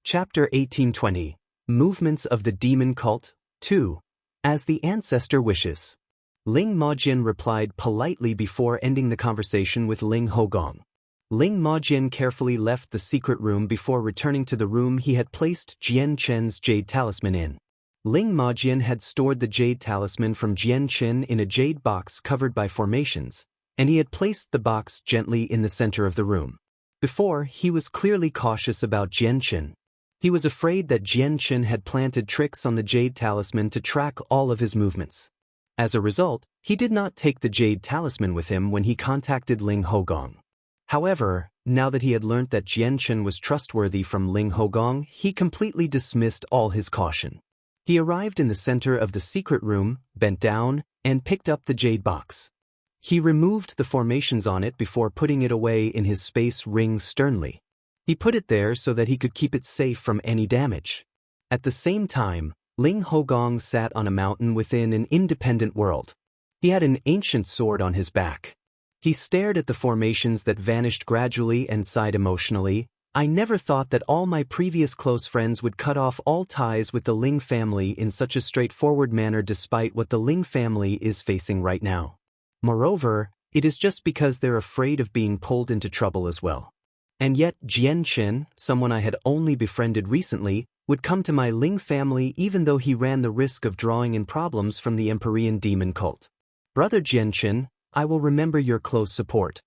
Chapter 1820, Movements of the Demon Cult, 2. As the Ancestor Wishes. Ling Majian replied politely before ending the conversation with Ling Hogong. Ling Majian carefully left the secret room before returning to the room he had placed Jian Chen's jade talisman in. Ling Majian had stored the jade talisman from Jian Chen in a jade box covered by formations, and he had placed the box gently in the center of the room. Before, he was clearly cautious about Jian Chen. He was afraid that Jian Chen had planted tricks on the jade talisman to track all of his movements. As a result, he did not take the jade talisman with him when he contacted Ling Hogong. However, now that he had learnt that Jian Chen was trustworthy from Ling Hogong, he completely dismissed all his caution. He arrived in the center of the secret room, bent down, and picked up the jade box. He removed the formations on it before putting it away in his space ring sternly. He put it there so that he could keep it safe from any damage. At the same time, Ling Hogong sat on a mountain within an independent world. He had an ancient sword on his back. He stared at the formations that vanished gradually and sighed emotionally. I never thought that all my previous close friends would cut off all ties with the Ling family in such a straightforward manner despite what the Ling family is facing right now. Moreover, it is just because they're afraid of being pulled into trouble as well. And yet Jian Chen, someone I had only befriended recently, would come to my Ling family even though he ran the risk of drawing in problems from the Empyrean demon cult. Brother Jian Chen, I will remember your close support.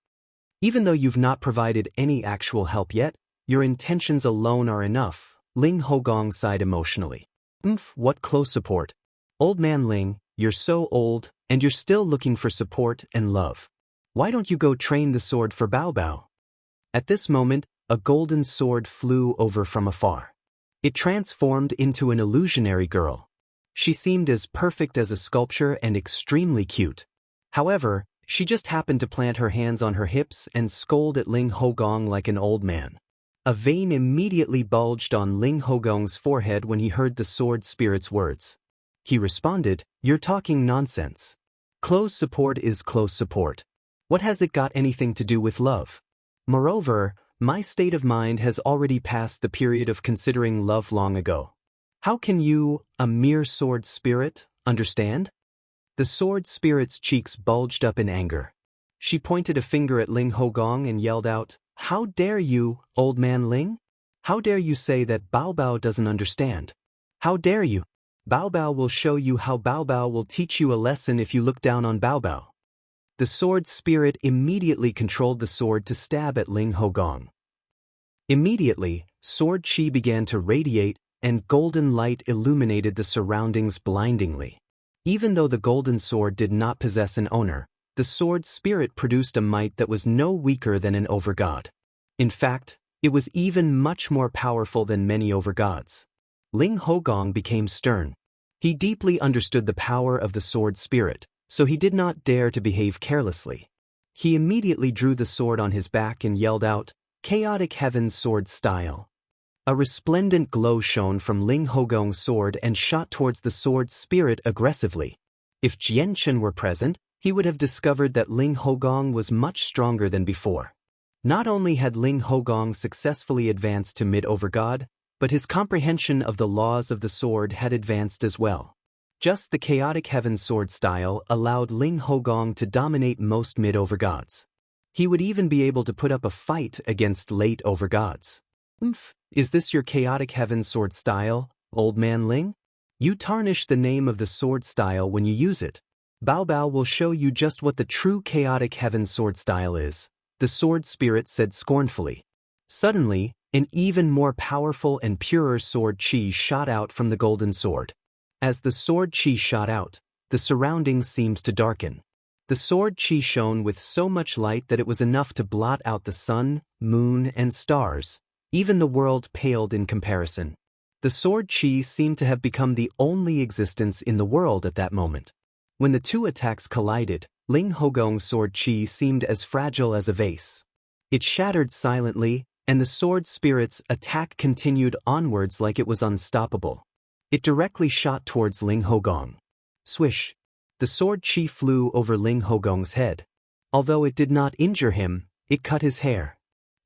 Even though you've not provided any actual help yet, your intentions alone are enough, Ling Hogong sighed emotionally. What close support? Old man Ling, you're so old, and you're still looking for support and love. Why don't you go train the sword for Bao Bao? At this moment, a golden sword flew over from afar. It transformed into an illusionary girl. She seemed as perfect as a sculpture and extremely cute. However, she just happened to plant her hands on her hips and scold at Ling Hogong like an old man. A vein immediately bulged on Ling Hogong's forehead when he heard the sword spirit's words. He responded, "You're talking nonsense. Close support is close support. What has it got anything to do with love? Moreover, my state of mind has already passed the period of considering love long ago. How can you, a mere sword spirit, understand?" The sword spirit's cheeks bulged up in anger. She pointed a finger at Ling Hogong and yelled out, "How dare you, old man Ling? How dare you say that Bao Bao doesn't understand? How dare you? Bao Bao will show you how Bao Bao will teach you a lesson if you look down on Bao Bao." The sword spirit immediately controlled the sword to stab at Ling Hogong. Immediately, sword chi began to radiate, and golden light illuminated the surroundings blindingly. Even though the golden sword did not possess an owner, the sword spirit produced a might that was no weaker than an overgod. In fact, it was even much more powerful than many overgods. Ling Hogong became stern. He deeply understood the power of the sword spirit, so he did not dare to behave carelessly. He immediately drew the sword on his back and yelled out, "Chaotic Heaven's sword style." A resplendent glow shone from Ling Hogong's sword and shot towards the sword spirit aggressively. If Jian Chen were present, he would have discovered that Ling Hogong was much stronger than before. Not only had Ling Hogong successfully advanced to mid-overgod, but his comprehension of the laws of the sword had advanced as well. Just the Chaotic Heaven's sword style allowed Ling Hogong to dominate most mid-overgods. He would even be able to put up a fight against late overgods. Is this your Chaotic Heaven's sword style, old man Ling? You tarnish the name of the sword style when you use it. Bao Bao will show you just what the true Chaotic Heaven's sword style is, the sword spirit said scornfully. Suddenly, an even more powerful and purer sword chi shot out from the golden sword. As the sword chi shot out, the surroundings seemed to darken. The sword chi shone with so much light that it was enough to blot out the sun, moon, and stars. Even the world paled in comparison. The sword chi seemed to have become the only existence in the world at that moment. When the two attacks collided, Ling Hogong's sword chi seemed as fragile as a vase. It shattered silently, and the sword spirit's attack continued onwards like it was unstoppable. It directly shot towards Ling Hogong. Swish! The sword chi flew over Ling Hogong's head. Although it did not injure him, it cut his hair.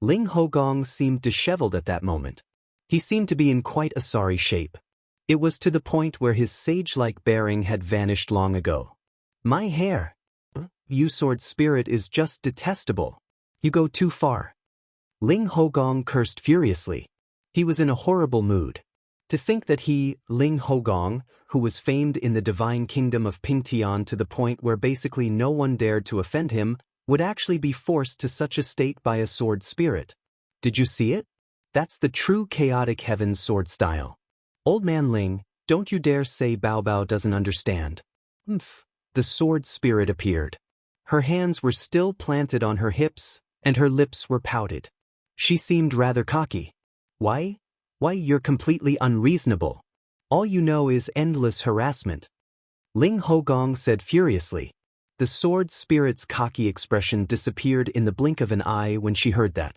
Ling Hogong seemed disheveled at that moment. He seemed to be in quite a sorry shape. It was to the point where his sage-like bearing had vanished long ago. My hair! You sword spirit is just detestable. You go too far. Ling Hogong cursed furiously. He was in a horrible mood. To think that he, Ling Hogong, who was famed in the divine kingdom of Pingtian to the point where basically no one dared to offend him, would actually be forced to such a state by a sword spirit. Did you see it? That's the true chaotic heaven's sword style. Old man Ling, don't you dare say Bao Bao doesn't understand. Umph. The sword spirit appeared. Her hands were still planted on her hips, and her lips were pouted. She seemed rather cocky. Why, you're completely unreasonable. All you know is endless harassment. Ling Hogong said furiously. The sword spirit's cocky expression disappeared in the blink of an eye when she heard that.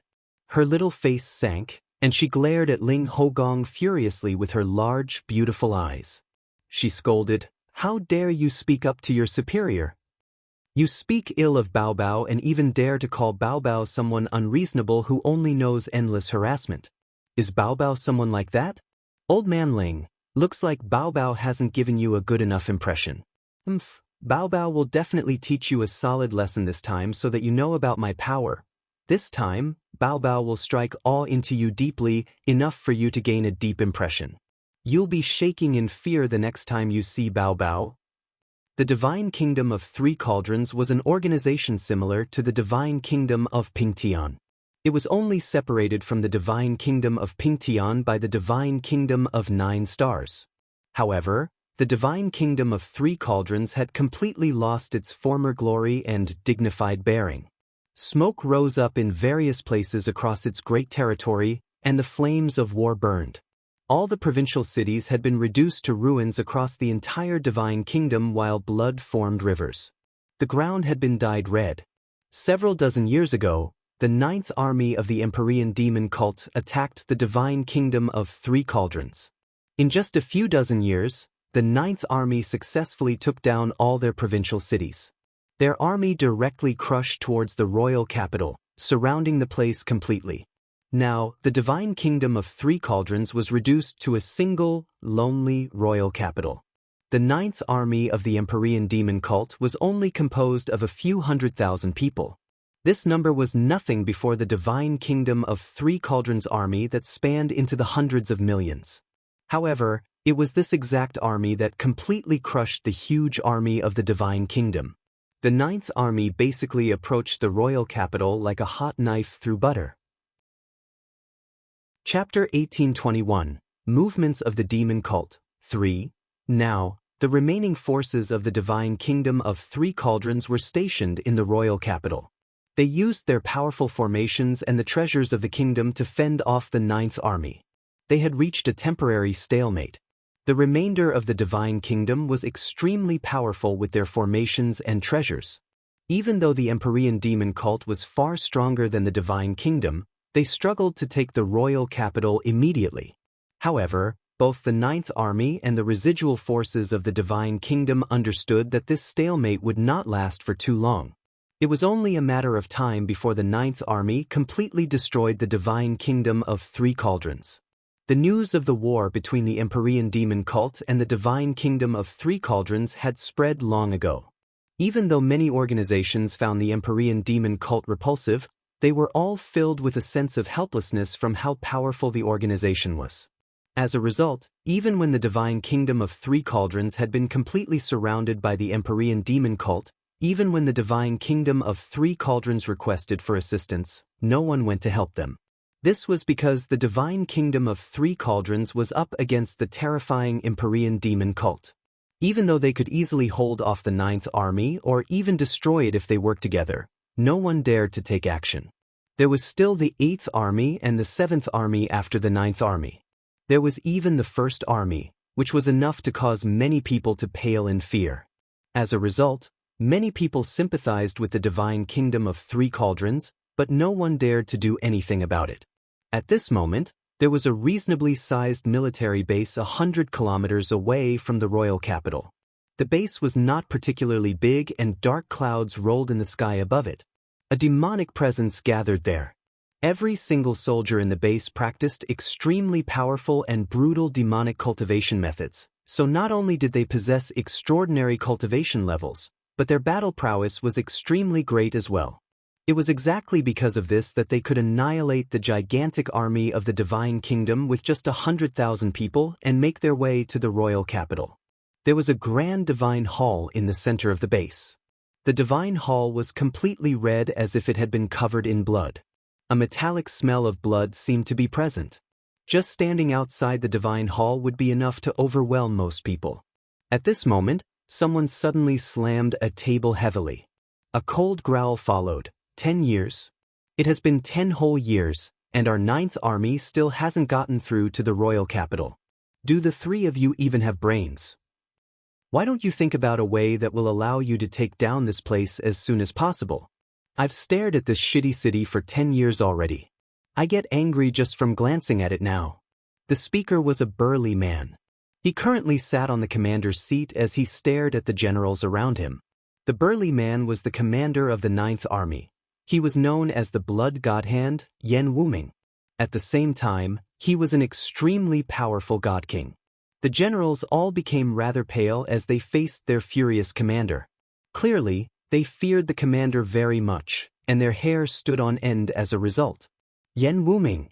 Her little face sank, and she glared at Ling Hogong furiously with her large, beautiful eyes. She scolded, "How dare you speak up to your superior? You speak ill of Bao Bao and even dare to call Bao Bao someone unreasonable who only knows endless harassment. Is Bao Bao someone like that? Old man Ling, looks like Bao Bao hasn't given you a good enough impression. Bao Bao will definitely teach you a solid lesson this time so that you know about my power. This time, Bao Bao will strike awe into you deeply, enough for you to gain a deep impression. You'll be shaking in fear the next time you see Bao Bao." The Divine Kingdom of Three Cauldrons was an organization similar to the Divine Kingdom of Pingtian. It was only separated from the Divine Kingdom of Pingtian by the Divine Kingdom of 9 Stars. However, the Divine Kingdom of Three Cauldrons had completely lost its former glory and dignified bearing. Smoke rose up in various places across its great territory, and the flames of war burned. All the provincial cities had been reduced to ruins across the entire Divine Kingdom while blood formed rivers. The ground had been dyed red. Several dozen years ago, the 9th army of the Empyrean demon cult attacked the Divine Kingdom of Three Cauldrons. In just a few dozen years, the 9th army successfully took down all their provincial cities. Their army directly crushed towards the royal capital, surrounding the place completely. Now, the Divine Kingdom of Three Cauldrons was reduced to a single, lonely royal capital. The 9th army of the Empyrean demon cult was only composed of a few 100,000 people. This number was nothing before the Divine Kingdom of Three Cauldrons army that spanned into the hundreds of millions. However, it was this exact army that completely crushed the huge army of the Divine Kingdom. The 9th army basically approached the royal capital like a hot knife through butter. Chapter 1821, Movements of the Demon Cult, 3. Now, the remaining forces of the Divine Kingdom of Three Cauldrons were stationed in the royal capital. They used their powerful formations and the treasures of the kingdom to fend off the 9th army. They had reached a temporary stalemate. The remainder of the Divine Kingdom was extremely powerful with their formations and treasures. Even though the Empyrean demon cult was far stronger than the Divine Kingdom, they struggled to take the royal capital immediately. However, both the 9th army and the residual forces of the Divine Kingdom understood that this stalemate would not last for too long. It was only a matter of time before the 9th army completely destroyed the Divine Kingdom of Three Cauldrons. The news of the war between the Empyrean demon cult and the Divine Kingdom of Three Cauldrons had spread long ago. Even though many organizations found the Empyrean demon cult repulsive, they were all filled with a sense of helplessness from how powerful the organization was. As a result, even when the Divine Kingdom of Three Cauldrons had been completely surrounded by the Empyrean demon cult, even when the Divine Kingdom of Three Cauldrons requested for assistance, no one went to help them. This was because the Divine Kingdom of Three Cauldrons was up against the terrifying Empyrean demon cult. Even though they could easily hold off the 9th army or even destroy it if they worked together, no one dared to take action. There was still the 8th army and the 7th army after the 9th army. There was even the 1st army, which was enough to cause many people to pale in fear. As a result, many people sympathized with the Divine Kingdom of Three Cauldrons, but no one dared to do anything about it. At this moment, there was a reasonably sized military base 100 kilometers away from the royal capital. The base was not particularly big and dark clouds rolled in the sky above it. A demonic presence gathered there. Every single soldier in the base practiced extremely powerful and brutal demonic cultivation methods, so not only did they possess extraordinary cultivation levels, but their battle prowess was extremely great as well. It was exactly because of this that they could annihilate the gigantic army of the Divine Kingdom with just 100,000 people and make their way to the royal capital. There was a grand divine hall in the center of the base. The divine hall was completely red as if it had been covered in blood. A metallic smell of blood seemed to be present. Just standing outside the divine hall would be enough to overwhelm most people. At this moment, someone suddenly slammed a table heavily. A cold growl followed. 10 years? It has been 10 whole years, and our 9th army still hasn't gotten through to the royal capital. Do the three of you even have brains? Why don't you think about a way that will allow you to take down this place as soon as possible? I've stared at this shitty city for 10 years already. I get angry just from glancing at it now. The speaker was a burly man. He currently sat on the commander's seat as he stared at the generals around him. The burly man was the commander of the 9th Army. He was known as the Blood God Hand, Yen Wuming. At the same time, he was an extremely powerful God King. The generals all became rather pale as they faced their furious commander. Clearly, they feared the commander very much, and their hair stood on end as a result. Yen Wuming.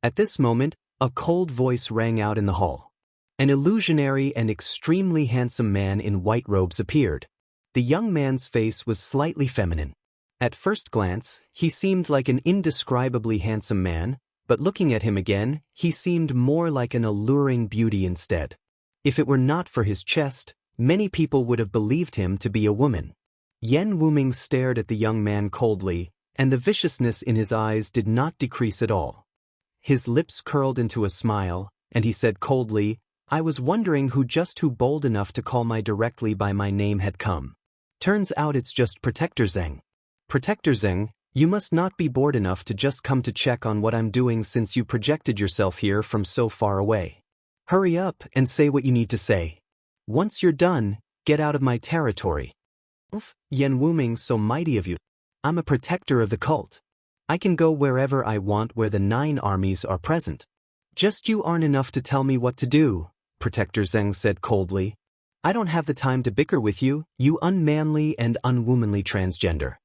At this moment, a cold voice rang out in the hall. An illusionary and extremely handsome man in white robes appeared. The young man's face was slightly feminine. At first glance, he seemed like an indescribably handsome man, but looking at him again, he seemed more like an alluring beauty instead. If it were not for his chest, many people would have believed him to be a woman. Yen Wuming stared at the young man coldly, and the viciousness in his eyes did not decrease at all. His lips curled into a smile, and he said coldly, "I was wondering who bold enough to call me directly by my name had come. Turns out it's just Protector Zeng. Protector Zeng, you must not be bored enough to just come to check on what I'm doing since you projected yourself here from so far away. Hurry up and say what you need to say. Once you're done, get out of my territory." "Oof, Yen Wuming, so mighty of you. I'm a protector of the cult. I can go wherever I want where the 9 armies are present. Just you aren't enough to tell me what to do," Protector Zeng said coldly. "I don't have the time to bicker with you, you unmanly and unwomanly transgender.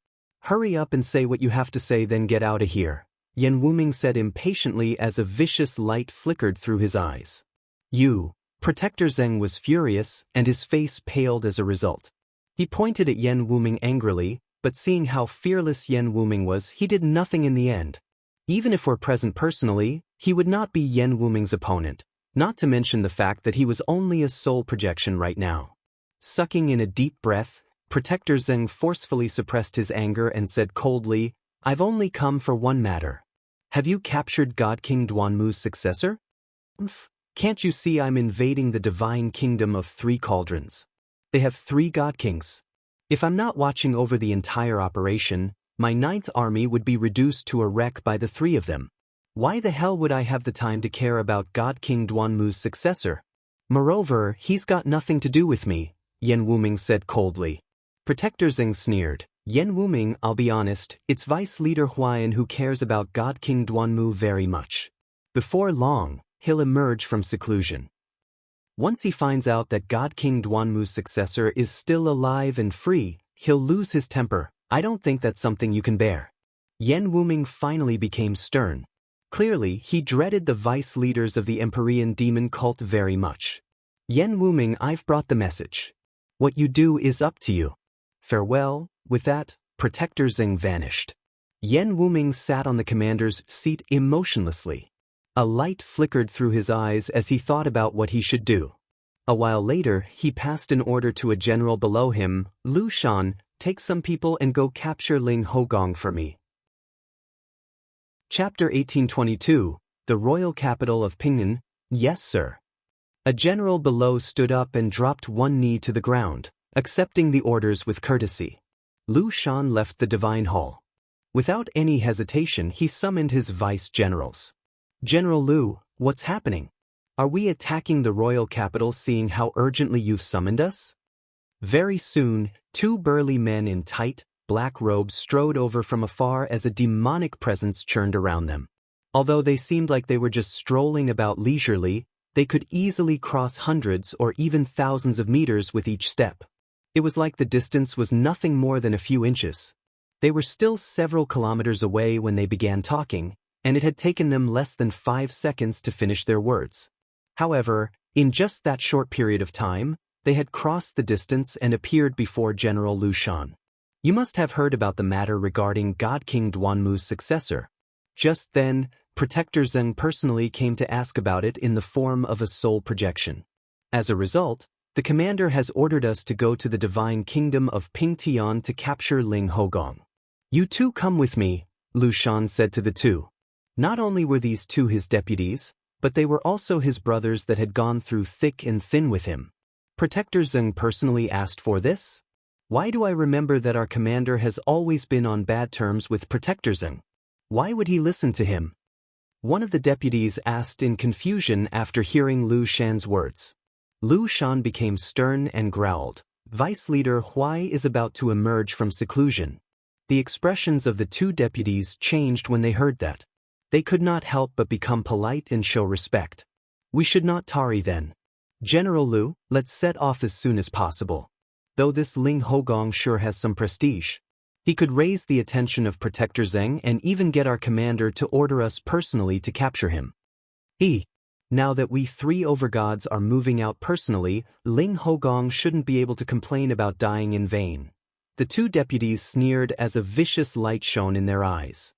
Hurry up and say what you have to say, then get out of here," Yen Wuming said impatiently as a vicious light flickered through his eyes. "You." Protector Zeng was furious, and his face paled as a result. He pointed at Yen Wuming angrily, but seeing how fearless Yen Wuming was, he did nothing in the end. Even if were present personally, he would not be Yen Wuming's opponent, not to mention the fact that he was only a soul projection right now. Sucking in a deep breath, Protector Zeng forcefully suppressed his anger and said coldly, "I've only come for one matter. Have you captured God King Duanmu's successor? Can't you see I'm invading the divine kingdom of 3 cauldrons? They have 3 God Kings. If I'm not watching over the entire operation, my 9th army would be reduced to a wreck by the 3 of them. Why the hell would I have the time to care about God King Duanmu's successor? Moreover, he's got nothing to do with me," Yen Wuming said coldly. Protector Zeng sneered. "Yen Wuming, I'll be honest, it's Vice Leader Huayan who cares about God King Duanmu very much. Before long, he'll emerge from seclusion. Once he finds out that God King Duanmu's successor is still alive and free, he'll lose his temper. I don't think that's something you can bear." Yen Wuming finally became stern. Clearly, he dreaded the vice leaders of the Empyrean demon cult very much. "Yen Wuming, I've brought the message. What you do is up to you. Farewell." With that, Protector Zeng vanished. Yen Wuming sat on the commander's seat emotionlessly. A light flickered through his eyes as he thought about what he should do. A while later, he passed an order to a general below him, "Lu Shan, take some people and go capture Ling Hogong for me." Chapter 1822, The Royal Capital of Pinyin. "Yes, sir." A general below stood up and dropped one knee to the ground, accepting the orders with courtesy. Lu Shan left the divine hall. Without any hesitation, he summoned his vice-generals. "General Lu, what's happening? Are we attacking the royal capital seeing how urgently you've summoned us?" Very soon, 2 burly men in tight, black robes strode over from afar as a demonic presence churned around them. Although they seemed like they were just strolling about leisurely, they could easily cross hundreds or even thousands of meters with each step. It was like the distance was nothing more than a few inches. They were still several kilometers away when they began talking, and it had taken them less than 5 seconds to finish their words. However, in just that short period of time, they had crossed the distance and appeared before General Lu Shan. You must have heard about the matter regarding God King Duanmu's successor. Just then, Protector Zheng personally came to ask about it in the form of a soul projection. As a result, the commander has ordered us to go to the divine kingdom of Pingtian to capture Ling Hogong. You two come with me, Lu Shan said to the two. Not only were these two his deputies, but they were also his brothers that had gone through thick and thin with him. Protector Zheng personally asked for this? Why do I remember that our commander has always been on bad terms with Protector Zheng? Why would he listen to him? One of the deputies asked in confusion after hearing Lu Shan's words. Lu Shan became stern and growled. Vice Leader Huai is about to emerge from seclusion. The expressions of the two deputies changed when they heard that. They could not help but become polite and show respect. We should not tarry then. General Lu, let's set off as soon as possible. Though this Ling Hogong sure has some prestige. He could raise the attention of Protector Zheng and even get our commander to order us personally to capture him. Now that we three overgods are moving out personally, Ling Hogong shouldn't be able to complain about dying in vain. The two deputies sneered as a vicious light shone in their eyes.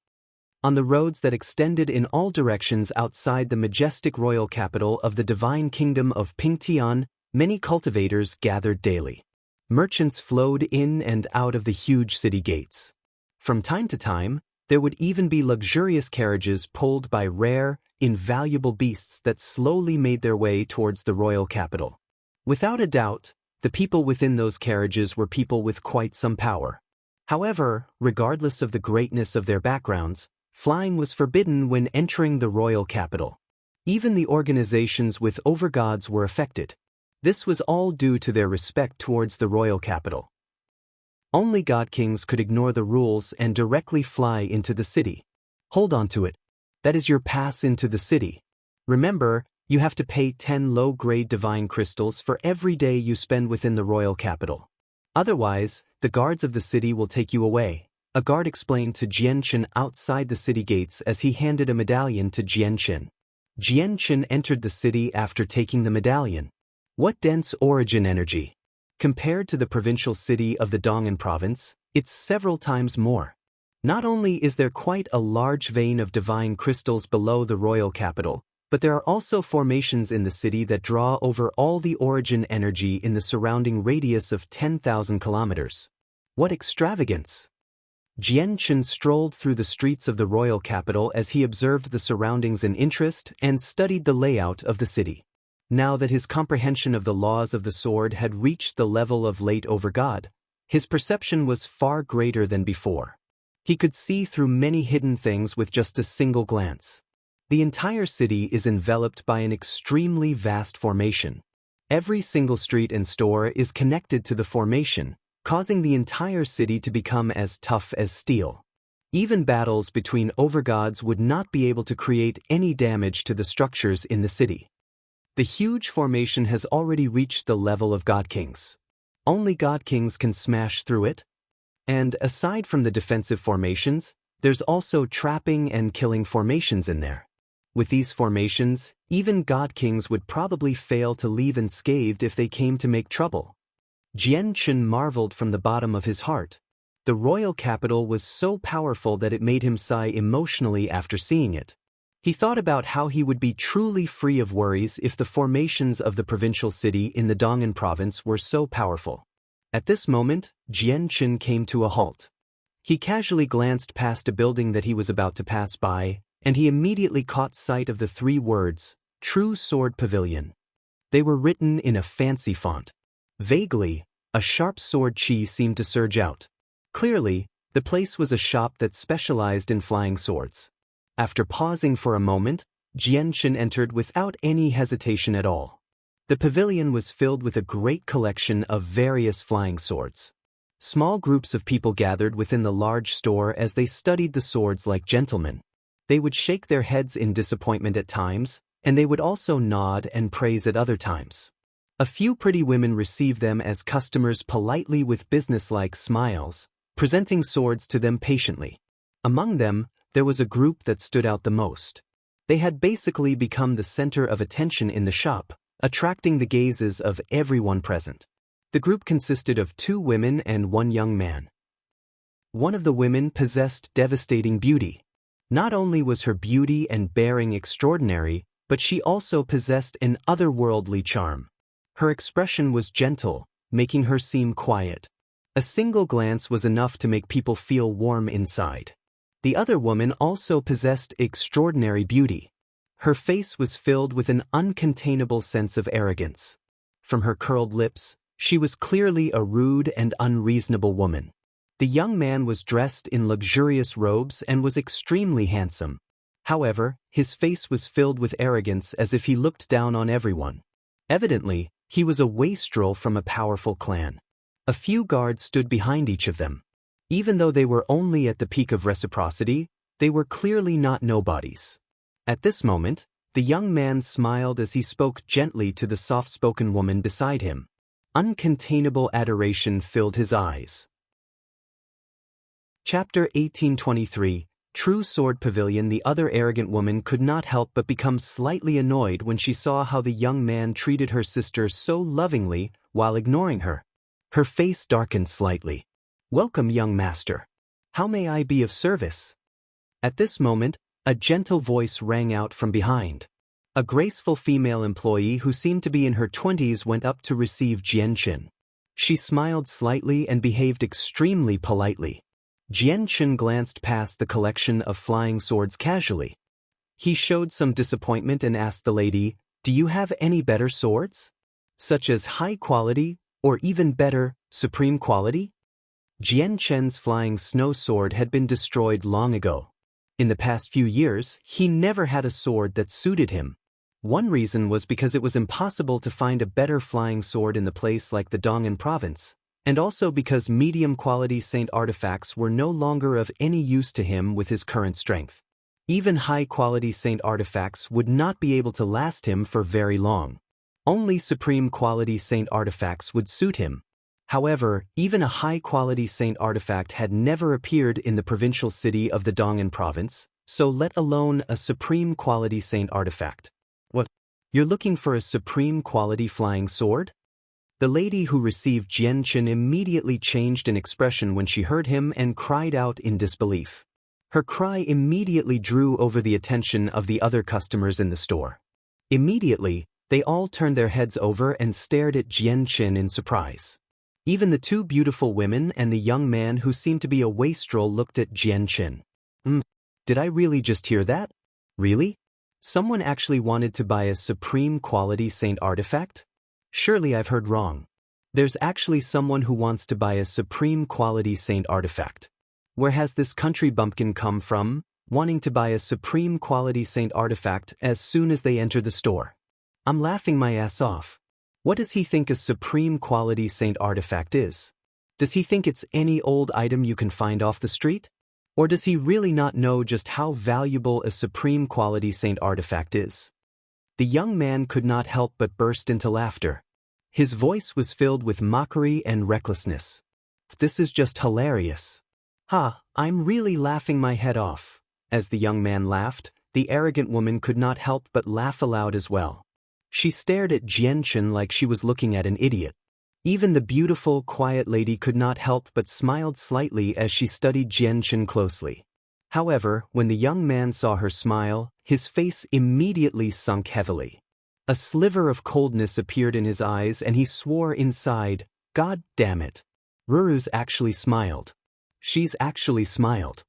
On the roads that extended in all directions outside the majestic royal capital of the divine kingdom of Pingtian, many cultivators gathered daily. Merchants flowed in and out of the huge city gates. From time to time, there would even be luxurious carriages pulled by rare, invaluable beasts that slowly made their way towards the royal capital. Without a doubt, the people within those carriages were people with quite some power. However, regardless of the greatness of their backgrounds, flying was forbidden when entering the royal capital. Even the organizations with overgods were affected. This was all due to their respect towards the royal capital. Only god kings could ignore the rules and directly fly into the city. Hold on to it. That is your pass into the city. Remember, you have to pay 10 low-grade divine crystals for every day you spend within the royal capital. Otherwise, the guards of the city will take you away, a guard explained to Jianchen outside the city gates as he handed a medallion to Jianchen. Jianchen entered the city after taking the medallion. What dense origin energy! Compared to the provincial city of the Dong'an province, it's several times more. Not only is there quite a large vein of divine crystals below the royal capital, but there are also formations in the city that draw over all the origin energy in the surrounding radius of 10,000 kilometers. What extravagance! Jianchen strolled through the streets of the royal capital as he observed the surroundings in interest and studied the layout of the city. Now that his comprehension of the laws of the sword had reached the level of late overgod, his perception was far greater than before. He could see through many hidden things with just a single glance. The entire city is enveloped by an extremely vast formation. Every single street and store is connected to the formation, causing the entire city to become as tough as steel. Even battles between overgods would not be able to create any damage to the structures in the city. The huge formation has already reached the level of god kings. Only god kings can smash through it. And aside from the defensive formations, there's also trapping and killing formations in there. With these formations, even god kings would probably fail to leave unscathed if they came to make trouble. Jianchen marveled from the bottom of his heart. The royal capital was so powerful that it made him sigh emotionally after seeing it. He thought about how he would be truly free of worries if the formations of the provincial city in the Dong'an province were so powerful. At this moment, Jianchen came to a halt. He casually glanced past a building that he was about to pass by, and he immediately caught sight of the 3 words, True Sword Pavilion. They were written in a fancy font. Vaguely, a sharp sword chi seemed to surge out. Clearly, the place was a shop that specialized in flying swords. After pausing for a moment, Jianchen entered without any hesitation at all. The pavilion was filled with a great collection of various flying swords. Small groups of people gathered within the large store as they studied the swords like gentlemen. They would shake their heads in disappointment at times, and they would also nod and praise at other times. A few pretty women received them as customers politely with businesslike smiles, presenting swords to them patiently. Among them, there was a group that stood out the most. They had basically become the center of attention in the shop, attracting the gazes of everyone present. The group consisted of 2 women and 1 young man. One of the women possessed devastating beauty. Not only was her beauty and bearing extraordinary, but she also possessed an otherworldly charm. Her expression was gentle, making her seem quiet. A single glance was enough to make people feel warm inside. The other woman also possessed extraordinary beauty. Her face was filled with an uncontainable sense of arrogance. From her curled lips, she was clearly a rude and unreasonable woman. The young man was dressed in luxurious robes and was extremely handsome. However, his face was filled with arrogance as if he looked down on everyone. Evidently, he was a wastrel from a powerful clan. A few guards stood behind each of them. Even though they were only at the peak of reciprocity, they were clearly not nobodies. At this moment, the young man smiled as he spoke gently to the soft-spoken woman beside him. Uncontainable adoration filled his eyes. Chapter 1823, True Sword Pavilion. The other arrogant woman could not help but become slightly annoyed when she saw how the young man treated her sister so lovingly while ignoring her. Her face darkened slightly. "Welcome, young master. How may I be of service?" At this moment, a gentle voice rang out from behind. A graceful female employee who seemed to be in her 20s went up to receive Jianqin. She smiled slightly and behaved extremely politely. Jianqin glanced past the collection of flying swords casually. He showed some disappointment and asked the lady, "Do you have any better swords? Such as high quality, or even better, supreme quality?" Jianqin's flying snow sword had been destroyed long ago. In the past few years, he never had a sword that suited him. One reason was because it was impossible to find a better flying sword in the place like the Dong'an province, and also because medium-quality saint artifacts were no longer of any use to him with his current strength. Even high-quality saint artifacts would not be able to last him for very long. Only supreme-quality saint artifacts would suit him. However, even a high-quality saint artifact had never appeared in the provincial city of the Dong'an province, so let alone a supreme-quality saint artifact. "What? You're looking for a supreme-quality flying sword?" The lady who received Jianqin immediately changed in expression when she heard him and cried out in disbelief. Her cry immediately drew over the attention of the other customers in the store. Immediately, they all turned their heads over and stared at Jianqin in surprise. Even the 2 beautiful women and the young man who seemed to be a wastrel looked at Jianqin. Did I really just hear that? Really? Someone actually wanted to buy a supreme quality saint artifact? Surely I've heard wrong. There's actually someone who wants to buy a supreme quality saint artifact. Where has this country bumpkin come from, wanting to buy a supreme quality saint artifact as soon as they enter the store? I'm laughing my ass off. What does he think a supreme quality saint artifact is? Does he think it's any old item you can find off the street? Or does he really not know just how valuable a supreme quality saint artifact is? The young man could not help but burst into laughter. His voice was filled with mockery and recklessness. "This is just hilarious. Ha, I'm really laughing my head off." As the young man laughed, the arrogant woman could not help but laugh aloud as well. She stared at Jianqin like she was looking at an idiot. Even the beautiful, quiet lady could not help but smiled slightly as she studied Jianqin closely. However, when the young man saw her smile, his face immediately sunk heavily. A sliver of coldness appeared in his eyes and he swore inside, "God damn it. Ruru's actually smiled. She's actually smiled.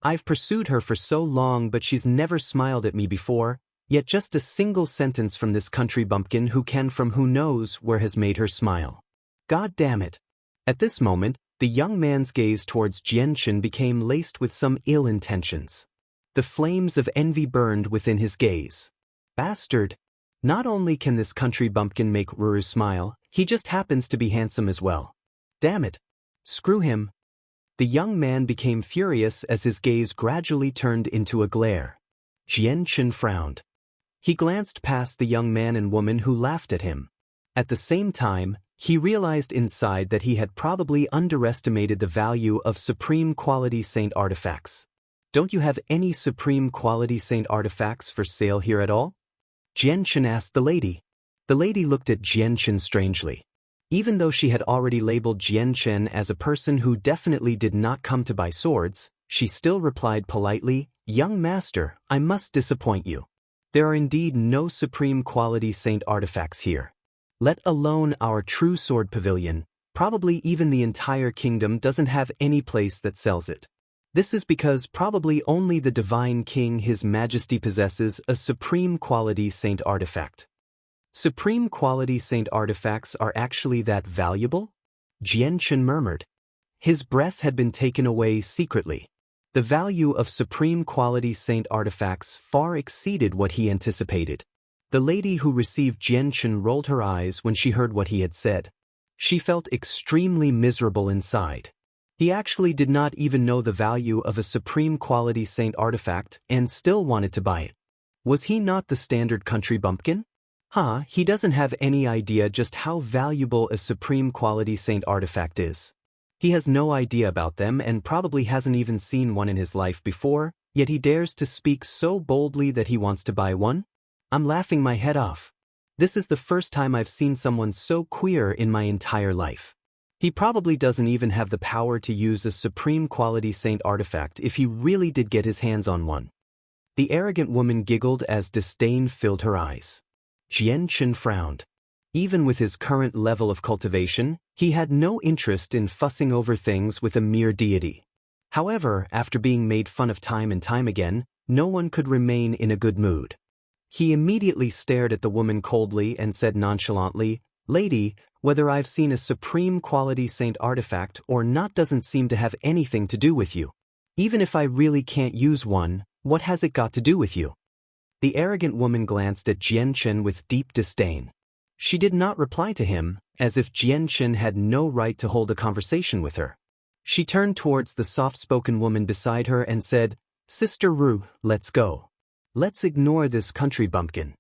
I've pursued her for so long but she's never smiled at me before, yet just a single sentence from this country bumpkin who can from who knows where has made her smile. God damn it." At this moment, the young man's gaze towards Jianqin became laced with some ill intentions. The flames of envy burned within his gaze. Bastard! Not only can this country bumpkin make Ruru smile, he just happens to be handsome as well. Damn it! Screw him. The young man became furious as his gaze gradually turned into a glare. Jian-Chen frowned. He glanced past the young man and woman who laughed at him. At the same time, he realized inside that he had probably underestimated the value of supreme quality saint artifacts. Don't you have any supreme quality saint artifacts for sale here at all? Jian-Chen asked the lady. The lady looked at Jian-Chen strangely. Even though she had already labeled Jian-Chen as a person who definitely did not come to buy swords, she still replied politely, "Young master, I must disappoint you. There are indeed no supreme quality saint artifacts here. Let alone our true sword pavilion, probably even the entire kingdom doesn't have any place that sells it. This is because probably only the divine king His Majesty possesses a supreme quality saint artifact." Supreme quality saint artifacts are actually that valuable? Jian-Chen murmured. His breath had been taken away secretly. The value of supreme quality saint artifacts far exceeded what he anticipated. The lady who received Jian-Chen rolled her eyes when she heard what he had said. She felt extremely miserable inside. He actually did not even know the value of a supreme quality saint artifact and still wanted to buy it. Was he not the standard country bumpkin? He doesn't have any idea just how valuable a supreme quality saint artifact is. He has no idea about them and probably hasn't even seen one in his life before, yet he dares to speak so boldly that he wants to buy one? I'm laughing my head off. This is the first time I've seen someone so queer in my entire life. He probably doesn't even have the power to use a supreme quality saint artifact if he really did get his hands on one. The arrogant woman giggled as disdain filled her eyes. Jian-Chen frowned. Even with his current level of cultivation, he had no interest in fussing over things with a mere deity. However, after being made fun of time and time again, no one could remain in a good mood. He immediately stared at the woman coldly and said nonchalantly, "Lady, whether I've seen a supreme quality saint artifact or not doesn't seem to have anything to do with you. Even if I really can't use one, what has it got to do with you?" The arrogant woman glanced at Jian-Chen with deep disdain. She did not reply to him, as if Jian-Chen had no right to hold a conversation with her. She turned towards the soft-spoken woman beside her and said, "Sister Ru, let's go. Let's ignore this country bumpkin.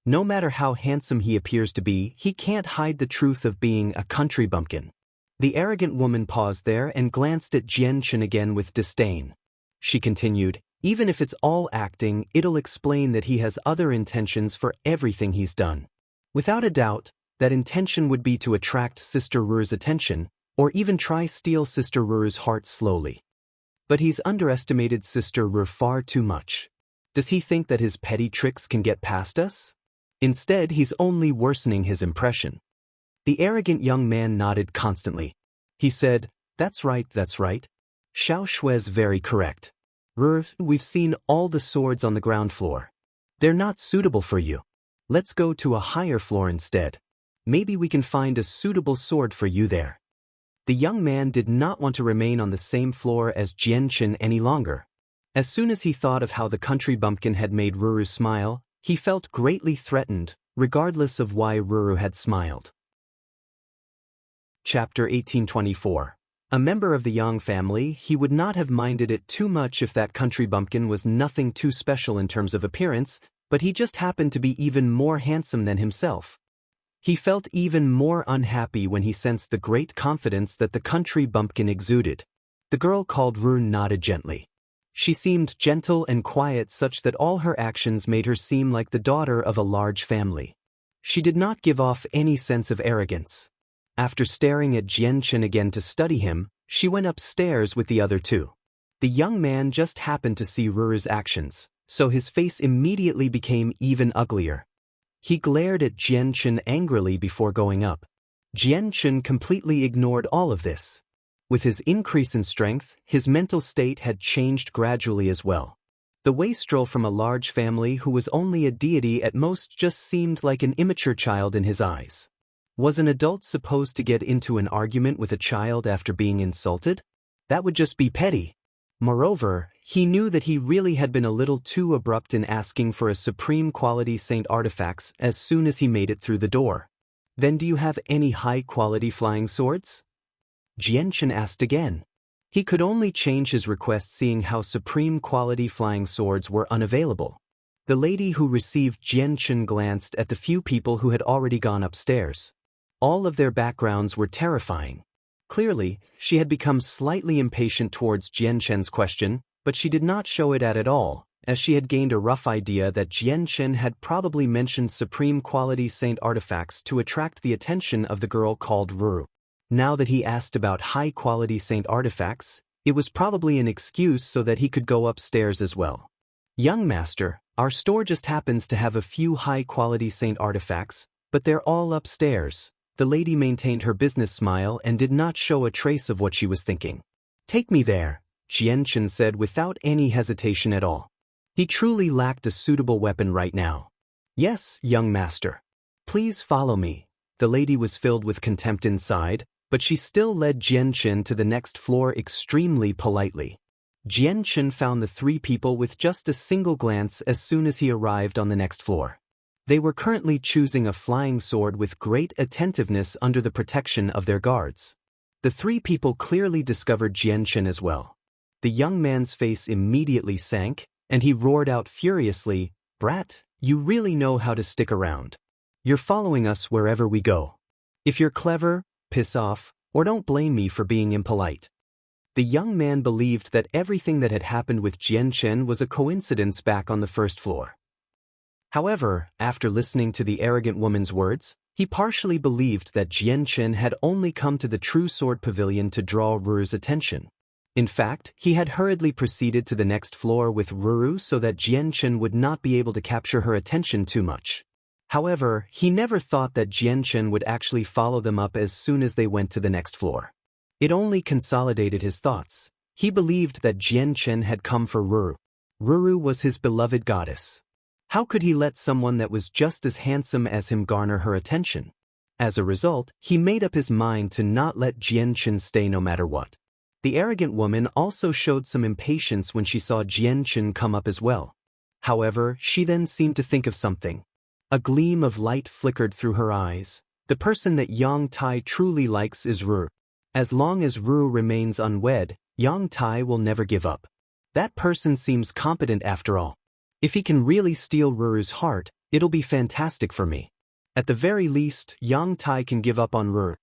No matter how handsome he appears to be, he can't hide the truth of being a country bumpkin." The arrogant woman paused there and glanced at Jian-Chen again with disdain. She continued, "Even if it's all acting, it'll explain that he has other intentions for everything he's done. Without a doubt, that intention would be to attract Sister Ru's attention, or even try steal Sister Ru's heart slowly. But he's underestimated Sister Ru far too much. Does he think that his petty tricks can get past us? Instead, he's only worsening his impression." The arrogant young man nodded constantly. He said, that's right. Xiao Shui's very correct. We've seen all the swords on the ground floor. They're not suitable for you. Let's go to a higher floor instead. Maybe we can find a suitable sword for you there." The young man did not want to remain on the same floor as Jian-Chen any longer. As soon as he thought of how the country bumpkin had made Ruru smile, he felt greatly threatened, regardless of why Ruru had smiled. Chapter 1824. A member of the Yang family, he would not have minded it too much if that country bumpkin was nothing too special in terms of appearance, but he just happened to be even more handsome than himself. He felt even more unhappy when he sensed the great confidence that the country bumpkin exuded. The girl called Ruru nodded gently. She seemed gentle and quiet such that all her actions made her seem like the daughter of a large family. She did not give off any sense of arrogance. After staring at Jian-Chen again to study him, she went upstairs with the other two. The young man just happened to see Ruru's actions, so his face immediately became even uglier. He glared at Jian-Chen angrily before going up. Jian-Chen completely ignored all of this. With his increase in strength, his mental state had changed gradually as well. The wastrel from a large family who was only a deity at most just seemed like an immature child in his eyes. Was an adult supposed to get into an argument with a child after being insulted? That would just be petty. Moreover, he knew that he really had been a little too abrupt in asking for a supreme quality saint artifacts as soon as he made it through the door. "Then do you have any high-quality flying swords?" Jianchen asked again. He could only change his request seeing how supreme quality flying swords were unavailable. The lady who received Jianchen glanced at the few people who had already gone upstairs. All of their backgrounds were terrifying. Clearly, she had become slightly impatient towards Jianchen's question, but she did not show it at all, as she had gained a rough idea that Jianchen had probably mentioned supreme quality saint artifacts to attract the attention of the girl called Ruru. Now that he asked about high-quality saint artifacts, it was probably an excuse so that he could go upstairs as well. Young master, our store just happens to have a few high-quality saint artifacts, but they're all upstairs. The lady maintained her business smile and did not show a trace of what she was thinking. Take me there, Jianchen said without any hesitation at all. He truly lacked a suitable weapon right now. Yes, young master. Please follow me. The lady was filled with contempt inside, but she still led Jianchen to the next floor extremely politely. Jianchen found the three people with just a single glance as soon as he arrived on the next floor. They were currently choosing a flying sword with great attentiveness under the protection of their guards. The three people clearly discovered Jianchen as well. The young man's face immediately sank, and he roared out furiously, "Brat, you really know how to stick around. You're following us wherever we go. If you're clever, piss off, or don't blame me for being impolite." The young man believed that everything that had happened with Jianchen was a coincidence back on the first floor. However, after listening to the arrogant woman's words, he partially believed that Jianchen had only come to the True Sword Pavilion to draw Ruru's attention. In fact, he had hurriedly proceeded to the next floor with Ruru so that Jianchen would not be able to capture her attention too much. However, he never thought that Jianchen would actually follow them up as soon as they went to the next floor. It only consolidated his thoughts. He believed that Jianchen had come for Ruru. Ruru was his beloved goddess. How could he let someone that was just as handsome as him garner her attention? As a result, he made up his mind to not let Jianchen stay no matter what. The arrogant woman also showed some impatience when she saw Jianchen come up as well. However, she then seemed to think of something. A gleam of light flickered through her eyes. The person that Yang Tai truly likes is Ruru. As long as Ruru remains unwed, Yang Tai will never give up. That person seems competent after all. If he can really steal Ruru's heart, it'll be fantastic for me. At the very least, Yang Tai can give up on Ruru.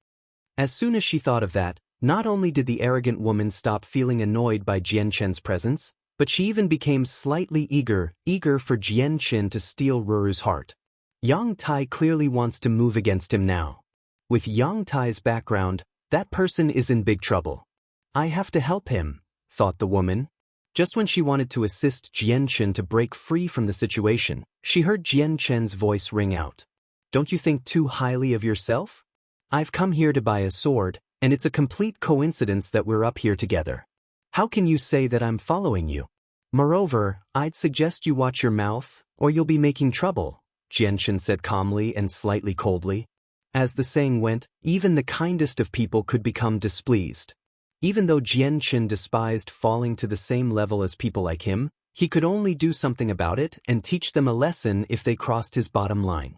As soon as she thought of that, not only did the arrogant woman stop feeling annoyed by Jianchen's presence, but she even became slightly eager for Jianchen to steal Ruru's heart. Yang Tai clearly wants to move against him now. With Yang Tai's background, that person is in big trouble. I have to help him, thought the woman. Just when she wanted to assist Jianchen to break free from the situation, she heard Jianchen's voice ring out. Don't you think too highly of yourself? I've come here to buy a sword, and it's a complete coincidence that we're up here together. How can you say that I'm following you? Moreover, I'd suggest you watch your mouth, or you'll be making trouble, Jianchen said calmly and slightly coldly. As the saying went, even the kindest of people could become displeased. Even though Jianchen despised falling to the same level as people like him, he could only do something about it and teach them a lesson if they crossed his bottom line.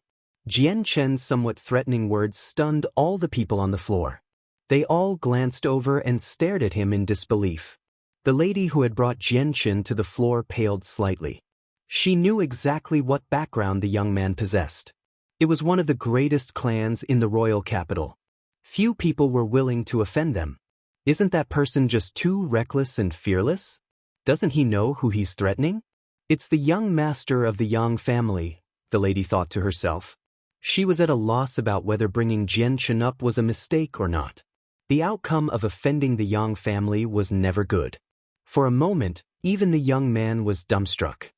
Jianchen's somewhat threatening words stunned all the people on the floor. They all glanced over and stared at him in disbelief. The lady who had brought Jianchen to the floor paled slightly. She knew exactly what background the young man possessed. It was one of the greatest clans in the royal capital. Few people were willing to offend them. Isn't that person just too reckless and fearless? Doesn't he know who he's threatening? It's the young master of the Yang family, the lady thought to herself. She was at a loss about whether bringing Jianchen up was a mistake or not. The outcome of offending the Yang family was never good. For a moment, even the young man was dumbstruck.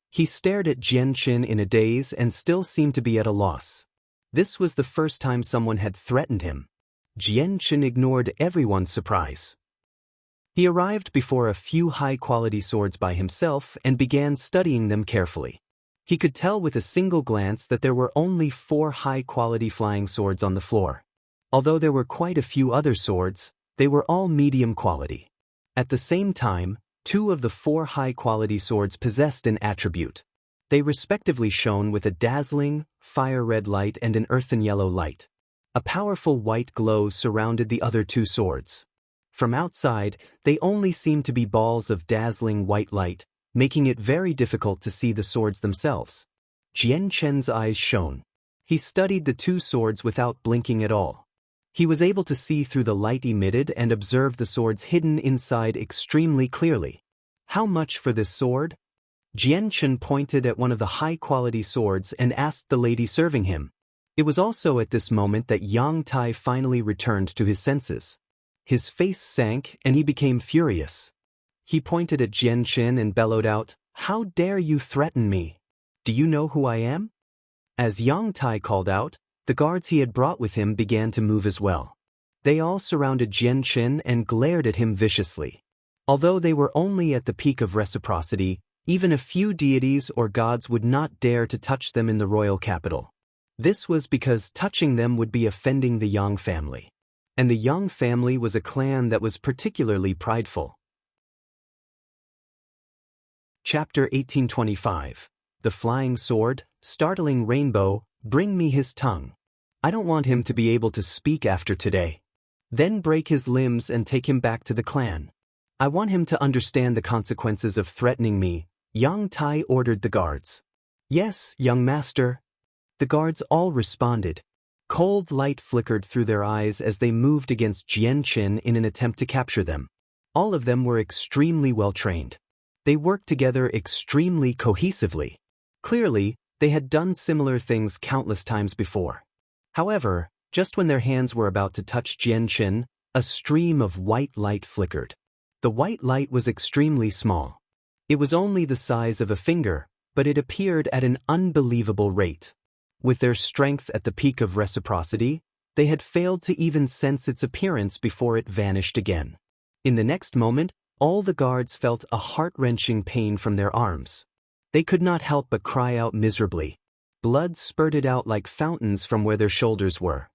He stared at Jianchen in a daze and still seemed to be at a loss. This was the first time someone had threatened him. Jianchen ignored everyone's surprise. He arrived before a few high-quality swords by himself and began studying them carefully. He could tell with a single glance that there were only 4 high-quality flying swords on the floor. Although there were quite a few other swords, they were all medium quality. At the same time, 2 of the 4 high-quality swords possessed an attribute. They respectively shone with a dazzling, fire-red light and an earthen yellow light. A powerful white glow surrounded the other two swords. From outside, they only seemed to be balls of dazzling white light, making it very difficult to see the swords themselves. Jian Chen's eyes shone. He studied the two swords without blinking at all. He was able to see through the light emitted and observe the swords hidden inside extremely clearly. How much for this sword? Jian Chen pointed at one of the high-quality swords and asked the lady serving him. It was also at this moment that Yang Tai finally returned to his senses. His face sank and he became furious. He pointed at Jian Chen and bellowed out, "How dare you threaten me? Do you know who I am?" As Yang Tai called out, the guards he had brought with him began to move as well. They all surrounded Jian Chen and glared at him viciously. Although they were only at the peak of reciprocity, even a few deities or gods would not dare to touch them in the royal capital. This was because touching them would be offending the Yang family. And the Yang family was a clan that was particularly prideful. Chapter 1825. The Flying Sword, Startling Rainbow, Bring me his tongue. I don't want him to be able to speak after today. Then break his limbs and take him back to the clan. I want him to understand the consequences of threatening me, Yang Tai ordered the guards. Yes, young master. The guards all responded. Cold light flickered through their eyes as they moved against Jian Chen in an attempt to capture them. All of them were extremely well trained. They worked together extremely cohesively. Clearly, they had done similar things countless times before. However, just when their hands were about to touch Jian Chen, a stream of white light flickered. The white light was extremely small. It was only the size of a finger, but it appeared at an unbelievable rate. With their strength at the peak of reciprocity, they had failed to even sense its appearance before it vanished again. In the next moment, all the guards felt a heart-wrenching pain from their arms. They could not help but cry out miserably. Blood spurted out like fountains from where their shoulders were.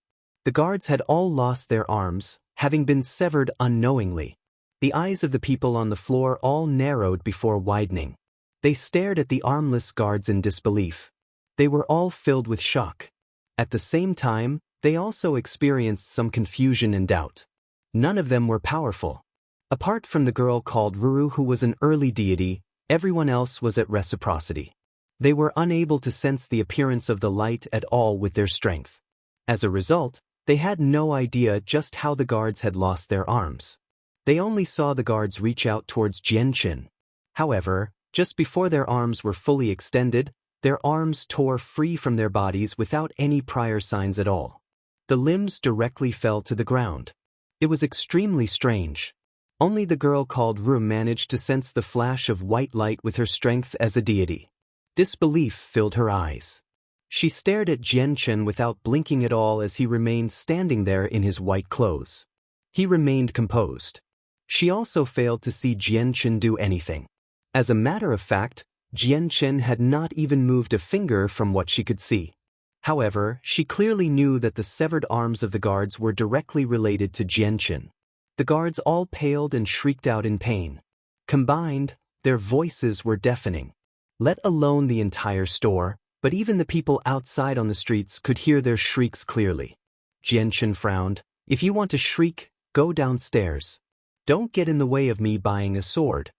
The guards had all lost their arms, having been severed unknowingly. The eyes of the people on the floor all narrowed before widening. They stared at the armless guards in disbelief. They were all filled with shock. At the same time, they also experienced some confusion and doubt. None of them were powerful. Apart from the girl called Ruru, who was an early deity, everyone else was at reciprocity. They were unable to sense the appearance of the light at all with their strength. As a result, they had no idea just how the guards had lost their arms. They only saw the guards reach out towards Jian Chen. However, just before their arms were fully extended, their arms tore free from their bodies without any prior signs at all. The limbs directly fell to the ground. It was extremely strange. Only the girl called Ru managed to sense the flash of white light with her strength as a deity. Disbelief filled her eyes. She stared at Jian Chen without blinking at all as he remained standing there in his white clothes. He remained composed. She also failed to see Jian Chen do anything. As a matter of fact, Jian Chen had not even moved a finger from what she could see. However, she clearly knew that the severed arms of the guards were directly related to Jian Chen. The guards all paled and shrieked out in pain. Combined, their voices were deafening. Let alone the entire store, but even the people outside on the streets could hear their shrieks clearly. Jian Chen frowned. If you want to shriek, go downstairs. Don't get in the way of me buying a sword.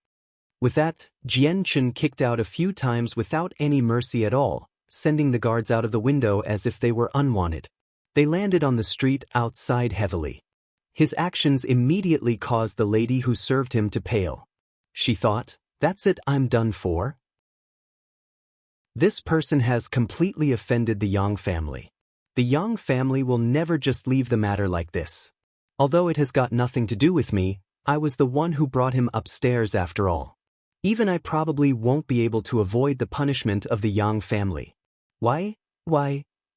With that, Jian Chen kicked out a few times without any mercy at all, sending the guards out of the window as if they were unwanted. They landed on the street outside heavily. His actions immediately caused the lady who served him to pale. She thought, "That's it, I'm done for." This person has completely offended the Yang family. The Yang family will never just leave the matter like this. Although it has got nothing to do with me, I was the one who brought him upstairs after all. Even I probably won't be able to avoid the punishment of the Yang family. Why,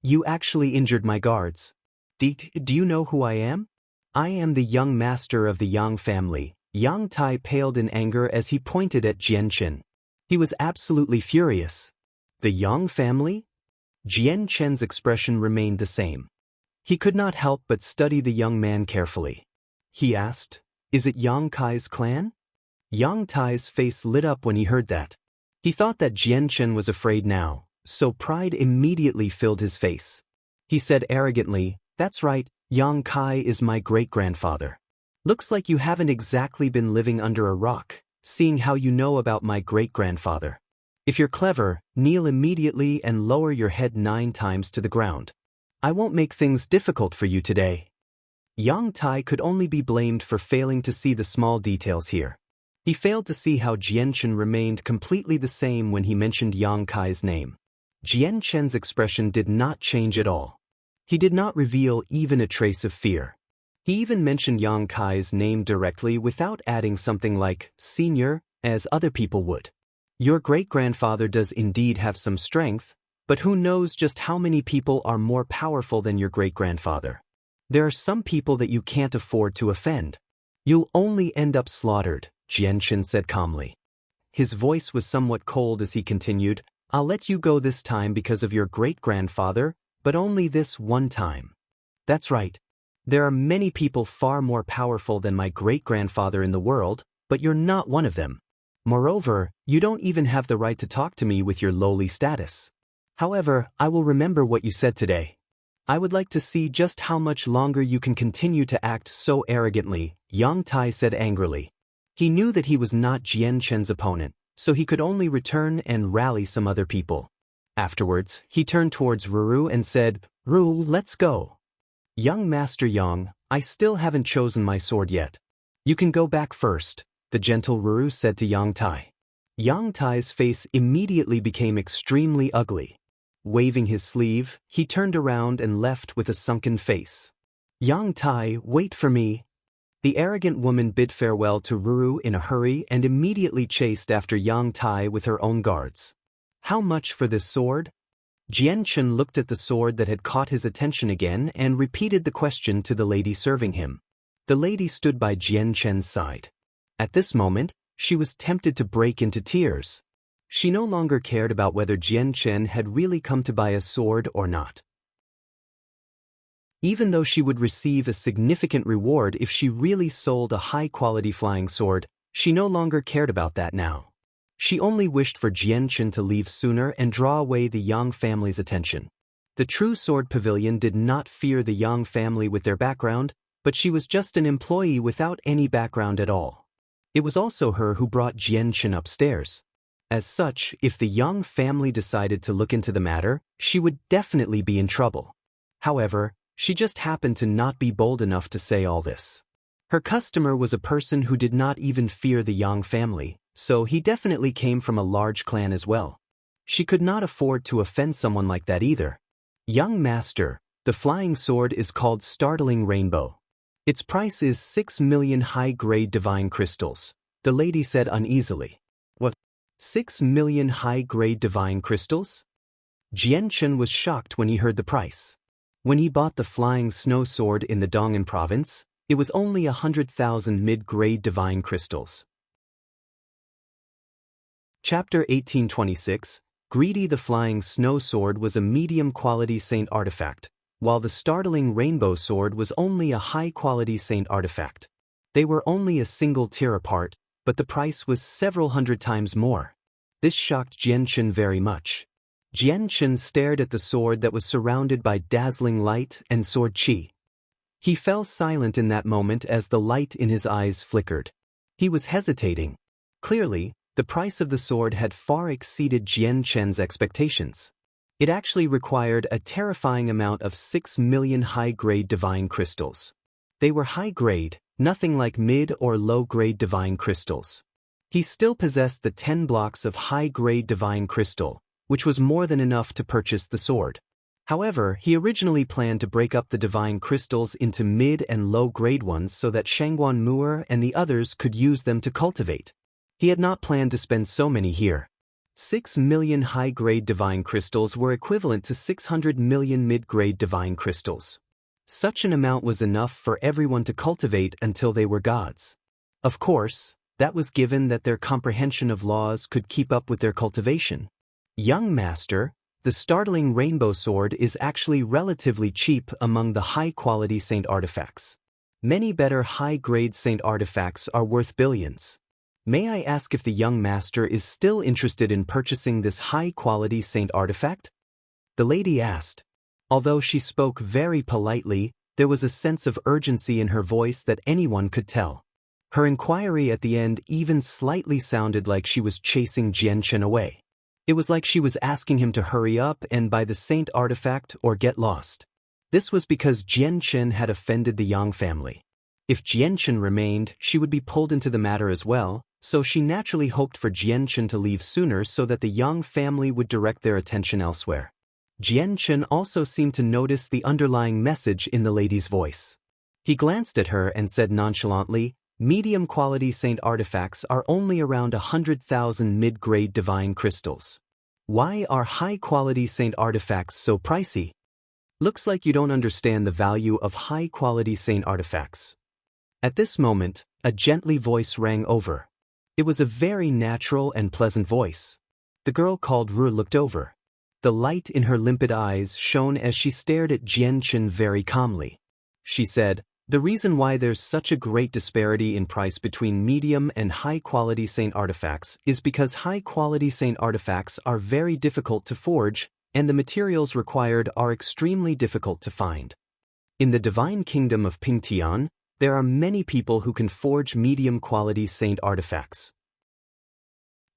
you actually injured my guards. Do you know who I am? I am the young master of the Yang family. Yang Tai paled in anger as he pointed at Jian Chen. He was absolutely furious. The Yang family? Jian Chen's expression remained the same. He could not help but study the young man carefully. He asked, "Is it Yang Kai's clan?" Yang Tai's face lit up when he heard that. He thought that Jian Chen was afraid now, so pride immediately filled his face. He said arrogantly, That's right, Yang Kai is my great-grandfather. Looks like you haven't exactly been living under a rock, seeing how you know about my great-grandfather. If you're clever, kneel immediately and lower your head 9 times to the ground. I won't make things difficult for you today. Yang Tai could only be blamed for failing to see the small details here. He failed to see how Jian Chen remained completely the same when he mentioned Yang Kai's name. Jian Chen's expression did not change at all. He did not reveal even a trace of fear. He even mentioned Yang Kai's name directly without adding something like senior, as other people would. Your great-grandfather does indeed have some strength, but who knows just how many people are more powerful than your great-grandfather. There are some people that you can't afford to offend. You'll only end up slaughtered, Jian Chen said calmly. His voice was somewhat cold as he continued, I'll let you go this time because of your great-grandfather, but only this one time. That's right. There are many people far more powerful than my great-grandfather in the world, but you're not one of them. Moreover, you don't even have the right to talk to me with your lowly status. However, I will remember what you said today. I would like to see just how much longer you can continue to act so arrogantly, Yang Tai said angrily. He knew that he was not Jian Chen's opponent, so he could only return and rally some other people. Afterwards, he turned towards Ruru and said, Ruru, let's go. Young Master Yang, I still haven't chosen my sword yet. You can go back first, the gentle Ruru said to Yang Tai. Yang Tai's face immediately became extremely ugly. Waving his sleeve, he turned around and left with a sunken face. Yang Tai, wait for me. The arrogant woman bid farewell to Ruru in a hurry and immediately chased after Yang Tai with her own guards. How much for this sword? Jian Chen looked at the sword that had caught his attention again and repeated the question to the lady serving him. The lady stood by Jian Chen's side. At this moment, she was tempted to break into tears. She no longer cared about whether Jian Chen had really come to buy a sword or not. Even though she would receive a significant reward if she really sold a high-quality flying sword, she no longer cared about that now. She only wished for Jian Chen to leave sooner and draw away the Yang family's attention. The true sword pavilion did not fear the Yang family with their background, but she was just an employee without any background at all. It was also her who brought Jian Chen upstairs. As such, if the Yang family decided to look into the matter, she would definitely be in trouble. However, she just happened to not be bold enough to say all this. Her customer was a person who did not even fear the Yang family, so he definitely came from a large clan as well. She could not afford to offend someone like that either. Young master, the flying sword is called Startling Rainbow. Its price is 6 million high-grade divine crystals, the lady said uneasily. What? 6 million high-grade divine crystals? Jian Chen was shocked when he heard the price. When he bought the flying snow sword in the Dong'an province, it was only 100,000 mid-grade divine crystals. Chapter 1826, Greedy the flying snow sword was a medium-quality saint artifact, while the startling rainbow sword was only a high-quality saint artifact. They were only a single tier apart, but the price was several hundred times more. This shocked Jian Chen very much. Jian Chen stared at the sword that was surrounded by dazzling light and sword qi. He fell silent in that moment as the light in his eyes flickered. He was hesitating. Clearly, the price of the sword had far exceeded Jian Chen's expectations. It actually required a terrifying amount of 6 million high-grade divine crystals. They were high-grade, nothing like mid- or low-grade divine crystals. He still possessed the 10 blocks of high-grade divine crystal, which was more than enough to purchase the sword. However, he originally planned to break up the divine crystals into mid- and low-grade ones so that Shangguan Mu'er and the others could use them to cultivate. He had not planned to spend so many here. 6 million high-grade divine crystals were equivalent to 600 million mid-grade divine crystals. Such an amount was enough for everyone to cultivate until they were gods. Of course, that was given that their comprehension of laws could keep up with their cultivation. Young master, the startling rainbow sword is actually relatively cheap among the high-quality saint artifacts. Many better high-grade saint artifacts are worth billions. May I ask if the young master is still interested in purchasing this high-quality saint artifact? The lady asked. Although she spoke very politely, there was a sense of urgency in her voice that anyone could tell. Her inquiry at the end even slightly sounded like she was chasing Jianchen away. It was like she was asking him to hurry up and buy the saint artifact or get lost. This was because Jianchen had offended the Yang family. If Jianchen remained, she would be pulled into the matter as well, so she naturally hoped for Jianchen to leave sooner so that the Yang family would direct their attention elsewhere. Jianchen also seemed to notice the underlying message in the lady's voice. He glanced at her and said nonchalantly, "Medium-quality saint artifacts are only around 100,000 mid-grade divine crystals. Why are high-quality saint artifacts so pricey? Looks like you don't understand the value of high-quality saint artifacts." At this moment, a gently voice rang over. It was a very natural and pleasant voice. The girl called Ru looked over. The light in her limpid eyes shone as she stared at Jianchen very calmly. She said, "The reason why there's such a great disparity in price between medium and high-quality saint artifacts is because high-quality saint artifacts are very difficult to forge, and the materials required are extremely difficult to find. In the divine kingdom of Pingtian, there are many people who can forge medium-quality saint artifacts.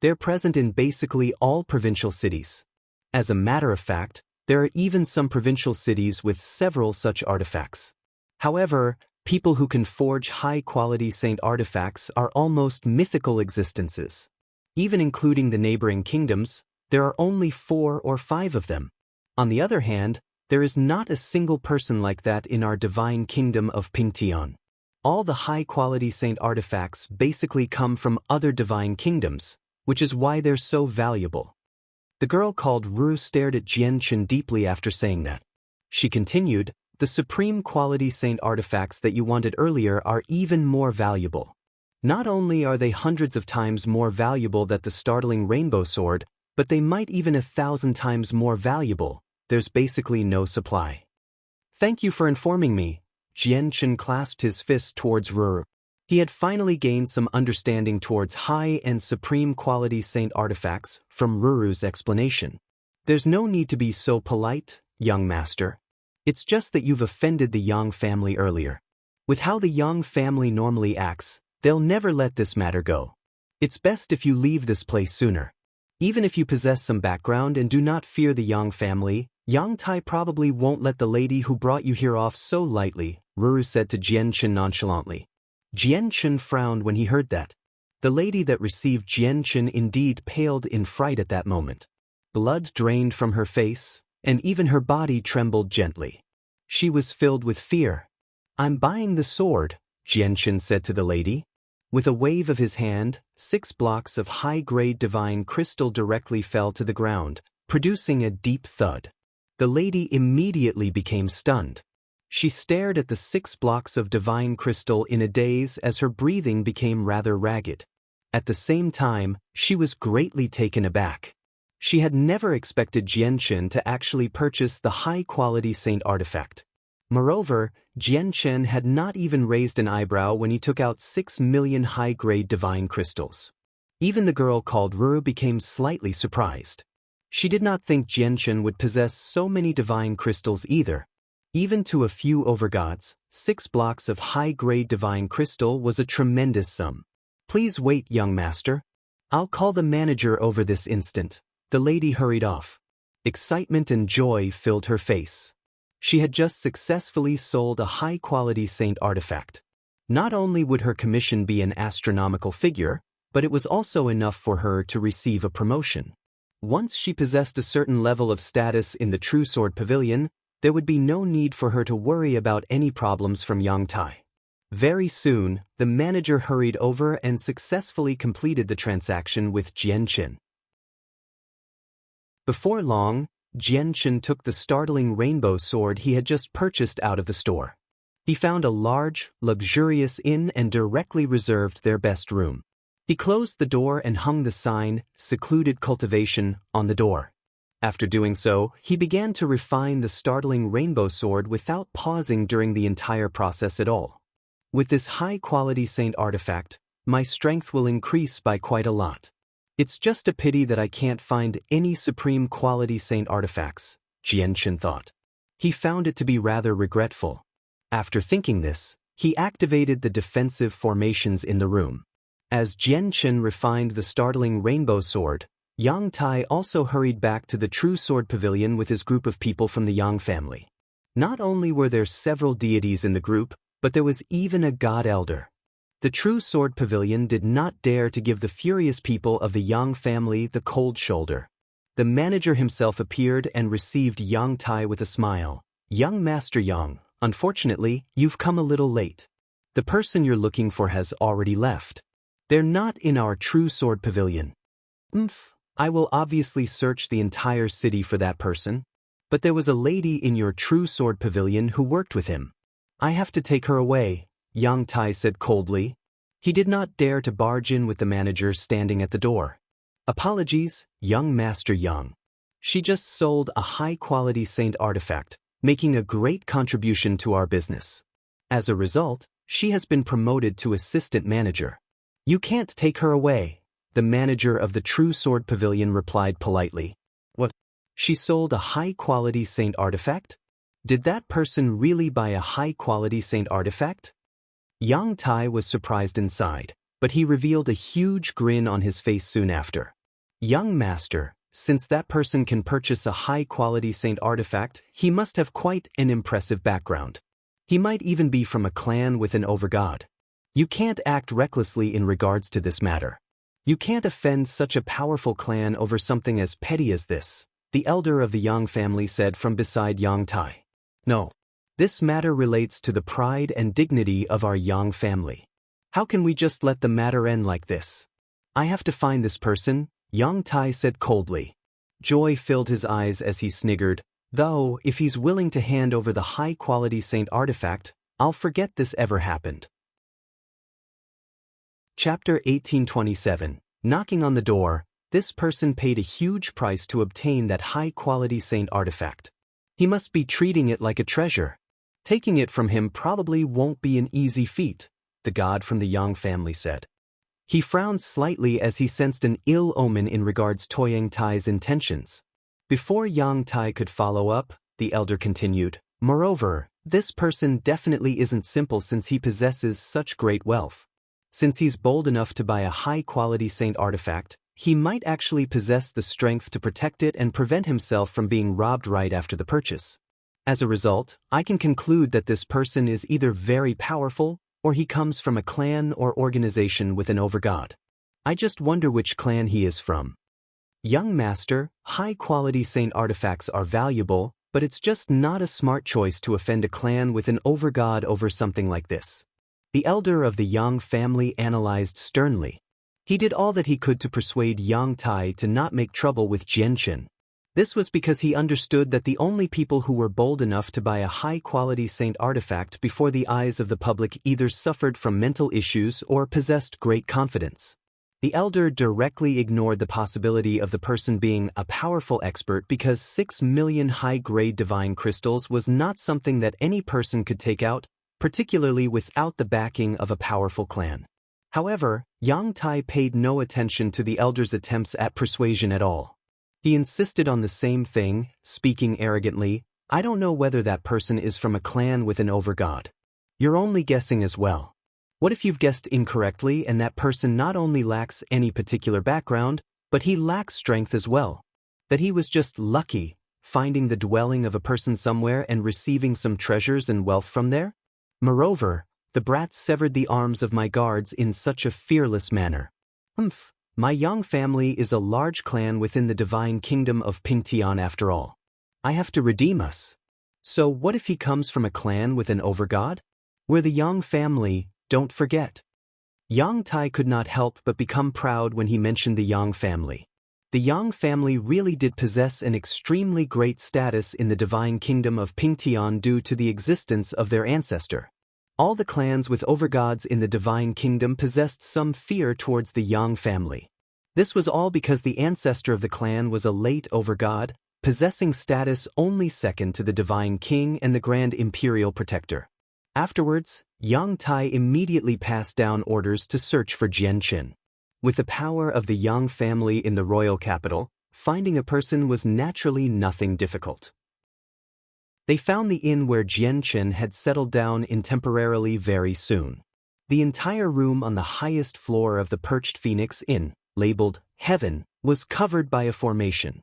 They're present in basically all provincial cities. As a matter of fact, there are even some provincial cities with several such artifacts. However, people who can forge high-quality saint artifacts are almost mythical existences. Even including the neighboring kingdoms, there are only 4 or 5 of them. On the other hand, there is not a single person like that in our divine kingdom of Pingtian. All the high-quality saint artifacts basically come from other divine kingdoms, which is why they're so valuable." The girl called Ru stared at Jianchen deeply after saying that. She continued, "The supreme quality saint artifacts that you wanted earlier are even more valuable. Not only are they hundreds of times more valuable than the startling rainbow sword, but they might even 1,000 times more valuable. There's basically no supply." "Thank you for informing me." Jianchen clasped his fist towards Ru. He had finally gained some understanding towards high and supreme quality saint artifacts from Ruru's explanation. "There's no need to be so polite, young master. It's just that you've offended the Yang family earlier. With how the Yang family normally acts, they'll never let this matter go. It's best if you leave this place sooner. Even if you possess some background and do not fear the Yang family, Yang Tai probably won't let the lady who brought you here off so lightly," Ruru said to Jianchen nonchalantly. Jianchen frowned when he heard that. The lady that received Jianchen indeed paled in fright at that moment. Blood drained from her face, and even her body trembled gently. She was filled with fear. "I'm buying the sword," Jianchen said to the lady. With a wave of his hand, 6 blocks of high-grade divine crystal directly fell to the ground, producing a deep thud. The lady immediately became stunned. She stared at the 6 blocks of divine crystal in a daze as her breathing became rather ragged. At the same time, she was greatly taken aback. She had never expected Jianchen to actually purchase the high-quality saint artifact. Moreover, Jianchen had not even raised an eyebrow when he took out 6 million high-grade divine crystals. Even the girl called Ruru became slightly surprised. She did not think Jianchen would possess so many divine crystals either. Even to a few overgods, 6 blocks of high-grade divine crystal was a tremendous sum. "Please wait, young master. I'll call the manager over this instant." The lady hurried off. Excitement and joy filled her face. She had just successfully sold a high-quality saint artifact. Not only would her commission be an astronomical figure, but it was also enough for her to receive a promotion. Once she possessed a certain level of status in the True Sword Pavilion, there would be no need for her to worry about any problems from Yang Tai. Very soon, the manager hurried over and successfully completed the transaction with Jianchen. Before long, Jianchen took the startling rainbow sword he had just purchased out of the store. He found a large, luxurious inn and directly reserved their best room. He closed the door and hung the sign, "Secluded Cultivation," on the door. After doing so, he began to refine the startling rainbow sword without pausing during the entire process at all. "With this high-quality saint artifact, my strength will increase by quite a lot. It's just a pity that I can't find any supreme quality saint artifacts," Jianchen thought. He found it to be rather regretful. After thinking this, he activated the defensive formations in the room. As Jian Chen refined the startling rainbow sword, Yang Tai also hurried back to the True Sword Pavilion with his group of people from the Yang family. Not only were there several deities in the group, but there was even a god elder. The True Sword Pavilion did not dare to give the furious people of the Yang family the cold shoulder. The manager himself appeared and received Yang Tai with a smile. "Young Master Yang, unfortunately, you've come a little late. The person you're looking for has already left. They're not in our True Sword Pavilion." I will obviously search the entire city for that person. But there was a lady in your True Sword Pavilion who worked with him. I have to take her away, Yang Tai said coldly. He did not dare to barge in with the manager standing at the door. "Apologies, young Master Yang. She just sold a high-quality saint artifact, making a great contribution to our business. As a result, she has been promoted to assistant manager. You can't take her away," the manager of the True Sword Pavilion replied politely. "What? She sold a high-quality saint artifact? Did that person really buy a high-quality saint artifact?" Yang Tai was surprised inside, but he revealed a huge grin on his face soon after. "Young Master, since that person can purchase a high-quality saint artifact, he must have quite an impressive background. He might even be from a clan with an overgod. You can't act recklessly in regards to this matter. You can't offend such a powerful clan over something as petty as this," the elder of the Yang family said from beside Yang Tai. "No. This matter relates to the pride and dignity of our Yang family. How can we just let the matter end like this? I have to find this person," Yang Tai said coldly. Joy filled his eyes as he sniggered, "Though, if he's willing to hand over the high-quality saint artifact, I'll forget this ever happened." Chapter 1827. Knocking on the door, this person paid a huge price to obtain that high-quality saint artifact. He must be treating it like a treasure. Taking it from him probably won't be an easy feat, the god from the Yang family said. He frowned slightly as he sensed an ill omen in regards to Yang Tai's intentions. Before Yang Tai could follow up, the elder continued, "Moreover, this person definitely isn't simple since he possesses such great wealth. Since he's bold enough to buy a high-quality saint artifact, he might actually possess the strength to protect it and prevent himself from being robbed right after the purchase. As a result, I can conclude that this person is either very powerful, or he comes from a clan or organization with an overgod. I just wonder which clan he is from." "Young Master, high-quality saint artifacts are valuable, but it's just not a smart choice to offend a clan with an overgod over something like this," the elder of the Yang family analyzed sternly. He did all that he could to persuade Yang Tai to not make trouble with Jian Chen. This was because he understood that the only people who were bold enough to buy a high-quality saint artifact before the eyes of the public either suffered from mental issues or possessed great confidence. The elder directly ignored the possibility of the person being a powerful expert because 6 million high-grade divine crystals was not something that any person could take out, particularly without the backing of a powerful clan. However, Yang Tai paid no attention to the elder's attempts at persuasion at all. He insisted on the same thing, speaking arrogantly, "I don't know whether that person is from a clan with an overgod. You're only guessing as well. What if you've guessed incorrectly and that person not only lacks any particular background, but he lacks strength as well? That he was just lucky, finding the dwelling of a person somewhere and receiving some treasures and wealth from there? Moreover, the brats severed the arms of my guards in such a fearless manner. My Yang family is a large clan within the divine kingdom of Pingtian after all. I have to redeem us. So what if he comes from a clan with an overgod? We're the Yang family, don't forget." Yang Tai could not help but become proud when he mentioned the Yang family. The Yang family really did possess an extremely great status in the divine kingdom of Pingtian due to the existence of their ancestor. All the clans with overgods in the divine kingdom possessed some fear towards the Yang family. This was all because the ancestor of the clan was a late overgod, possessing status only second to the divine king and the grand imperial protector. Afterwards, Yang Tai immediately passed down orders to search for Jian Chen. With the power of the Yang family in the royal capital, finding a person was naturally nothing difficult. They found the inn where Jian Chen had settled down in temporarily very soon. The entire room on the highest floor of the Perched Phoenix Inn, labeled Heaven, was covered by a formation.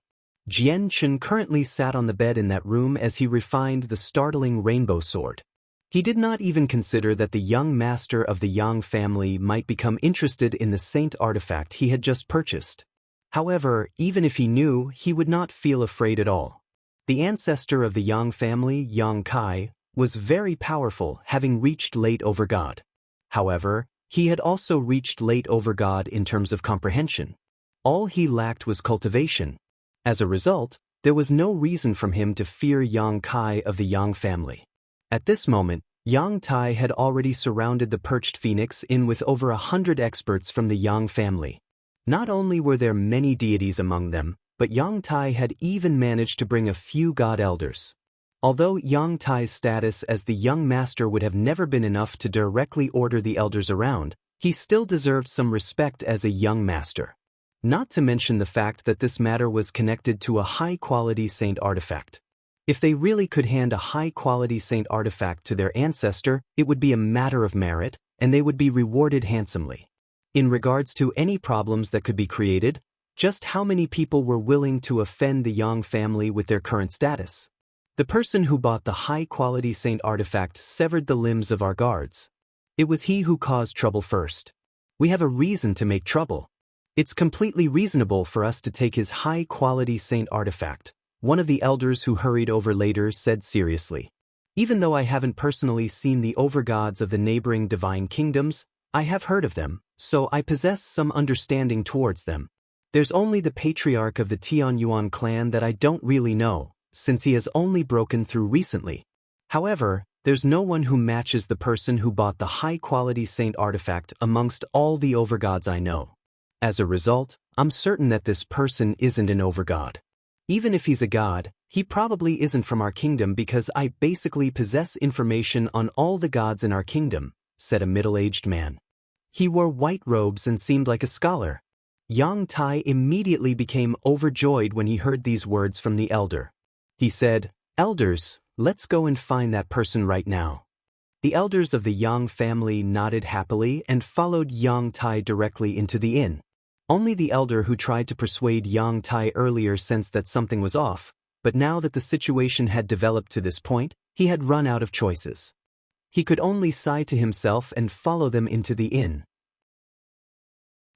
Jian Chen currently sat on the bed in that room as he refined the startling rainbow sword. He did not even consider that the young master of the Yang family might become interested in the saint artifact he had just purchased. However, even if he knew, he would not feel afraid at all. The ancestor of the Yang family, Yang Kai, was very powerful, having reached late over God. However, he had also reached late over God in terms of comprehension. All he lacked was cultivation. As a result, there was no reason for him to fear Yang Kai of the Yang family. At this moment, Yang Tai had already surrounded the Perched Phoenix Inn with over 100 experts from the Yang family. Not only were there many deities among them, but Yang Tai had even managed to bring a few god elders. Although Yang Tai's status as the young master would have never been enough to directly order the elders around, he still deserved some respect as a young master. Not to mention the fact that this matter was connected to a high-quality saint artifact. If they really could hand a high-quality saint artifact to their ancestor, it would be a matter of merit, and they would be rewarded handsomely. In regards to any problems that could be created, just how many people were willing to offend the Yang family with their current status? The person who bought the high-quality saint artifact severed the limbs of our guards. It was he who caused trouble first. We have a reason to make trouble. It's completely reasonable for us to take his high-quality saint artifact, one of the elders who hurried over later said seriously. Even though I haven't personally seen the overgods of the neighboring divine kingdoms, I have heard of them, so I possess some understanding towards them. There's only the patriarch of the Tianyuan clan that I don't really know, since he has only broken through recently. However, there's no one who matches the person who bought the high-quality saint artifact amongst all the overgods I know. As a result, I'm certain that this person isn't an overgod. Even if he's a god, he probably isn't from our kingdom because I basically possess information on all the gods in our kingdom, said a middle-aged man. He wore white robes and seemed like a scholar. Yang Tai immediately became overjoyed when he heard these words from the elder. He said, "Elders, let's go and find that person right now." The elders of the Yang family nodded happily and followed Yang Tai directly into the inn. Only the elder who tried to persuade Yang Tai earlier sensed that something was off, but now that the situation had developed to this point, he had run out of choices. He could only sigh to himself and follow them into the inn.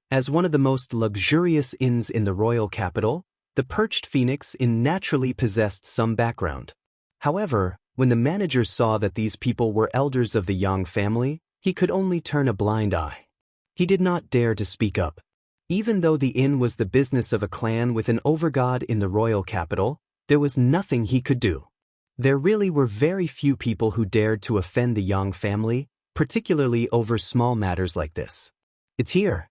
As one of the most luxurious inns in the royal capital, the Perched Phoenix Inn naturally possessed some background. However, when the manager saw that these people were elders of the Yang family, he could only turn a blind eye. He did not dare to speak up. Even though the inn was the business of a clan with an overgod in the royal capital, there was nothing he could do. There really were very few people who dared to offend the Yang family, particularly over small matters like this. It's here.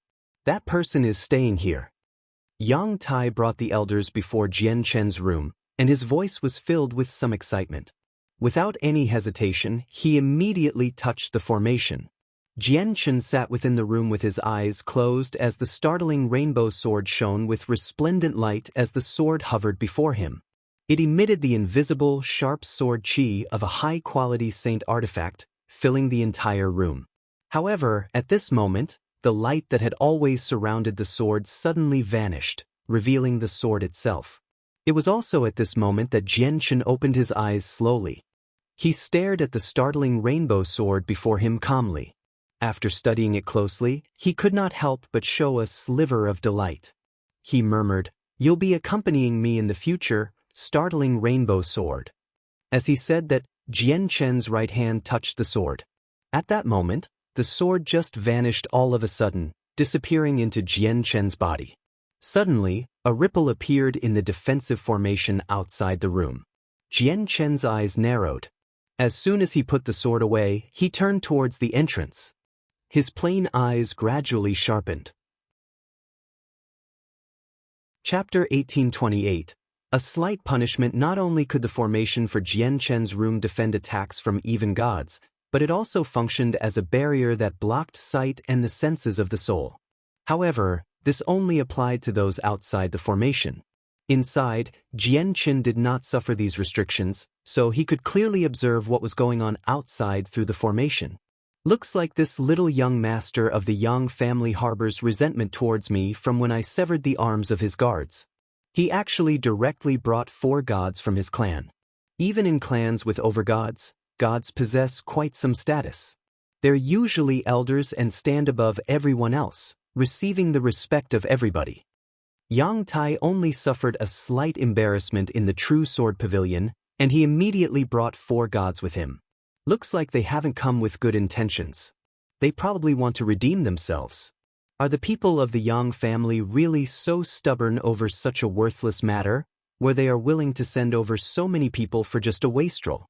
That person is staying here. Yang Tai brought the elders before Jian Chen's room, and his voice was filled with some excitement. Without any hesitation, he immediately touched the formation. Jian Chen sat within the room with his eyes closed as the startling rainbow sword shone with resplendent light as the sword hovered before him. It emitted the invisible, sharp sword chi of a high-quality saint artifact, filling the entire room. However, at this moment, the light that had always surrounded the sword suddenly vanished, revealing the sword itself. It was also at this moment that Jian Chen opened his eyes slowly. He stared at the startling rainbow sword before him calmly. After studying it closely, he could not help but show a sliver of delight. He murmured, "You'll be accompanying me in the future, startling rainbow sword." As he said that, Jian Chen's right hand touched the sword. At that moment, the sword just vanished all of a sudden, disappearing into Jian Chen's body. Suddenly, a ripple appeared in the defensive formation outside the room. Jian Chen's eyes narrowed. As soon as he put the sword away, he turned towards the entrance. His plain eyes gradually sharpened. Chapter 1828. A slight punishment. Not only could the formation for Jian Chen's room defend attacks from even gods, but it also functioned as a barrier that blocked sight and the senses of the soul. However, this only applied to those outside the formation. Inside, Jianqin did not suffer these restrictions, so he could clearly observe what was going on outside through the formation. Looks like this little young master of the Yang family harbors resentment towards me from when I severed the arms of his guards. He actually directly brought 4 gods from his clan. Even in clans with overgods, gods possess quite some status. They're usually elders and stand above everyone else, receiving the respect of everybody. Yang Tai only suffered a slight embarrassment in the True Sword Pavilion, and he immediately brought 4 gods with him. Looks like they haven't come with good intentions. They probably want to redeem themselves. Are the people of the Yang family really so stubborn over such a worthless matter, where they are willing to send over so many people for just a wastrel?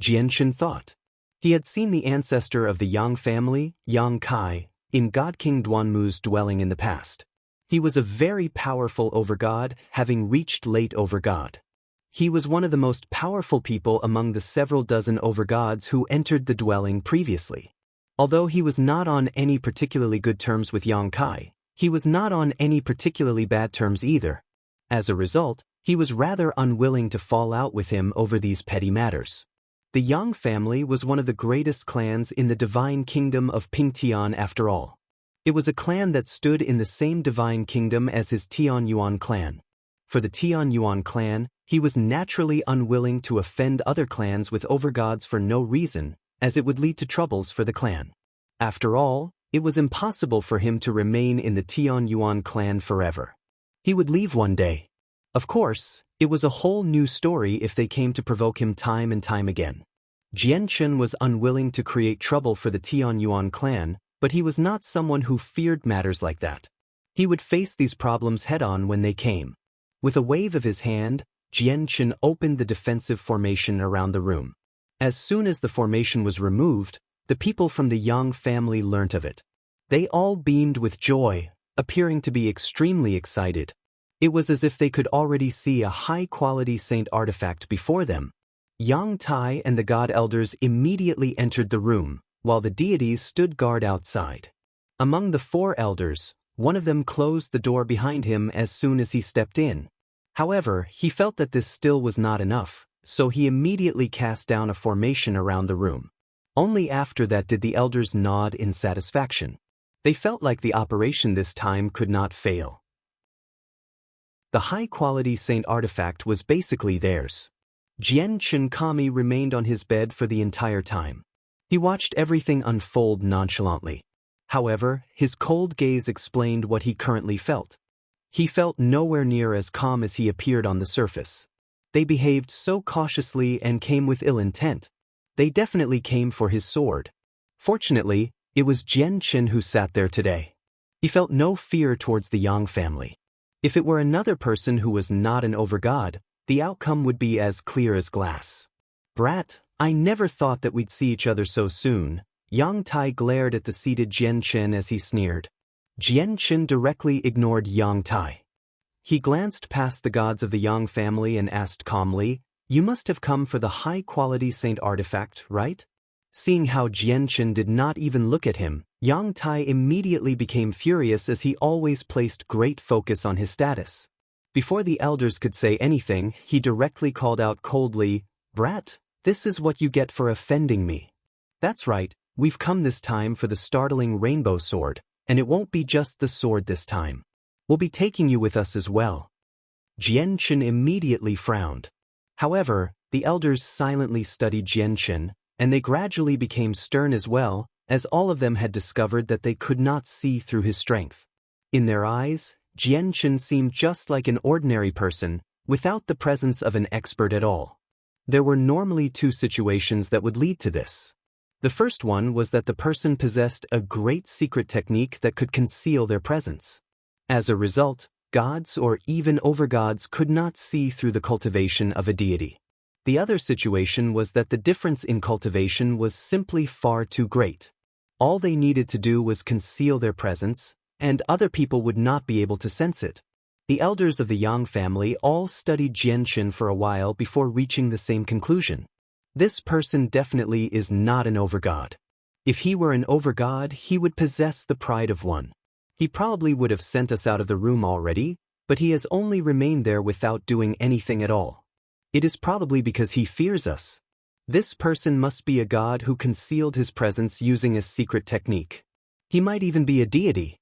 Jianqin thought. He had seen the ancestor of the Yang family, Yang Kai, in God King Duanmu's dwelling in the past. He was a very powerful overgod, having reached late overgod. He was one of the most powerful people among the several dozen overgods who entered the dwelling previously. Although he was not on any particularly good terms with Yang Kai, he was not on any particularly bad terms either. As a result, he was rather unwilling to fall out with him over these petty matters. The Yang family was one of the greatest clans in the divine kingdom of Pingtian after all. It was a clan that stood in the same divine kingdom as his Tianyuan clan. For the Tianyuan clan, he was naturally unwilling to offend other clans with overgods for no reason, as it would lead to troubles for the clan. After all, it was impossible for him to remain in the Tianyuan clan forever. He would leave one day. Of course, it was a whole new story if they came to provoke him time and time again. Jianqin was unwilling to create trouble for the Tianyuan clan, but he was not someone who feared matters like that. He would face these problems head-on when they came. With a wave of his hand, Jianqin opened the defensive formation around the room. As soon as the formation was removed, the people from the Yang family learnt of it. They all beamed with joy, appearing to be extremely excited. It was as if they could already see a high-quality saint artifact before them. Yang Tai and the god elders immediately entered the room, while the deities stood guard outside. Among the 4 elders, one of them closed the door behind him as soon as he stepped in. However, he felt that this still was not enough, so he immediately cast down a formation around the room. Only after that did the elders nod in satisfaction. They felt like the operation this time could not fail. The high-quality saint artifact was basically theirs. Jianqin calmly remained on his bed for the entire time. He watched everything unfold nonchalantly. However, his cold gaze explained what he currently felt. He felt nowhere near as calm as he appeared on the surface. They behaved so cautiously and came with ill intent. They definitely came for his sword. Fortunately, it was Jianqin who sat there today. He felt no fear towards the Yang family. If it were another person who was not an overgod, the outcome would be as clear as glass. Brat, I never thought that we'd see each other so soon. Yang Tai glared at the seated Jianqin as he sneered. Jianqin directly ignored Yang Tai. He glanced past the gods of the Yang family and asked calmly, "You must have come for the high-quality saint artifact, right?" Seeing how Jianqin did not even look at him, Yang Tai immediately became furious as he always placed great focus on his status. Before the elders could say anything, he directly called out coldly, "Brat, this is what you get for offending me. That's right, we've come this time for the startling rainbow sword, and it won't be just the sword this time. We'll be taking you with us as well." Jianqin immediately frowned. However, the elders silently studied Jianqin, and they gradually became stern as well, as all of them had discovered that they could not see through his strength. In their eyes, Jianqin seemed just like an ordinary person, without the presence of an expert at all. There were normally 2 situations that would lead to this. The first one was that the person possessed a great secret technique that could conceal their presence. As a result, gods or even overgods could not see through the cultivation of a deity. The other situation was that the difference in cultivation was simply far too great. All they needed to do was conceal their presence, and other people would not be able to sense it. The elders of the Yang family all studied Jianqin for a while before reaching the same conclusion. This person definitely is not an overgod. If he were an overgod, he would possess the pride of one. He probably would have sent us out of the room already, but he has only remained there without doing anything at all. It is probably because he fears us. This person must be a god who concealed his presence using a secret technique. He might even be a deity.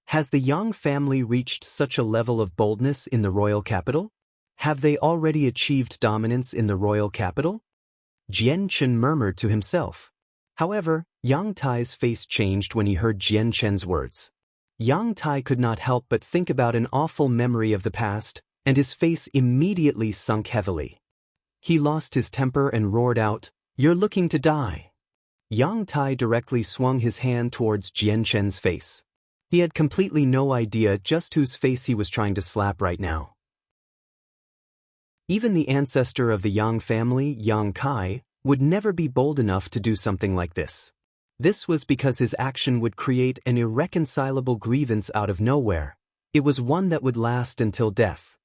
Has the Yang family reached such a level of boldness in the royal capital? Have they already achieved dominance in the royal capital? Jian Chen murmured to himself. However, Yang Tai's face changed when he heard Jian Chen's words. Yang Tai could not help but think about an awful memory of the past, and his face immediately sunk heavily. He lost his temper and roared out, "You're looking to die." Yang Tai directly swung his hand towards Jian Chen's face. He had completely no idea just whose face he was trying to slap right now. Even the ancestor of the Yang family, Yang Kai, would never be bold enough to do something like this. This was because his action would create an irreconcilable grievance out of nowhere. It was one that would last until death.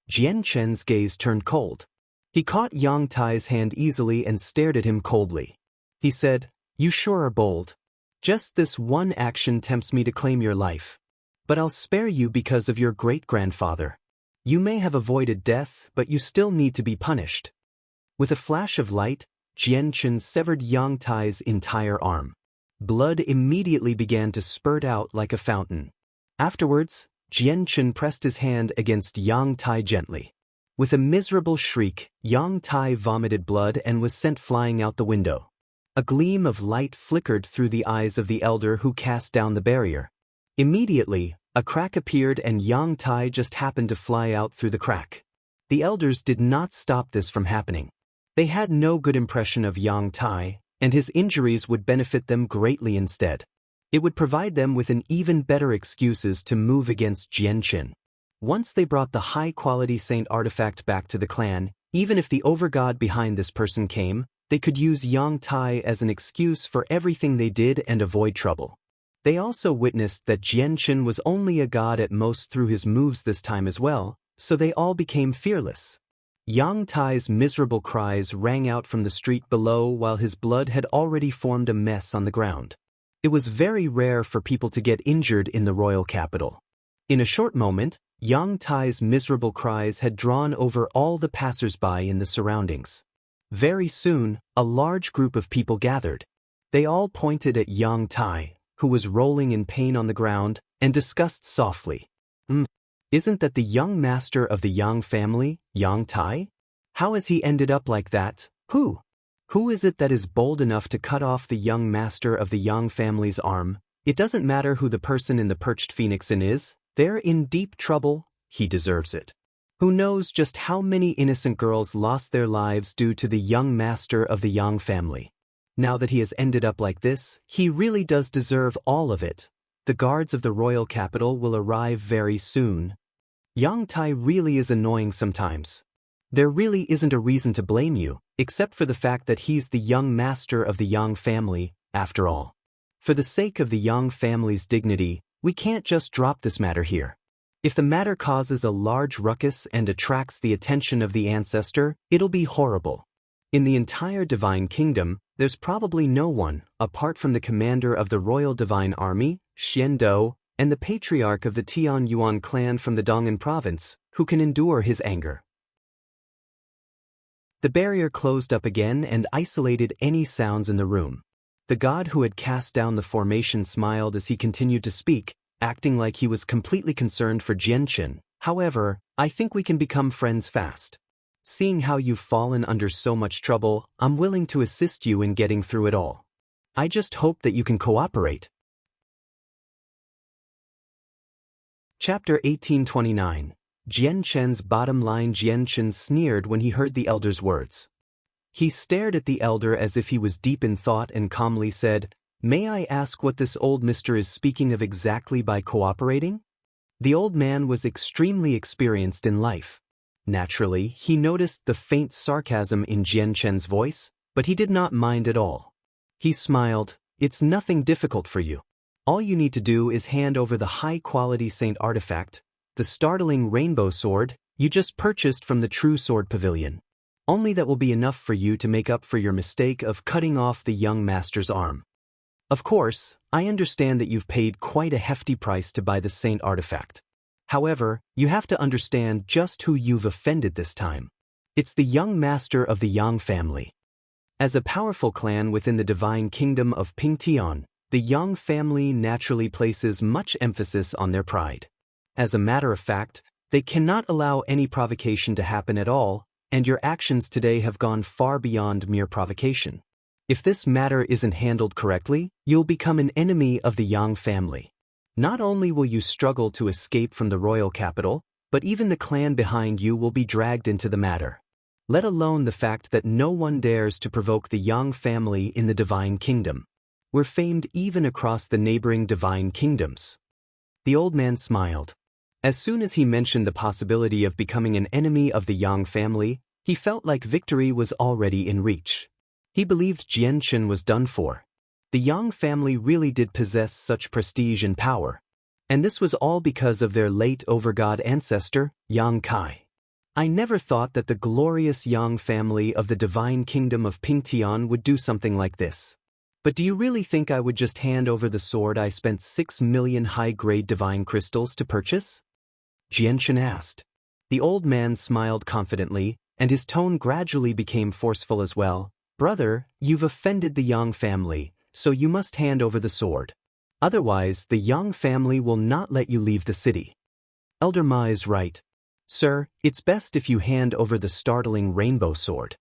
Jian Chen's gaze turned cold. He caught Yang Tai's hand easily and stared at him coldly. He said, "You sure are bold. Just this one action tempts me to claim your life. But I'll spare you because of your great-grandfather. You may have avoided death, but you still need to be punished." With a flash of light, Jian Chen severed Yang Tai's entire arm. Blood immediately began to spurt out like a fountain. Afterwards, Jian Chen pressed his hand against Yang Tai gently. With a miserable shriek, Yang Tai vomited blood and was sent flying out the window. A gleam of light flickered through the eyes of the elder who cast down the barrier. Immediately, a crack appeared and Yang Tai just happened to fly out through the crack. The elders did not stop this from happening. They had no good impression of Yang Tai, and his injuries would benefit them greatly instead. It would provide them with an even better excuses to move against Jian Chen. Once they brought the high-quality saint artifact back to the clan, even if the overgod behind this person came, they could use Yang Tai as an excuse for everything they did and avoid trouble. They also witnessed that Jian Chen was only a god at most through his moves this time as well, so they all became fearless. Yang Tai's miserable cries rang out from the street below while his blood had already formed a mess on the ground. It was very rare for people to get injured in the royal capital. In a short moment, Yang Tai's miserable cries had drawn over all the passers-by in the surroundings. Very soon, a large group of people gathered. They all pointed at Yang Tai, who was rolling in pain on the ground, and discussed softly. Isn't that the young master of the Yang family, Yang Tai? How has he ended up like that? Who is it that is bold enough to cut off the young master of the Yang family's arm? It doesn't matter who the person in the perched phoenix inn is, they're in deep trouble, he deserves it. Who knows just how many innocent girls lost their lives due to the young master of the Yang family. Now that he has ended up like this, he really does deserve all of it. The guards of the royal capital will arrive very soon. Yang Tai really is annoying sometimes. There really isn't a reason to blame you, except for the fact that he's the young master of the Yang family, after all. For the sake of the Yang family's dignity, we can't just drop this matter here. If the matter causes a large ruckus and attracts the attention of the ancestor, it'll be horrible. In the entire divine kingdom, there's probably no one, apart from the commander of the Royal Divine Army, Xian Do, and the patriarch of the Tian Yuan clan from the Dong'an province, who can endure his anger. The barrier closed up again and isolated any sounds in the room. The god who had cast down the formation smiled as he continued to speak, acting like he was completely concerned for Jian Chen. However, I think we can become friends fast. Seeing how you've fallen under so much trouble, I'm willing to assist you in getting through it all. I just hope that you can cooperate. Chapter 1829. Jian Chen's bottom line. Jian Chen sneered when he heard the elder's words. He stared at the elder as if he was deep in thought and calmly said, "May I ask what this old mister is speaking of exactly by cooperating?" The old man was extremely experienced in life. Naturally, he noticed the faint sarcasm in Jian Chen's voice, but he did not mind at all. He smiled, "It's nothing difficult for you. All you need to do is hand over the high-quality saint artifact, the startling rainbow sword you just purchased from the True Sword Pavilion. Only that will be enough for you to make up for your mistake of cutting off the young master's arm. Of course, I understand that you've paid quite a hefty price to buy the saint artifact. However, you have to understand just who you've offended this time. It's the young master of the Yang family. As a powerful clan within the divine kingdom of Pingtian, the Yang family naturally places much emphasis on their pride. As a matter of fact, they cannot allow any provocation to happen at all, and your actions today have gone far beyond mere provocation. If this matter isn't handled correctly, you'll become an enemy of the Yang family. Not only will you struggle to escape from the royal capital, but even the clan behind you will be dragged into the matter. Let alone the fact that no one dares to provoke the Yang family in the divine kingdom. We're famed even across the neighboring divine kingdoms. The old man smiled. As soon as he mentioned the possibility of becoming an enemy of the Yang family, he felt like victory was already in reach. He believed Jianchen was done for. The Yang family really did possess such prestige and power. And this was all because of their late overgod ancestor, Yang Kai. I never thought that the glorious Yang family of the divine kingdom of Pingtian would do something like this. But do you really think I would just hand over the sword I spent 6 million high-grade divine crystals to purchase? Jianchen asked. The old man smiled confidently, and his tone gradually became forceful as well. Brother, you've offended the Yang family, so you must hand over the sword. Otherwise, the Yang family will not let you leave the city. Elder Ma is right. Sir, it's best if you hand over the startling rainbow sword.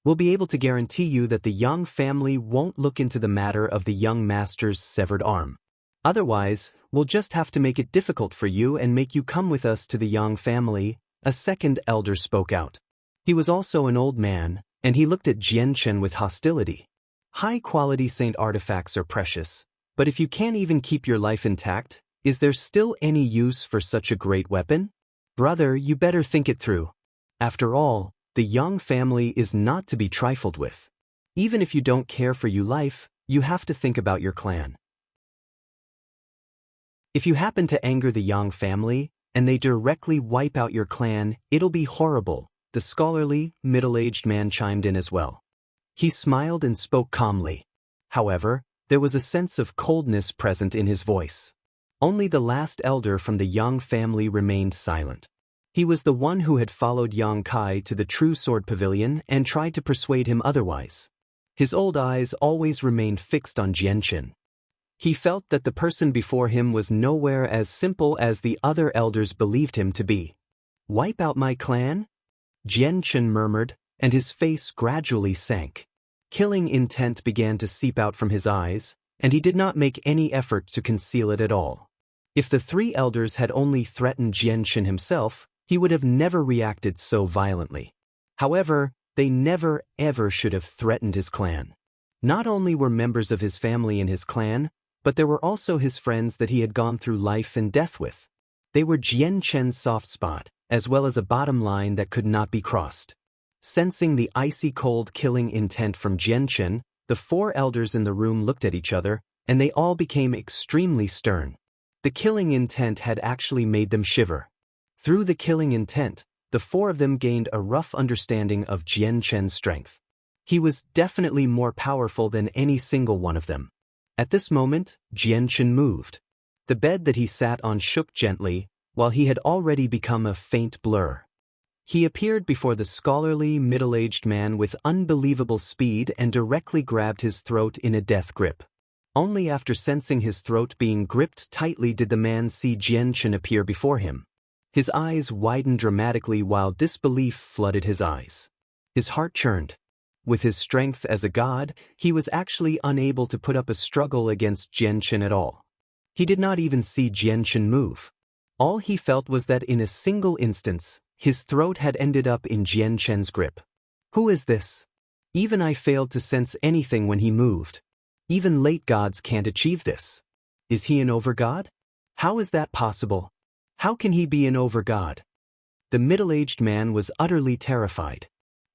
We'll be able to guarantee you that the Yang family won't look into the matter of the young master's severed arm. Otherwise, we'll just have to make it difficult for you and make you come with us to the Yang family, a second elder spoke out. He was also an old man, and he looked at Jianchen with hostility. High-quality saint artifacts are precious, but if you can't even keep your life intact, is there still any use for such a great weapon? Brother, you better think it through. After all, the Yang family is not to be trifled with. Even if you don't care for your life, you have to think about your clan. If you happen to anger the Yang family, and they directly wipe out your clan, it'll be horrible, the scholarly, middle-aged man chimed in as well. He smiled and spoke calmly. However, there was a sense of coldness present in his voice. Only the last elder from the Yang family remained silent. He was the one who had followed Yang Kai to the True Sword Pavilion and tried to persuade him otherwise. His old eyes always remained fixed on Jianchen. He felt that the person before him was nowhere as simple as the other elders believed him to be. Wipe out my clan? Jianchen murmured, and his face gradually sank. Killing intent began to seep out from his eyes, and he did not make any effort to conceal it at all. If the three elders had only threatened Jianchen himself, he would have never reacted so violently. However, they never ever should have threatened his clan. Not only were members of his family in his clan, but there were also his friends that he had gone through life and death with. They were Jianchen's soft spot, as well as a bottom line that could not be crossed. Sensing the icy cold killing intent from Jianchen, the four elders in the room looked at each other, and they all became extremely stern. The killing intent had actually made them shiver. Through the killing intent, the four of them gained a rough understanding of Jianchen's strength. He was definitely more powerful than any single one of them. At this moment, Jianchen moved. The bed that he sat on shook gently, while he had already become a faint blur. He appeared before the scholarly, middle-aged man with unbelievable speed and directly grabbed his throat in a death grip. Only after sensing his throat being gripped tightly did the man see Jianchen appear before him. His eyes widened dramatically while disbelief flooded his eyes. His heart churned. With his strength as a god, he was actually unable to put up a struggle against Jianchen at all. He did not even see Jianchen move. All he felt was that in a single instance, his throat had ended up in Jianchen's grip. Who is this? Even I failed to sense anything when he moved. Even late gods can't achieve this. Is he an overgod? How is that possible? How can he be an overgod? The middle-aged man was utterly terrified.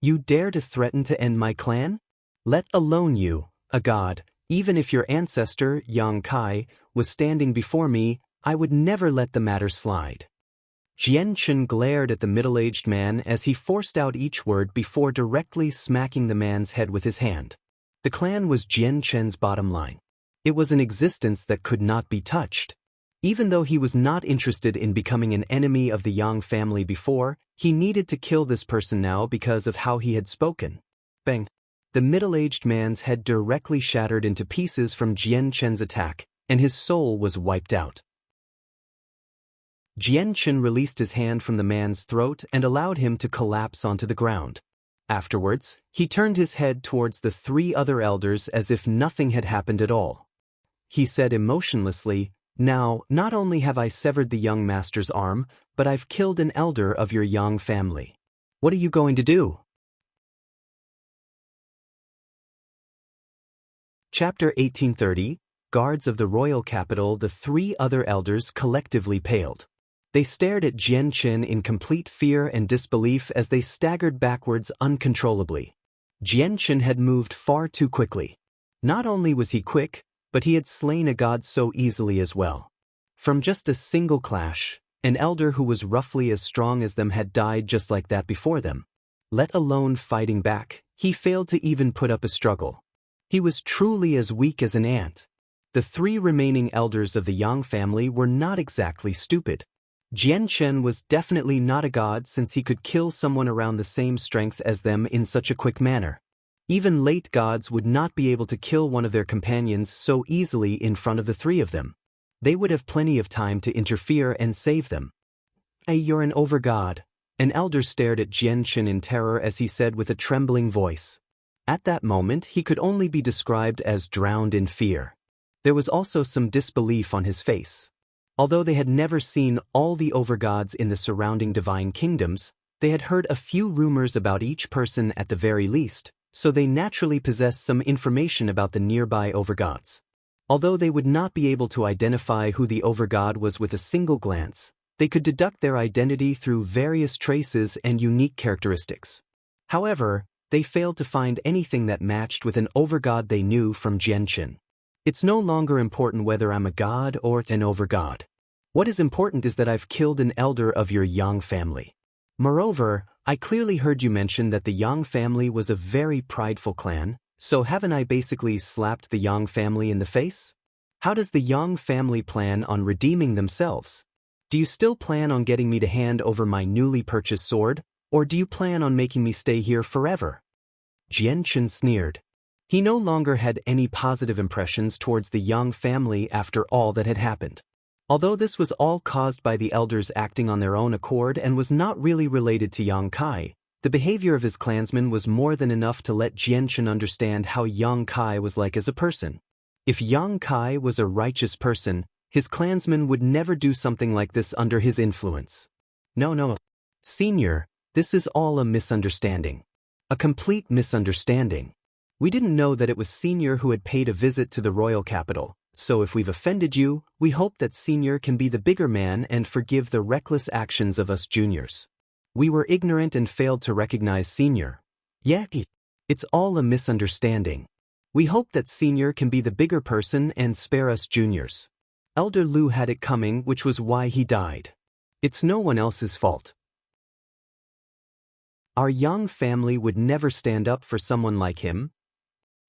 You dare to threaten to end my clan? Let alone you, a god, even if your ancestor, Yang Kai, was standing before me, I would never let the matter slide. Jianchen glared at the middle-aged man as he forced out each word before directly smacking the man's head with his hand. The clan was Jianchen's bottom line. It was an existence that could not be touched. Even though he was not interested in becoming an enemy of the Yang family before, he needed to kill this person now because of how he had spoken. Bang! The middle-aged man's head directly shattered into pieces from Jian Chen's attack, and his soul was wiped out. Jian Chen released his hand from the man's throat and allowed him to collapse onto the ground. Afterwards, he turned his head towards the three other elders as if nothing had happened at all. He said emotionlessly, "Now, not only have I severed the young master's arm, but I've killed an elder of your Yang family. What are you going to do?" Chapter 1830, Guards of the Royal Capital. The three other elders collectively paled. They stared at Jian Chen in complete fear and disbelief as they staggered backwards uncontrollably. Jian Chen had moved far too quickly. Not only was he quick, but he had slain a god so easily as well. From just a single clash, an elder who was roughly as strong as them had died just like that before them. Let alone fighting back, he failed to even put up a struggle. He was truly as weak as an ant. The three remaining elders of the Yang family were not exactly stupid. Jian Chen was definitely not a god since he could kill someone around the same strength as them in such a quick manner. Even late gods would not be able to kill one of their companions so easily in front of the three of them. They would have plenty of time to interfere and save them. "Hey, you're an overgod." An elder stared at Jian Chen in terror as he said with a trembling voice. At that moment, he could only be described as drowned in fear. There was also some disbelief on his face. Although they had never seen all the overgods in the surrounding divine kingdoms, they had heard a few rumors about each person at the very least, so they naturally possessed some information about the nearby overgods. Although they would not be able to identify who the overgod was with a single glance, they could deduct their identity through various traces and unique characteristics. However, they failed to find anything that matched with an overgod they knew from Jian Chen. It's no longer important whether I'm a god or an overgod. What is important is that I've killed an elder of your Yang family. Moreover, I clearly heard you mention that the Yang family was a very prideful clan, so haven't I basically slapped the Yang family in the face? How does the Yang family plan on redeeming themselves? Do you still plan on getting me to hand over my newly purchased sword, or do you plan on making me stay here forever? Jian Chen sneered. He no longer had any positive impressions towards the Yang family after all that had happened. Although this was all caused by the elders acting on their own accord and was not really related to Yang Kai, the behavior of his clansmen was more than enough to let Jian Chen understand how Yang Kai was like as a person. If Yang Kai was a righteous person, his clansmen would never do something like this under his influence. No. Senior, this is all a misunderstanding. A complete misunderstanding. We didn't know that it was Senior who had paid a visit to the royal capital, so if we've offended you, we hope that Senior can be the bigger man and forgive the reckless actions of us juniors. We were ignorant and failed to recognize Senior. Yeah, it's all a misunderstanding. We hope that Senior can be the bigger person and spare us juniors. Elder Lu had it coming, which was why he died. It's no one else's fault. Our Yang family would never stand up for someone like him.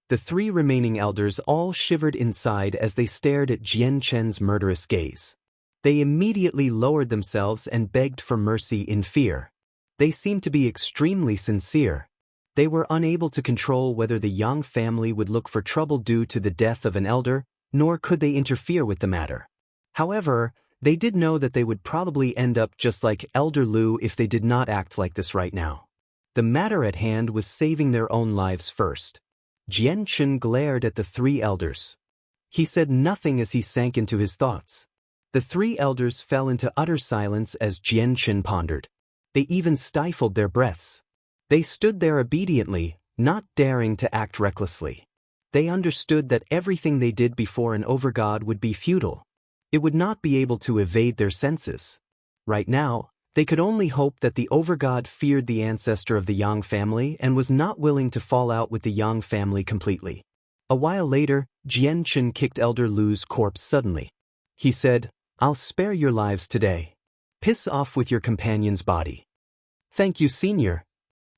The three remaining elders all shivered inside as they stared at Jian Chen's murderous gaze. They immediately lowered themselves and begged for mercy in fear. They seemed to be extremely sincere. They were unable to control whether the Yang family would look for trouble due to the death of an elder, nor could they interfere with the matter. However, they did know that they would probably end up just like Elder Lu if they did not act like this right now. The matter at hand was saving their own lives first. Jian Chen glared at the three elders. He said nothing as he sank into his thoughts. The three elders fell into utter silence as Jian Chen pondered. They even stifled their breaths. They stood there obediently, not daring to act recklessly. They understood that everything they did before an overgod would be futile. It would not be able to evade their senses. Right now, they could only hope that the overgod feared the ancestor of the Yang family and was not willing to fall out with the Yang family completely. A while later, Jian Chen kicked Elder Lu's corpse suddenly. He said, "I'll spare your lives today. Piss off with your companion's body." "Thank you, Senior."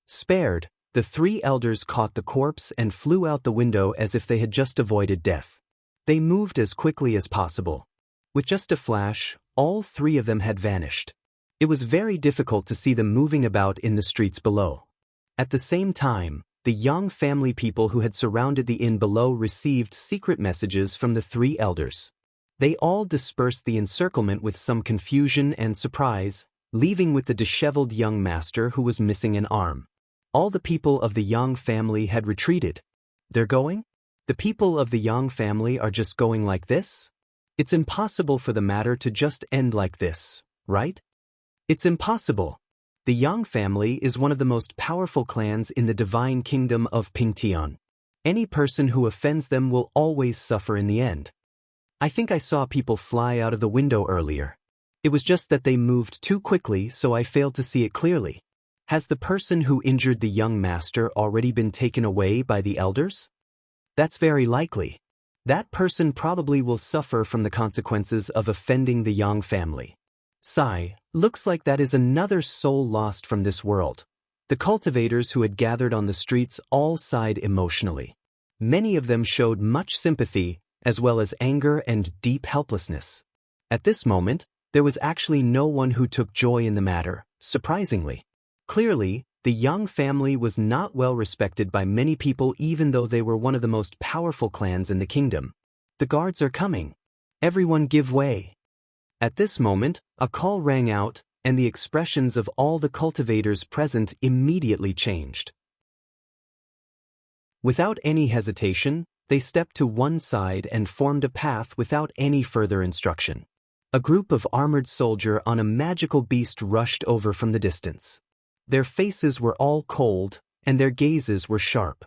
Spared, the three elders caught the corpse and flew out the window as if they had just avoided death. They moved as quickly as possible. With just a flash, all three of them had vanished. It was very difficult to see them moving about in the streets below. At the same time, the Yang family people who had surrounded the inn below received secret messages from the three elders. They all dispersed the encirclement with some confusion and surprise, leaving with the disheveled young master who was missing an arm. All the people of the Yang family had retreated. They're going? The people of the Yang family are just going like this? It's impossible for the matter to just end like this, right? It's impossible. The Yang family is one of the most powerful clans in the divine kingdom of Pingtian. Any person who offends them will always suffer in the end. I think I saw people fly out of the window earlier. It was just that they moved too quickly, so I failed to see it clearly. Has the person who injured the young master already been taken away by the elders? That's very likely. That person probably will suffer from the consequences of offending the Yang family. Sigh, looks like that is another soul lost from this world. The cultivators who had gathered on the streets all sighed emotionally. Many of them showed much sympathy, as well as anger and deep helplessness. At this moment, there was actually no one who took joy in the matter, surprisingly. Clearly, the Yang family was not well respected by many people even though they were one of the most powerful clans in the kingdom. The guards are coming. Everyone give way. At this moment, a call rang out, and the expressions of all the cultivators present immediately changed. Without any hesitation, they stepped to one side and formed a path without any further instruction. A group of armored soldiers on a magical beast rushed over from the distance. Their faces were all cold, and their gazes were sharp.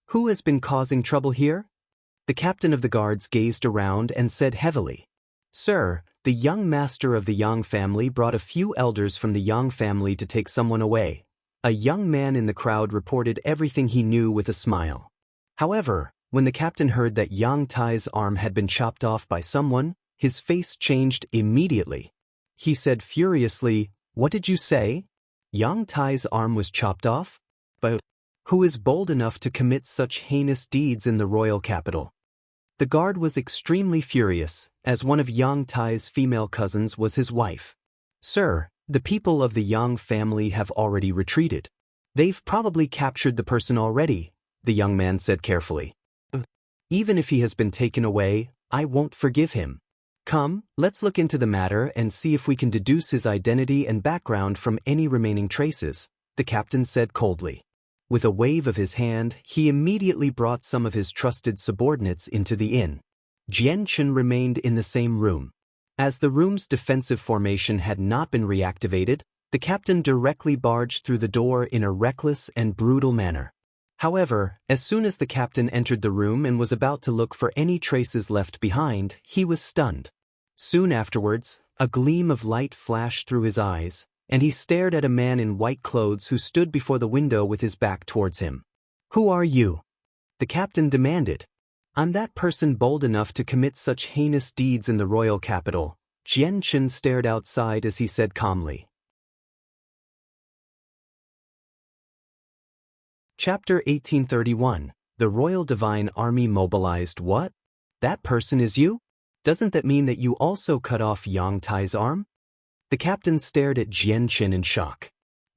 Who has been causing trouble here? The captain of the guards gazed around and said heavily, "Sir, the young master of the Yang family brought a few elders from the Yang family to take someone away." A young man in the crowd reported everything he knew with a smile. However, when the captain heard that Yang Tai's arm had been chopped off by someone, his face changed immediately. He said furiously, "What did you say? Yang Tai's arm was chopped off? But who is bold enough to commit such heinous deeds in the royal capital?" The guard was extremely furious, as one of Yang Tai's female cousins was his wife. "Sir, the people of the Yang family have already retreated. They've probably captured the person already," the young man said carefully. "Even if he has been taken away, I won't forgive him. Come, let's look into the matter and see if we can deduce his identity and background from any remaining traces," the captain said coldly. With a wave of his hand, he immediately brought some of his trusted subordinates into the inn. Jian Chen remained in the same room. As the room's defensive formation had not been reactivated, the captain directly barged through the door in a reckless and brutal manner. However, as soon as the captain entered the room and was about to look for any traces left behind, he was stunned. Soon afterwards, a gleam of light flashed through his eyes, and he stared at a man in white clothes who stood before the window with his back towards him. "Who are you?" the captain demanded. "I'm that person bold enough to commit such heinous deeds in the royal capital." Jian Chen stared outside as he said calmly. Chapter 1831. The Royal Divine Army mobilized. What? That person is you? Doesn't that mean that you also cut off Yang Tai's arm? The captain stared at Jian Chen in shock.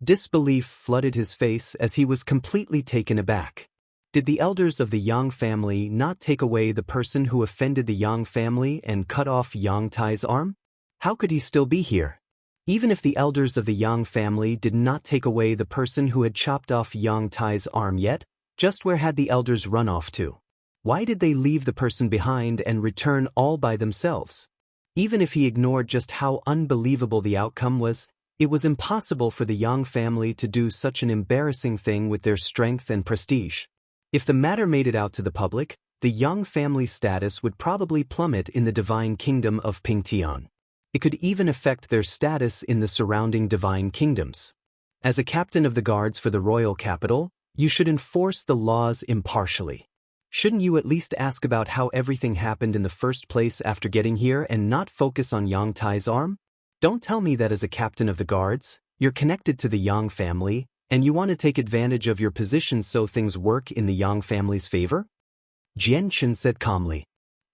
Disbelief flooded his face as he was completely taken aback. Did the elders of the Yang family not take away the person who offended the Yang family and cut off Yang Tai's arm? How could he still be here? Even if the elders of the Yang family did not take away the person who had chopped off Yang Tai's arm yet, just where had the elders run off to? Why did they leave the person behind and return all by themselves? Even if he ignored just how unbelievable the outcome was, it was impossible for the Yang family to do such an embarrassing thing with their strength and prestige. If the matter made it out to the public, the Yang family's status would probably plummet in the divine kingdom of Pingtian. It could even affect their status in the surrounding divine kingdoms. As a captain of the guards for the royal capital, you should enforce the laws impartially. Shouldn't you at least ask about how everything happened in the first place after getting here and not focus on Yang Tai's arm? Don't tell me that as a captain of the guards, you're connected to the Yang family, and you want to take advantage of your position so things work in the Yang family's favor? Jian Chen said calmly.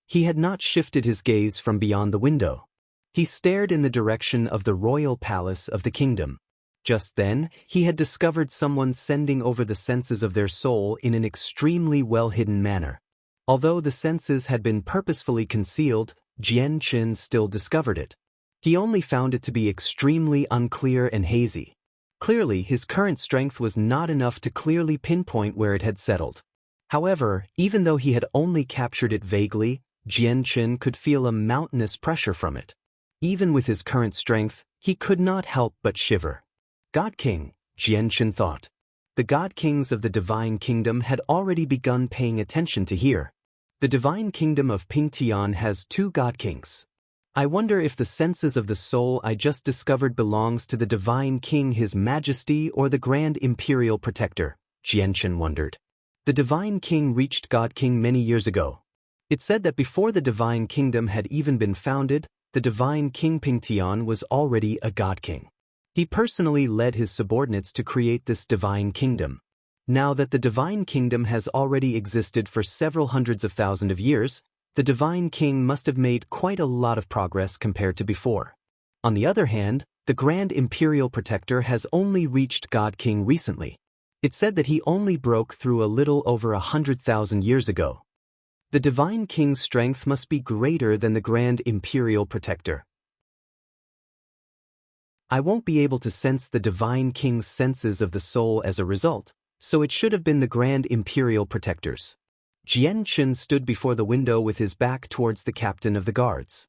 He had not shifted his gaze from beyond the window. He stared in the direction of the royal palace of the kingdom. Just then, he had discovered someone sending over the senses of their soul in an extremely well-hidden manner. Although the senses had been purposefully concealed, Jian Qin still discovered it. He only found it to be extremely unclear and hazy. Clearly, his current strength was not enough to clearly pinpoint where it had settled. However, even though he had only captured it vaguely, Jian Qin could feel a mountainous pressure from it. Even with his current strength, he could not help but shiver. God King, Jian Qin thought. The God Kings of the Divine Kingdom had already begun paying attention to here. The Divine Kingdom of Pingtian has 2 God Kings. I wonder if the senses of the soul I just discovered belongs to the Divine King His Majesty or the Grand Imperial Protector, Jian Qin wondered. The Divine King reached God King many years ago. It said that before the Divine Kingdom had even been founded, the Divine King Pingtian was already a God King. He personally led his subordinates to create this Divine Kingdom. Now that the Divine Kingdom has already existed for several hundreds of thousands of years, the Divine King must have made quite a lot of progress compared to before. On the other hand, the Grand Imperial Protector has only reached God King recently. It said that he only broke through a little over 100,000 years ago. The Divine King's strength must be greater than the Grand Imperial Protector. I won't be able to sense the Divine King's senses of the soul as a result, so it should have been the Grand Imperial Protectors. Jian Qin stood before the window with his back towards the captain of the guards.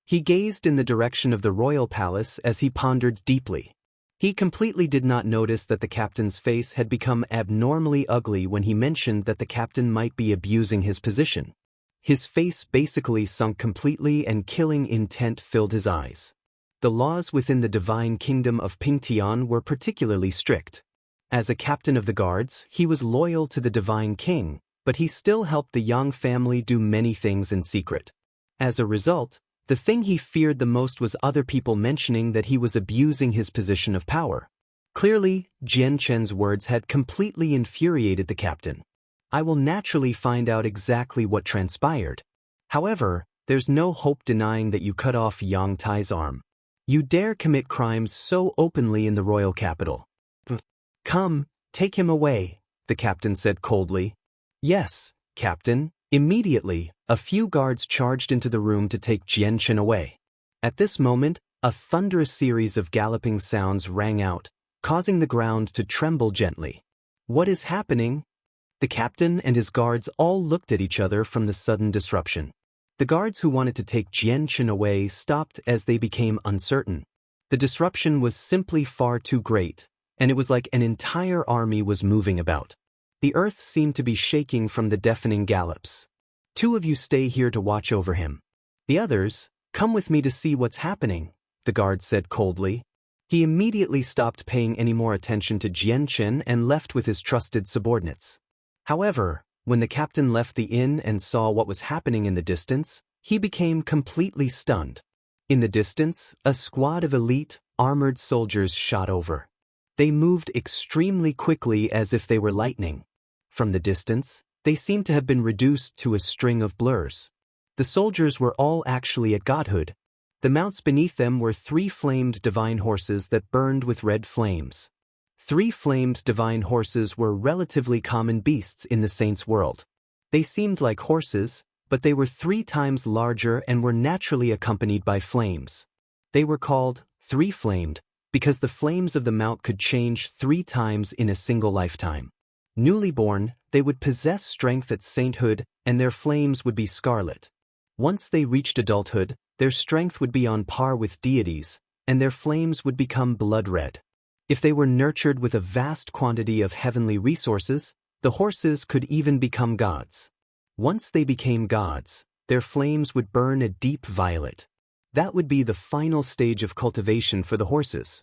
He gazed in the direction of the royal palace as he pondered deeply. He completely did not notice that the captain's face had become abnormally ugly when he mentioned that the captain might be abusing his position. His face basically sunk completely and killing intent filled his eyes. The laws within the Divine Kingdom of Pingtian were particularly strict. As a captain of the guards, he was loyal to the Divine King, but he still helped the Yang family do many things in secret. As a result, the thing he feared the most was other people mentioning that he was abusing his position of power. Clearly, Jian Qin's words had completely infuriated the captain. I will naturally find out exactly what transpired. However, there's no hope denying that you cut off Yang Tai's arm. You dare commit crimes so openly in the royal capital. Come, take him away, the captain said coldly. Yes, Captain. Immediately, a few guards charged into the room to take Jian Qin away. At this moment, a thunderous series of galloping sounds rang out, causing the ground to tremble gently. What is happening? The captain and his guards all looked at each other from the sudden disruption. The guards who wanted to take Jian Qin away stopped as they became uncertain. The disruption was simply far too great, and it was like an entire army was moving about. The earth seemed to be shaking from the deafening gallops. 2 of you stay here to watch over him. The others, come with me to see what's happening, the guard said coldly. He immediately stopped paying any more attention to Jian Qin and left with his trusted subordinates. However, when the captain left the inn and saw what was happening in the distance, he became completely stunned. In the distance, a squad of elite, armored soldiers shot over. They moved extremely quickly as if they were lightning. From the distance, they seemed to have been reduced to a string of blurs. The soldiers were all actually at godhood. The mounts beneath them were 3 flamed divine horses that burned with red flames. 3 flamed divine horses were relatively common beasts in the saints' world. They seemed like horses, but they were 3 times larger and were naturally accompanied by flames. They were called 3-flamed because the flames of the mount could change 3 times in a single lifetime. Newly born, they would possess strength at sainthood, and their flames would be scarlet. Once they reached adulthood, their strength would be on par with deities, and their flames would become blood red. If they were nurtured with a vast quantity of heavenly resources, the horses could even become gods. Once they became gods, their flames would burn a deep violet. That would be the final stage of cultivation for the horses.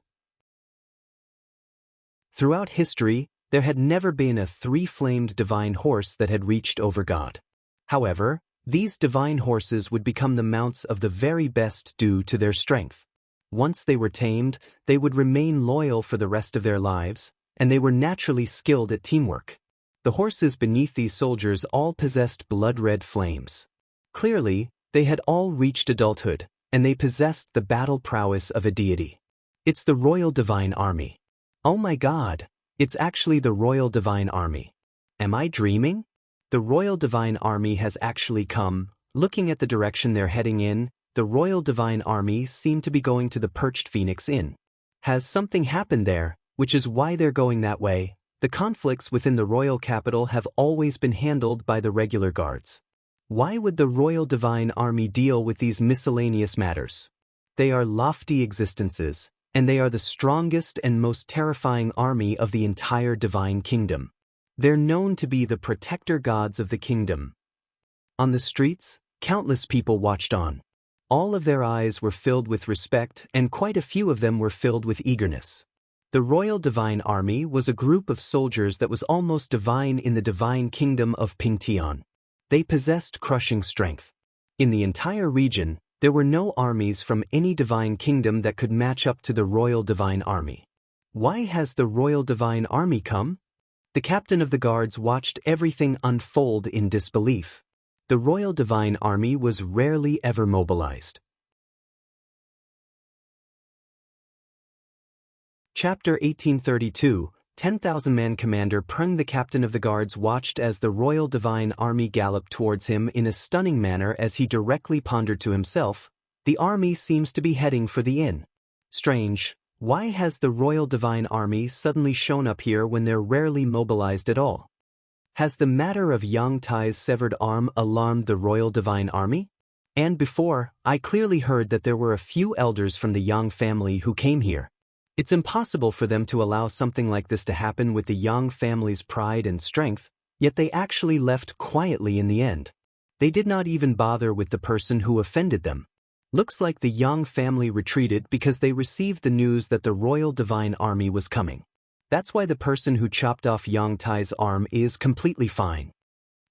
Throughout history, there had never been a 3-flamed divine horse that had reached over God. However, these divine horses would become the mounts of the very best due to their strength. Once they were tamed, they would remain loyal for the rest of their lives, and they were naturally skilled at teamwork. The horses beneath these soldiers all possessed blood-red flames. Clearly, they had all reached adulthood, and they possessed the battle prowess of a deity. It's the Royal Divine Army. Oh my God, it's actually the Royal Divine Army. Am I dreaming? The Royal Divine Army has actually come. Looking at the direction they're heading in, the Royal Divine Army seem to be going to the Perched Phoenix Inn. Has something happened there, which is why they're going that way? The conflicts within the royal capital have always been handled by the regular guards. Why would the Royal Divine Army deal with these miscellaneous matters? They are lofty existences, and they are the strongest and most terrifying army of the entire Divine Kingdom. They're known to be the protector gods of the kingdom. On the streets, countless people watched on. All of their eyes were filled with respect, and quite a few of them were filled with eagerness. The Royal Divine Army was a group of soldiers that was almost divine in the Divine Kingdom of Pingtian. They possessed crushing strength. In the entire region, there were no armies from any Divine Kingdom that could match up to the Royal Divine Army. Why has the Royal Divine Army come? The captain of the guards watched everything unfold in disbelief. The Royal Divine Army was rarely ever mobilized. Chapter 1832, 10,000-man commander Prung, the captain of the guards, watched as the Royal Divine Army galloped towards him in a stunning manner as he directly pondered to himself, the army seems to be heading for the inn. Strange, why has the Royal Divine Army suddenly shown up here when they're rarely mobilized at all? Has the matter of Yang Tai's severed arm alarmed the Royal Divine Army? And before, I clearly heard that there were a few elders from the Yang family who came here. It's impossible for them to allow something like this to happen with the Yang family's pride and strength, yet they actually left quietly in the end. They did not even bother with the person who offended them. Looks like the Yang family retreated because they received the news that the Royal Divine Army was coming. That's why the person who chopped off Yang Tai's arm is completely fine.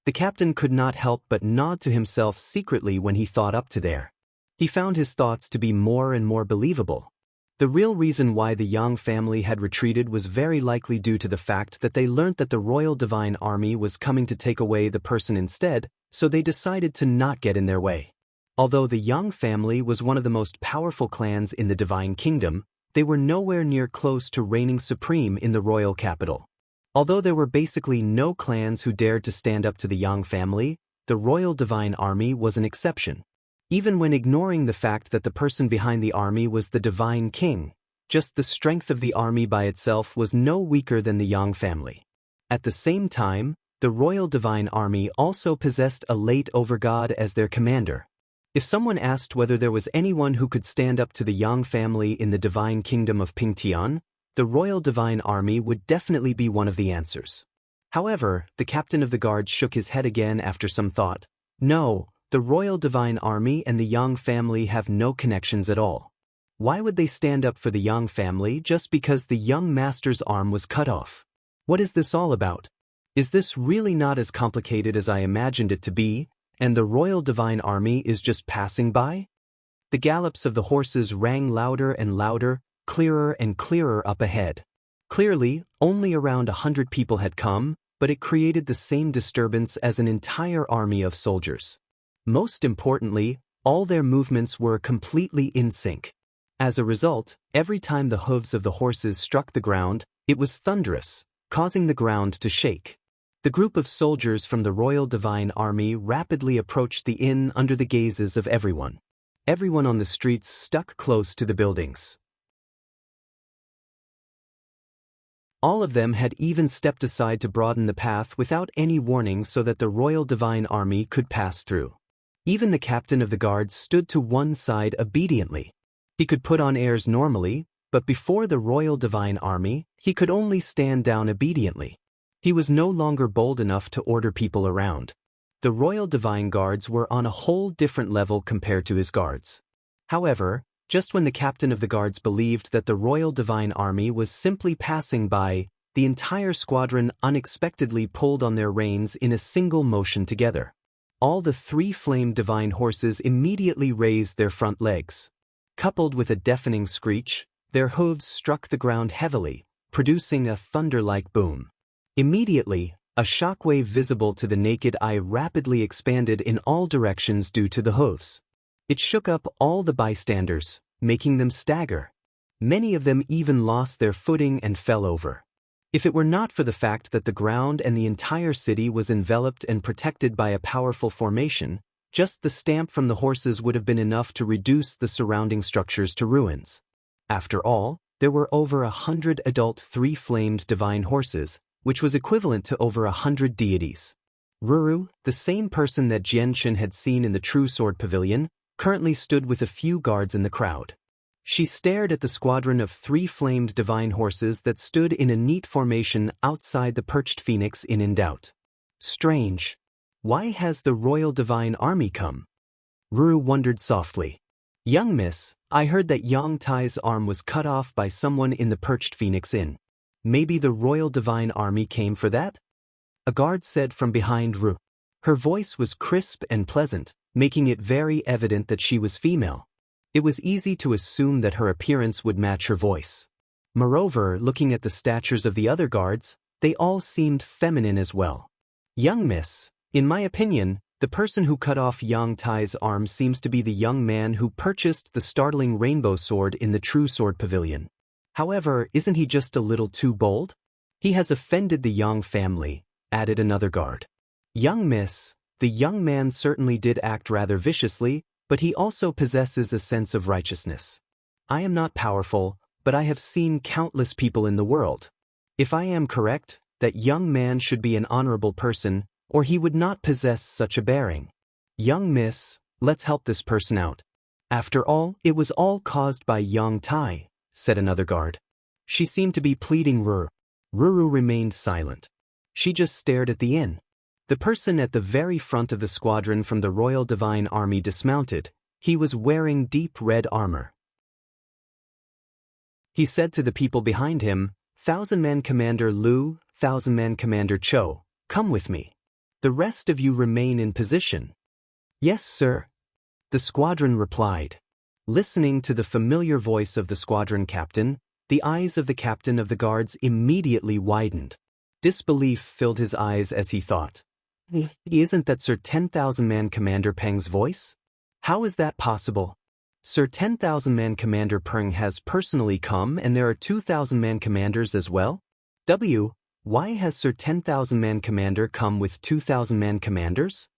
The captain could not help but nod to himself secretly when he thought up to there. He found his thoughts to be more and more believable. The real reason why the Yang family had retreated was very likely due to the fact that they learnt that the Royal Divine Army was coming to take away the person instead, so they decided to not get in their way. Although the Yang family was one of the most powerful clans in the Divine Kingdom, they were nowhere near close to reigning supreme in the royal capital. Although there were basically no clans who dared to stand up to the Yang family, the Royal Divine Army was an exception. Even when ignoring the fact that the person behind the army was the Divine King, just the strength of the army by itself was no weaker than the Yang family. At the same time, the Royal Divine Army also possessed a late overgod as their commander. If someone asked whether there was anyone who could stand up to the Yang family in the Divine Kingdom of Pingtian, the Royal Divine Army would definitely be one of the answers. However, the captain of the guard shook his head again after some thought. No, the Royal Divine Army and the Yang family have no connections at all. Why would they stand up for the Yang family just because the young master's arm was cut off? What is this all about? Is this really not as complicated as I imagined it to be, and the Royal Divine Army is just passing by? The gallops of the horses rang louder and louder, clearer and clearer up ahead. Clearly, only around 100 people had come, but it created the same disturbance as an entire army of soldiers. Most importantly, all their movements were completely in sync. As a result, every time the hooves of the horses struck the ground, it was thunderous, causing the ground to shake. The group of soldiers from the Royal Divine Army rapidly approached the inn under the gazes of everyone. Everyone on the streets stuck close to the buildings. All of them had even stepped aside to broaden the path without any warning so that the Royal Divine Army could pass through. Even the captain of the guards stood to one side obediently. He could put on airs normally, but before the Royal Divine Army, he could only stand down obediently. He was no longer bold enough to order people around. The Royal Divine Guards were on a whole different level compared to his guards. However, just when the captain of the guards believed that the Royal Divine Army was simply passing by, the entire squadron unexpectedly pulled on their reins in a single motion together. All the 3 flame divine horses immediately raised their front legs. Coupled with a deafening screech, their hooves struck the ground heavily, producing a thunder-like boom. Immediately, a shockwave visible to the naked eye rapidly expanded in all directions due to the hooves. It shook up all the bystanders, making them stagger. Many of them even lost their footing and fell over. If it were not for the fact that the ground and the entire city was enveloped and protected by a powerful formation, just the stamp from the horses would have been enough to reduce the surrounding structures to ruins. After all, there were over 100 adult three-flamed divine horses, which was equivalent to over 100 deities. Ruru, the same person that Jianchen had seen in the True Sword Pavilion, currently stood with a few guards in the crowd. She stared at the squadron of three-flamed divine horses that stood in a neat formation outside the perched phoenix in doubt. Strange. Why has the Royal Divine Army come? Ruru wondered softly. Young miss, I heard that Yang Tai's arm was cut off by someone in the perched phoenix inn. Maybe the Royal Divine Army came for that? A guard said from behind Ruru. Her voice was crisp and pleasant, making it very evident that she was female. It was easy to assume that her appearance would match her voice. Moreover, looking at the statures of the other guards, they all seemed feminine as well. Young miss, in my opinion, the person who cut off Yang Tai's arm seems to be the young man who purchased the startling rainbow sword in the True Sword Pavilion. However, isn't he just a little too bold? He has offended the Yang family, added another guard. Young miss, the young man certainly did act rather viciously, but he also possesses a sense of righteousness. I am not powerful, but I have seen countless people in the world. If I am correct, that young man should be an honorable person, or he would not possess such a bearing. Young miss, let's help this person out. After all, it was all caused by Yang Tai, said another guard. She seemed to be pleading Ruru. Ruru remained silent. She just stared at the inn. The person at the very front of the squadron from the Royal Divine Army dismounted. He was wearing deep red armor. He said to the people behind him, "Thousand-man Commander Lu, Thousand-man Commander Cho, come with me. The rest of you remain in position." "Yes, sir," the squadron replied. Listening to the familiar voice of the squadron captain, the eyes of the captain of the guards immediately widened. Disbelief filled his eyes as he thought, "Isn't that Sir 10,000-man Commander Peng's voice? How is that possible? Sir 10,000-man Commander Peng has personally come and there are 2,000-man commanders as well? Why has Sir 10,000-man Commander come with 2,000-man commanders?"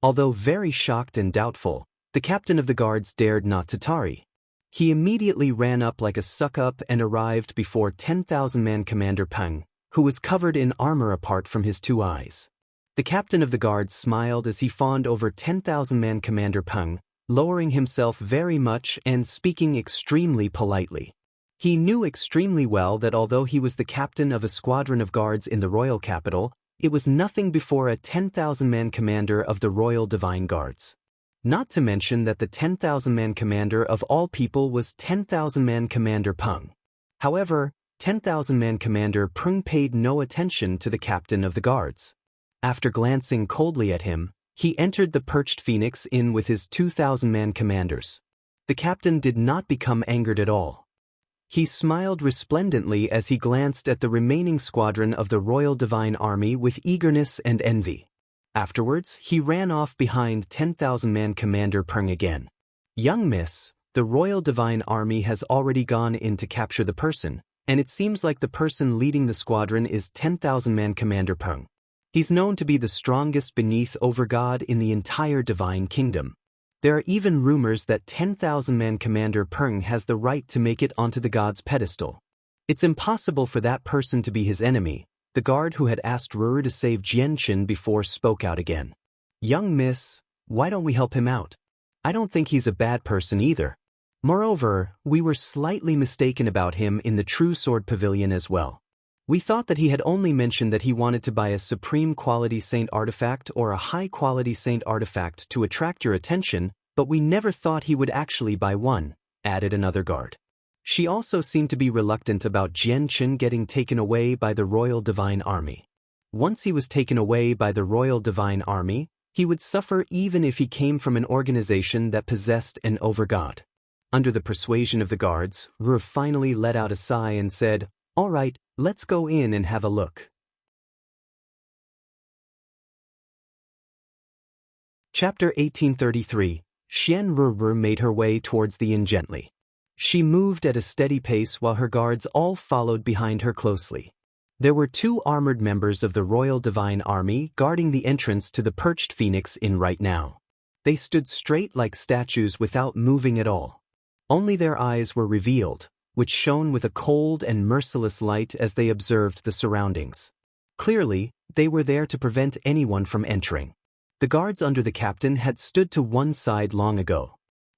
Although very shocked and doubtful, the captain of the guards dared not to tarry. He immediately ran up like a suck-up and arrived before 10,000-man Commander Peng, who was covered in armor apart from his two eyes. The captain of the guards smiled as he fawned over 10,000-man Commander Peng, lowering himself very much and speaking extremely politely. He knew extremely well that although he was the captain of a squadron of guards in the royal capital, it was nothing before a 10,000-man commander of the Royal Divine Guards. Not to mention that the 10,000-man commander of all people was 10,000-man Commander Peng. However, 10,000-man Commander Peng paid no attention to the captain of the guards. After glancing coldly at him, he entered the perched phoenix inn with his 2,000-man commanders. The captain did not become angered at all. He smiled resplendently as he glanced at the remaining squadron of the Royal Divine Army with eagerness and envy. Afterwards, he ran off behind 10,000-man Commander Peng again. "Young miss, the Royal Divine Army has already gone in to capture the person, and it seems like the person leading the squadron is 10,000-man Commander Peng. He's known to be the strongest beneath Overgod in the entire Divine Kingdom. There are even rumors that 10,000-man Commander Peng has the right to make it onto the god's pedestal. It's impossible for that person to be his enemy." The guard who had asked Ruru to save Jianchen before spoke out again. "Young miss, why don't we help him out? I don't think he's a bad person either. Moreover, we were slightly mistaken about him in the True Sword Pavilion as well. We thought that he had only mentioned that he wanted to buy a supreme quality saint artifact or a high quality saint artifact to attract your attention, but we never thought he would actually buy one," added another guard. She also seemed to be reluctant about Jianchen getting taken away by the Royal Divine Army. Once he was taken away by the Royal Divine Army, he would suffer even if he came from an organization that possessed an overgod. Under the persuasion of the guards, Ruru finally let out a sigh and said, "All right, let's go in and have a look." Chapter 1833, Xian Ruru made her way towards the inn gently. She moved at a steady pace while her guards all followed behind her closely. There were 2 armored members of the Royal Divine Army guarding the entrance to the Perched Phoenix Inn right now. They stood straight like statues without moving at all. Only their eyes were revealed, which shone with a cold and merciless light as they observed the surroundings. Clearly, they were there to prevent anyone from entering. The guards under the captain had stood to one side long ago.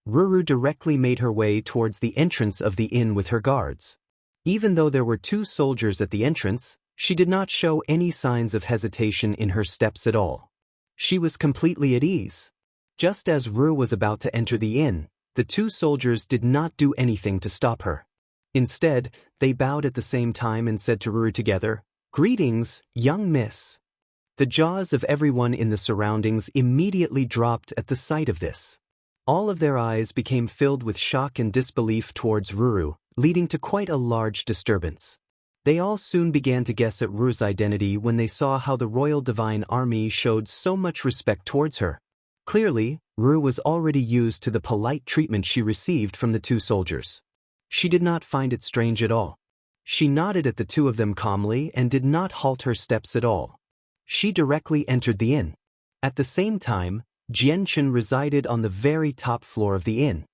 Ruru directly made her way towards the entrance of the inn with her guards. Even though there were 2 soldiers at the entrance, she did not show any signs of hesitation in her steps at all. She was completely at ease. Just as Ruru was about to enter the inn, the 2 soldiers did not do anything to stop her. Instead, they bowed at the same time and said to Ruru together, "Greetings, young miss." The jaws of everyone in the surroundings immediately dropped at the sight of this. All of their eyes became filled with shock and disbelief towards Ruru, leading to quite a large disturbance. They all soon began to guess at Ruru's identity when they saw how the Royal Divine Army showed so much respect towards her. Clearly, Ruru was already used to the polite treatment she received from the 2 soldiers. She did not find it strange at all. She nodded at the 2 of them calmly and did not halt her steps at all. She directly entered the inn. At the same time, Jianchen resided on the very top floor of the inn.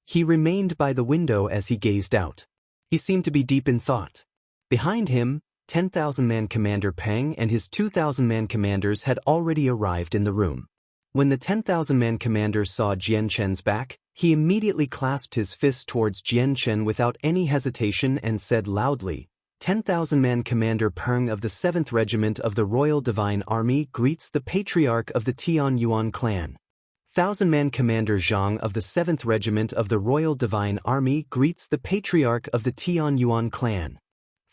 He remained by the window as he gazed out. He seemed to be deep in thought. Behind him, 10,000-man Commander Peng and his 2,000-man commanders had already arrived in the room. When the 10,000-man commander saw Jianchen's back, he immediately clasped his fist towards Jianchen without any hesitation and said loudly, 10,000-man Commander Peng of the 7th Regiment of the Royal Divine Army greets the Patriarch of the Tian Yuan clan. 1,000-man Commander Zhang of the 7th Regiment of the Royal Divine Army greets the Patriarch of the Tian Yuan clan.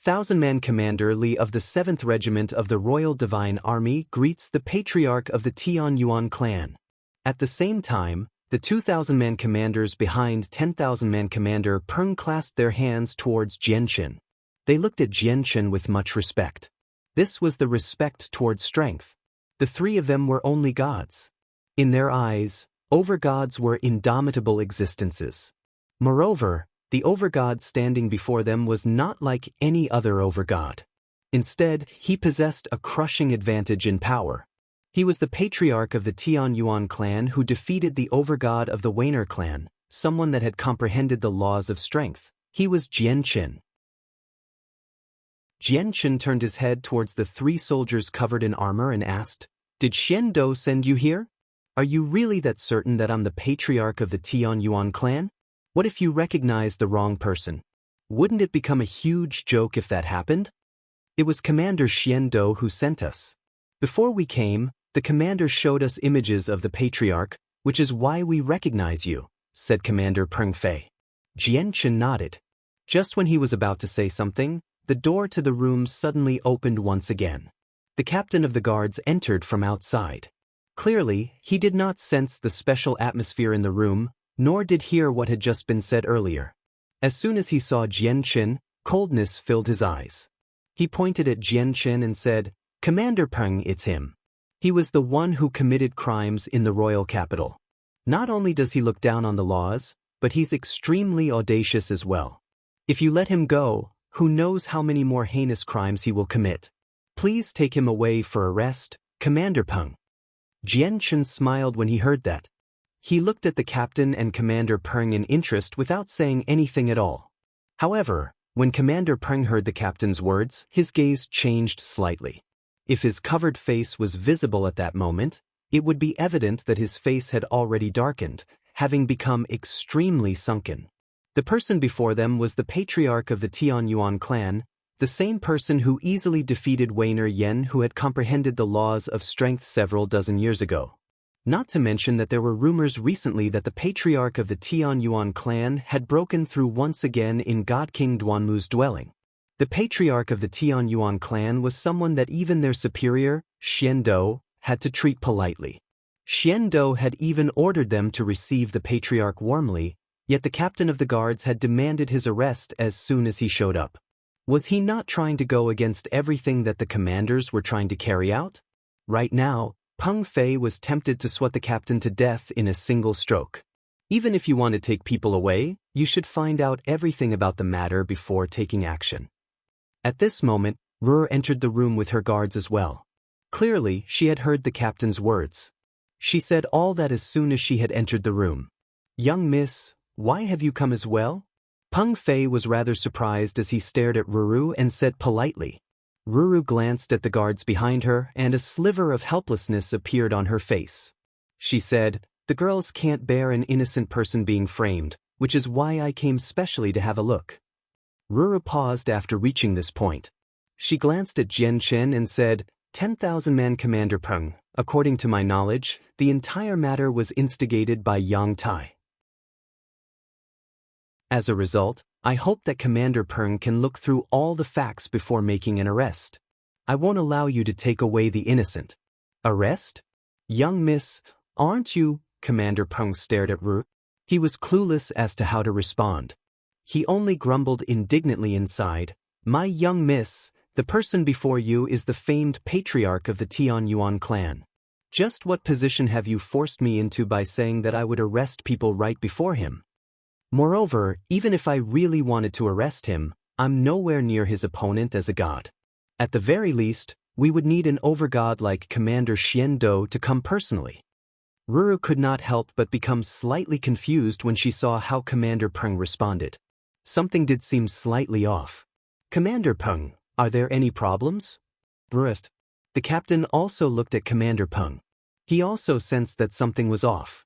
1,000-man Commander Li of the 7th Regiment of the Royal Divine Army greets the Patriarch of the Tian Yuan clan. At the same time, the 2,000-man commanders behind 10,000-man Commander Peng clasped their hands towards Jianchen. They looked at Jianchen with much respect. This was the respect towards strength. The 3 of them were only gods. In their eyes, overgods were indomitable existences. Moreover, the overgod standing before them was not like any other overgod. Instead, he possessed a crushing advantage in power. He was the patriarch of the Tian Yuan clan who defeated the overgod of the Weiner clan, someone that had comprehended the laws of strength. He was Jianchen. Jianchen turned his head towards the 3 soldiers covered in armor and asked, "Did Xian Dou send you here? Are you really that certain that I'm the patriarch of the Tian Yuan clan? What if you recognize the wrong person? Wouldn't it become a huge joke if that happened?" "It was Commander Xian Dou who sent us. Before we came, the commander showed us images of the patriarch, which is why we recognize you," said Commander Peng Fei. Jianchen nodded. Just when he was about to say something, the door to the room suddenly opened once again. The captain of the guards entered from outside. Clearly, he did not sense the special atmosphere in the room, nor did hear what had just been said earlier. As soon as he saw Jianchen, coldness filled his eyes. He pointed at Jianchen and said, "Commander Peng, it's him. He was the one who committed crimes in the royal capital. Not only does he look down on the laws, but he's extremely audacious as well. If you let him go, who knows how many more heinous crimes he will commit. Please take him away for arrest, Commander Peng." Jianchen smiled when he heard that. He looked at the captain and Commander Peng in interest without saying anything at all. However, when Commander Peng heard the captain's words, his gaze changed slightly. If his covered face was visible at that moment, it would be evident that his face had already darkened, having become extremely sunken. The person before them was the patriarch of the Tian Yuan clan, the same person who easily defeated Weiner Yen, who had comprehended the laws of strength several dozen years ago. Not to mention that there were rumors recently that the patriarch of the Tian Yuan clan had broken through once again in God King Duanmu's dwelling. The patriarch of the Tian Yuan clan was someone that even their superior, Xian Dou, had to treat politely. Xian Dou had even ordered them to receive the patriarch warmly, yet the captain of the guards had demanded his arrest as soon as he showed up. Was he not trying to go against everything that the commanders were trying to carry out? Right now, Peng Fei was tempted to swat the captain to death in a single stroke. Even if you want to take people away, you should find out everything about the matter before taking action. At this moment, Rur entered the room with her guards as well. Clearly, she had heard the captain's words. She said all that as soon as she had entered the room. "Young miss, why have you come as well?" Peng Fei was rather surprised as he stared at Ruru and said politely. Ruru glanced at the guards behind her and a sliver of helplessness appeared on her face. She said, "The girls can't bear an innocent person being framed, which is why I came specially to have a look." Ruru paused after reaching this point. She glanced at Jian Chen and said, 10,000-man Commander Peng, according to my knowledge, the entire matter was instigated by Yang Tai. As a result, I hope that Commander Peng can look through all the facts before making an arrest. I won't allow you to take away the innocent. Arrest? Young miss, aren't you? Commander Peng stared at Ru. He was clueless as to how to respond. He only grumbled indignantly inside, "My young miss, the person before you is the famed patriarch of the Tianyuan clan. Just what position have you forced me into by saying that I would arrest people right before him? Moreover, even if I really wanted to arrest him, I'm nowhere near his opponent as a god. At the very least, we would need an overgod like Commander Xian Do to come personally." Ruru could not help but become slightly confused when she saw how Commander Peng responded. Something did seem slightly off. "Commander Peng, are there any problems?" Brust. The captain also looked at Commander Peng. He also sensed that something was off.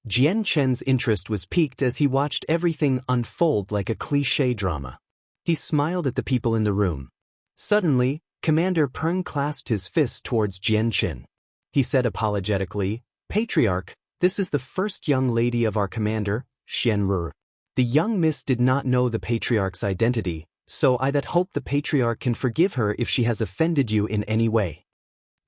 Jian Chen's interest was piqued as he watched everything unfold like a cliché drama. He smiled at the people in the room. Suddenly, Commander Peng clasped his fist towards Jian Chen. He said apologetically, "Patriarch, this is the first young lady of our commander, Xian Ru. The young miss did not know the patriarch's identity, so I that hope the patriarch can forgive her if she has offended you in any way."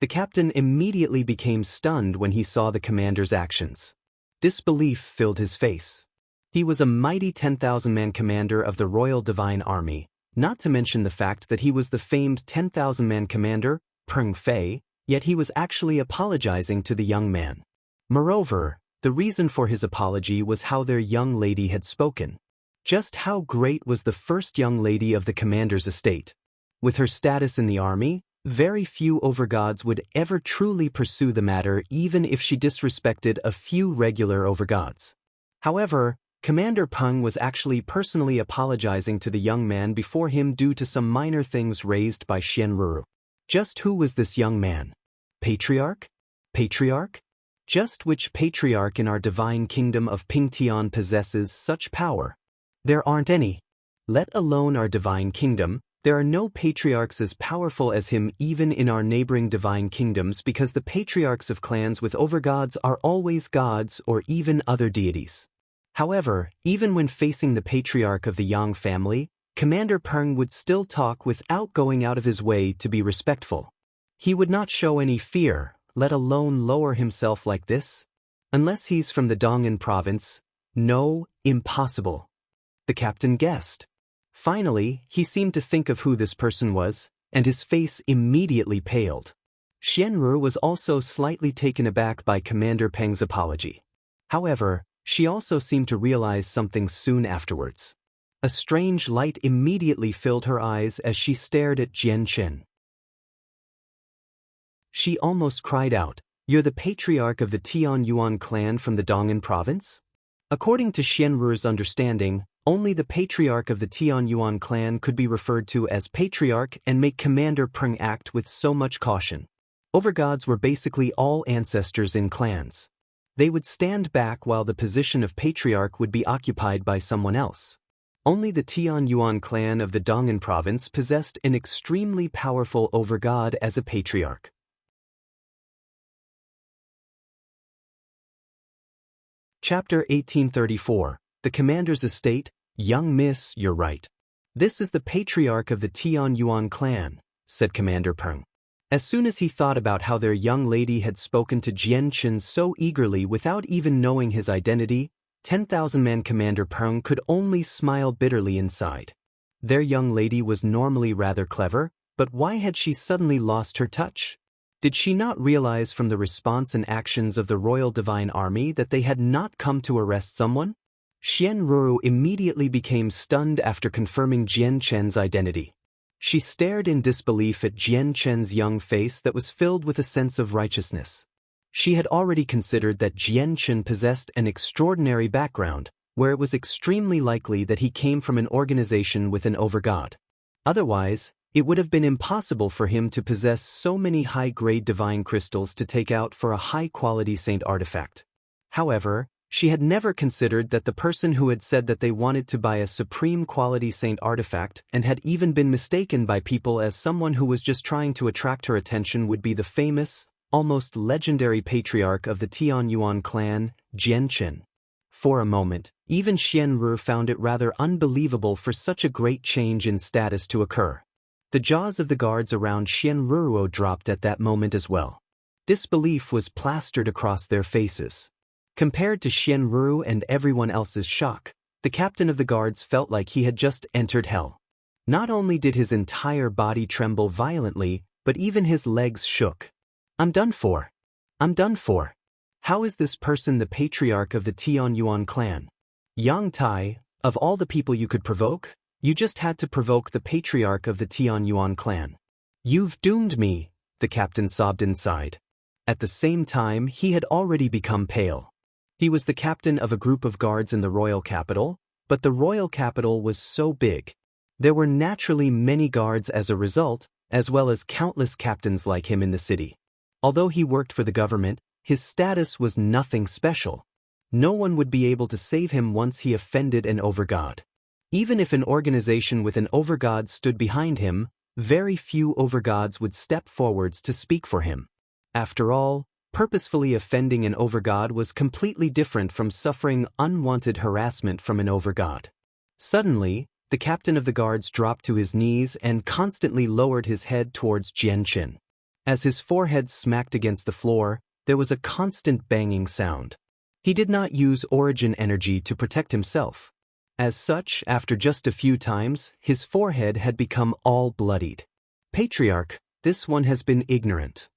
The captain immediately became stunned when he saw the commander's actions. Disbelief filled his face. He was a mighty 10,000-man commander of the Royal Divine Army, not to mention the fact that he was the famed 10,000-man commander, Peng Fei, yet he was actually apologizing to the young man. Moreover, the reason for his apology was how their young lady had spoken. Just how great was the first young lady of the commander's estate? With her status in the army, very few overgods would ever truly pursue the matter even if she disrespected a few regular overgods. However, Commander Peng was actually personally apologizing to the young man before him due to some minor things raised by Xian Ruru. Just who was this young man? Patriarch? Patriarch? Just which patriarch in our divine kingdom of Pingtian possesses such power? There aren't any. Let alone our divine kingdom, there are no patriarchs as powerful as him even in our neighboring divine kingdoms because the patriarchs of clans with overgods are always gods or even other deities. However, even when facing the patriarch of the Yang family, Commander Peng would still talk without going out of his way to be respectful. He would not show any fear, let alone lower himself like this. Unless he's from the Dong'an province. No, impossible. The captain guessed. Finally, he seemed to think of who this person was, and his face immediately paled. Xianru was also slightly taken aback by Commander Peng's apology. However, she also seemed to realize something soon afterwards. A strange light immediately filled her eyes as she stared at Jian Chen. She almost cried out, "You're the patriarch of the Tianyuan clan from the Dong'an province?" According to Xianru's understanding, only the patriarch of the Tianyuan clan could be referred to as patriarch and make Commander Peng act with so much caution. Overgods were basically all ancestors in clans. They would stand back while the position of patriarch would be occupied by someone else. Only the Tianyuan clan of the Dong'an province possessed an extremely powerful overgod as a patriarch. Chapter 1834. The Commander's Estate. "Young miss, you're right. This is the patriarch of the Tianyuan clan," said Commander Peng. As soon as he thought about how their young lady had spoken to Jian Chen so eagerly without even knowing his identity, 10,000-man Commander Peng could only smile bitterly inside. Their young lady was normally rather clever, but why had she suddenly lost her touch? Did she not realize from the response and actions of the Royal Divine Army that they had not come to arrest someone? Xian Ruru immediately became stunned after confirming Jian Chen's identity. She stared in disbelief at Jian Chen's young face that was filled with a sense of righteousness. She had already considered that Jian Chen possessed an extraordinary background, where it was extremely likely that he came from an organization with an overgod. Otherwise, it would have been impossible for him to possess so many high-grade divine crystals to take out for a high-quality saint artifact. However, she had never considered that the person who had said that they wanted to buy a supreme quality saint artifact and had even been mistaken by people as someone who was just trying to attract her attention would be the famous, almost legendary patriarch of the Tianyuan clan, Jian Chen. For a moment, even Xian Ruru found it rather unbelievable for such a great change in status to occur. The jaws of the guards around Xian Ruru dropped at that moment as well. Disbelief was plastered across their faces. Compared to Xian Ruru and everyone else's shock, the captain of the guards felt like he had just entered hell. Not only did his entire body tremble violently, but even his legs shook. "I'm done for. I'm done for. How is this person the patriarch of the Tianyuan clan? Yang Tai, of all the people you could provoke, you just had to provoke the patriarch of the Tianyuan clan. You've doomed me," the captain sobbed inside. At the same time, he had already become pale. He was the captain of a group of guards in the royal capital, but the royal capital was so big. There were naturally many guards as a result, as well as countless captains like him in the city. Although he worked for the government, his status was nothing special. No one would be able to save him once he offended an overgod. Even if an organization with an overgod stood behind him, very few overgods would step forwards to speak for him. After all, purposefully offending an overgod was completely different from suffering unwanted harassment from an overgod. Suddenly, the captain of the guards dropped to his knees and constantly lowered his head towards Jian Chen. As his forehead smacked against the floor, there was a constant banging sound. He did not use origin energy to protect himself. As such, after just a few times, his forehead had become all bloodied. "Patriarch, this one has been ignorant."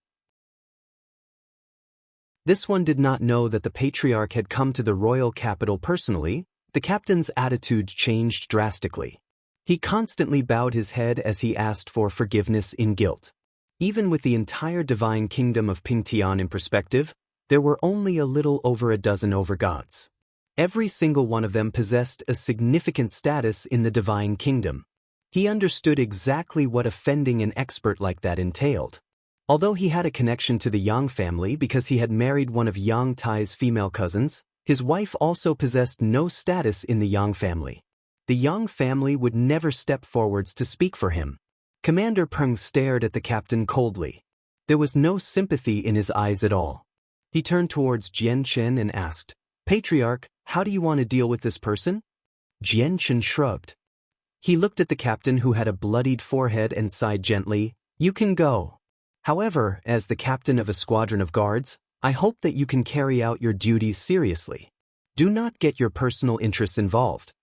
This one did not know that the patriarch had come to the royal capital personally. The captain's attitude changed drastically. He constantly bowed his head as he asked for forgiveness in guilt. Even with the entire divine kingdom of Pingtian in perspective, there were only a little over a dozen overgods. Every single one of them possessed a significant status in the divine kingdom. He understood exactly what offending an expert like that entailed. Although he had a connection to the Yang family because he had married one of Yang Tai's female cousins, his wife also possessed no status in the Yang family. The Yang family would never step forwards to speak for him. Commander Peng stared at the captain coldly. There was no sympathy in his eyes at all. He turned towards Jian Chen and asked, "Patriarch, how do you want to deal with this person?" Jian Chen shrugged. He looked at the captain who had a bloodied forehead and sighed gently, "You can go. However, as the captain of a squadron of guards, I hope that you can carry out your duties seriously. Do not get your personal interests involved."